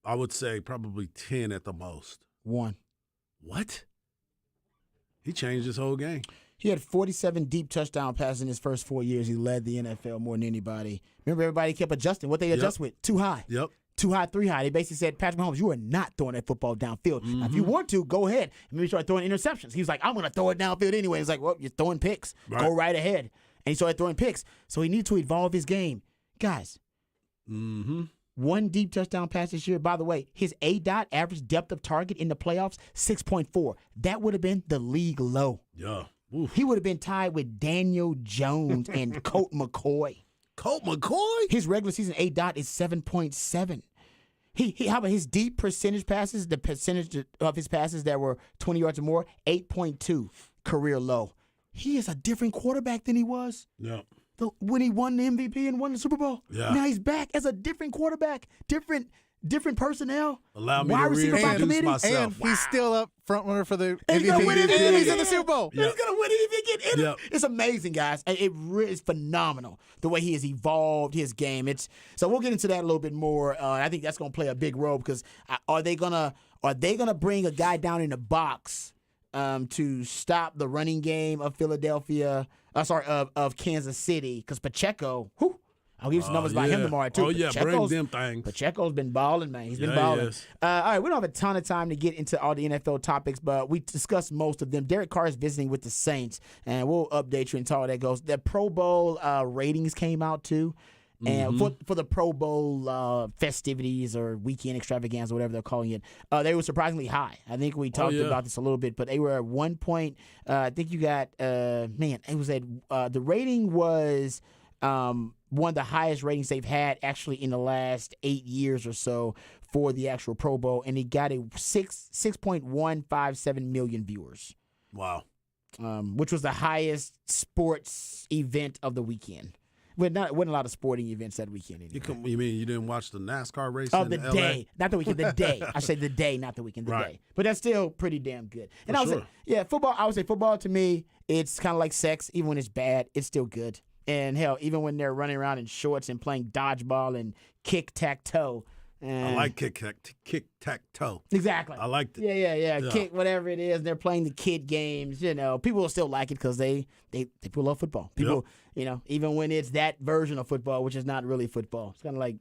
Speaker 1: I would say probably 10 at the most.
Speaker 2: 1.
Speaker 1: What? He changed his whole game.
Speaker 2: He had 47 deep touchdown passes in his first 4 years. He led the NFL more than anybody. Remember, everybody kept adjusting. What they adjust with? Too high.
Speaker 1: Yep.
Speaker 2: Too high, 3 high. They basically said, Patrick Mahomes, you are not throwing that football downfield. Now, if you want to, go ahead. And maybe start throwing interceptions. He was like, I'm going to throw it downfield anyway. He's like, well, you're throwing picks.
Speaker 1: Right.
Speaker 2: Go right ahead. And he started throwing picks. So he needed to evolve his game. Guys, 1 deep touchdown pass this year. By the way, his ADOT, average depth of target in the playoffs, 6.4. That would have been the league low.
Speaker 1: Yeah. Oof.
Speaker 2: He would have been tied with Daniel Jones and Colt McCoy.
Speaker 1: Colt McCoy?
Speaker 2: His regular season ADOT is 7.7. How about his deep percentage passes, the percentage of his passes that were 20 yards or more, 8.2, career low. He is a different quarterback than he was when he won the MVP and won the Super Bowl.
Speaker 1: Yeah.
Speaker 2: Now he's back as a different quarterback, different personnel.
Speaker 1: Allow me
Speaker 2: wide
Speaker 1: to
Speaker 2: receiver by
Speaker 1: reintroduce
Speaker 2: committee.
Speaker 1: myself.
Speaker 3: And he's still up front runner for the
Speaker 2: And he's
Speaker 3: MVP.
Speaker 2: gonna win it if
Speaker 3: He's
Speaker 2: he
Speaker 3: in the Super Bowl.
Speaker 2: He's gonna win it if he get in
Speaker 1: Yep.
Speaker 2: it. It's amazing, guys. It really is phenomenal the way he has evolved his game. So we'll get into that a little bit more. I think that's gonna play a big role because are they gonna bring a guy down in the box to stop the running game of Philadelphia? Of Kansas City, because Pacheco. I'll give you some numbers about him tomorrow, too.
Speaker 1: Oh, yeah, bring them things.
Speaker 2: Pacheco's been balling, man. He's been
Speaker 1: Yeah,
Speaker 2: balling.
Speaker 1: he is.
Speaker 2: All right, we don't have a ton of time to get into all the NFL topics, but we discussed most of them. Derek Carr is visiting with the Saints, and we'll update you until all that goes. The Pro Bowl ratings came out, too. And for the Pro Bowl festivities or weekend extravaganza, whatever they're calling it, they were surprisingly high. I think we talked about this a little bit, but they were at 1 point. I think you got it was at the rating was one of the highest ratings they've had actually in the last 8 years or so for the actual Pro Bowl, and he got a 6.157 million viewers.
Speaker 1: Wow.
Speaker 2: Which was the highest sports event of the weekend. Wasn't a lot of sporting events that weekend anyway.
Speaker 1: You mean you didn't watch the NASCAR race
Speaker 2: Oh,
Speaker 1: in
Speaker 2: the
Speaker 1: LA?
Speaker 2: day. Not the weekend, the day. I say the day, not the weekend, the day. But that's still pretty damn good. And
Speaker 1: For
Speaker 2: I would
Speaker 1: sure.
Speaker 2: say, football, I would say football to me, it's kind of like sex. Even when it's bad, it's still good. And hell, even when they're running around in shorts and playing dodgeball and kick-tack-toe.
Speaker 1: I like kick-tack-toe.
Speaker 2: Exactly.
Speaker 1: I liked it.
Speaker 2: Yeah. Kick, whatever it is. They're playing the kid games. People will still like it because people love football. People, even when it's that version of football, which is not really football. It's kind of like,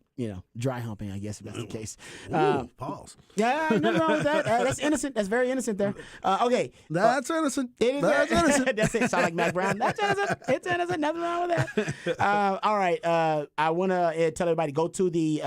Speaker 2: dry humping, I guess, if that's the case.
Speaker 1: Ooh, pause.
Speaker 2: Yeah, nothing wrong with that. That's innocent. That's very innocent there. Okay.
Speaker 1: That's innocent.
Speaker 2: It is
Speaker 1: That's innocent.
Speaker 2: That's it. Sound like Mac Brown. That's innocent. It's innocent. Nothing wrong with that. All right. I want to tell everybody, go to the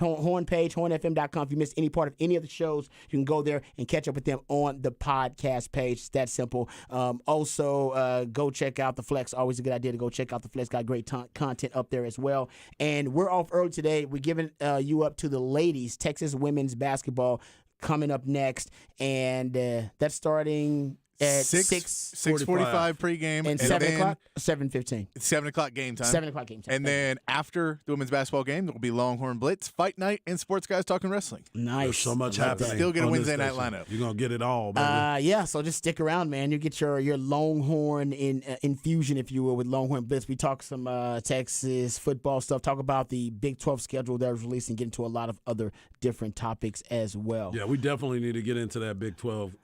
Speaker 2: Horn page, hornfm.com. If you missed any part of any of the shows, you can go there and catch up with them on the podcast page. It's that simple. Also, go check out the Flex. Always a good idea to go check out the Flex. Got great content up there as well. And we're off early today. We're giving you up to the ladies, Texas women's basketball coming up next. And that's starting at
Speaker 3: 6:45 pregame
Speaker 2: and 7 o'clock, 7:15.
Speaker 3: It's 7 o'clock game time.
Speaker 2: 7 o'clock game time.
Speaker 3: And then after the women's basketball game, there will be Longhorn Blitz, Fight Night, and Sports Guys Talking Wrestling.
Speaker 2: Nice.
Speaker 1: There's so much
Speaker 2: I like
Speaker 1: happening.
Speaker 2: that.
Speaker 3: Still get a
Speaker 1: on this
Speaker 3: Wednesday night
Speaker 1: station.
Speaker 3: lineup.
Speaker 1: You're going to get it all, baby.
Speaker 2: So just stick around, man. You get your Longhorn infusion, if you will, with Longhorn Blitz. We talk some Texas football stuff, talk about the Big 12 schedule that was released, and get into a lot of other different topics as well.
Speaker 1: Yeah, we definitely need to get into that Big 12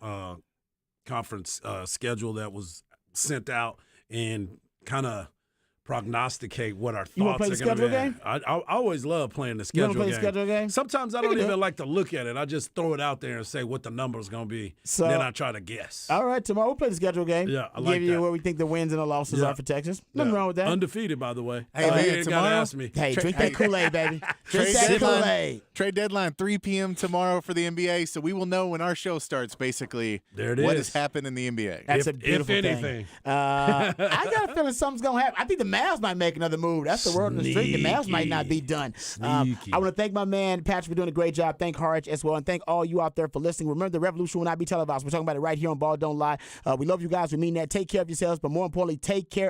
Speaker 1: conference schedule that was sent out and kind of prognosticate what our
Speaker 2: You wanna
Speaker 1: thoughts
Speaker 2: play
Speaker 1: are
Speaker 2: the
Speaker 1: going to be.
Speaker 2: schedule game?
Speaker 1: I always love playing the
Speaker 2: You wanna
Speaker 1: schedule
Speaker 2: play
Speaker 1: game.
Speaker 2: the schedule game?
Speaker 1: Sometimes I
Speaker 2: We
Speaker 1: don't
Speaker 2: can do
Speaker 1: even
Speaker 2: it.
Speaker 1: like to look at it. I just throw it out there and say what the number's going to be.
Speaker 2: So-
Speaker 1: then I try to guess.
Speaker 2: All right, tomorrow we'll play the schedule game.
Speaker 1: Yeah, I like
Speaker 2: Give you
Speaker 1: that.
Speaker 2: what we think the wins and the losses
Speaker 1: Yeah.
Speaker 2: are for Texas. Nothing
Speaker 1: Yeah.
Speaker 2: wrong with that.
Speaker 1: Undefeated, by the way.
Speaker 3: Hey,
Speaker 1: You
Speaker 3: man,
Speaker 1: ain't gotta
Speaker 3: tomorrow-
Speaker 1: ask me.
Speaker 2: Hey, drink that Kool-Aid, baby. Drink
Speaker 3: Trade
Speaker 2: that
Speaker 3: deadline,
Speaker 2: Kool-Aid.
Speaker 3: trade deadline 3 p.m. tomorrow for the NBA, so we will know when our show starts. Basically,
Speaker 1: There it
Speaker 3: what
Speaker 1: is.
Speaker 3: has happened in the NBA.
Speaker 2: That's a
Speaker 1: If
Speaker 2: beautiful
Speaker 1: anything.
Speaker 2: thing. I got a feeling something's gonna happen. I think the Mavs might make another move. That's the word on the street. The Mavs might not be done.
Speaker 1: Sneaky.
Speaker 2: I want to thank my man Patrick for doing a great job. Thank Harge as well, and thank all you out there for listening. Remember, the revolution will not be televised. We're talking about it right here on Ball Don't Lie. We love you guys. We mean that. Take care of yourselves, but more importantly, take care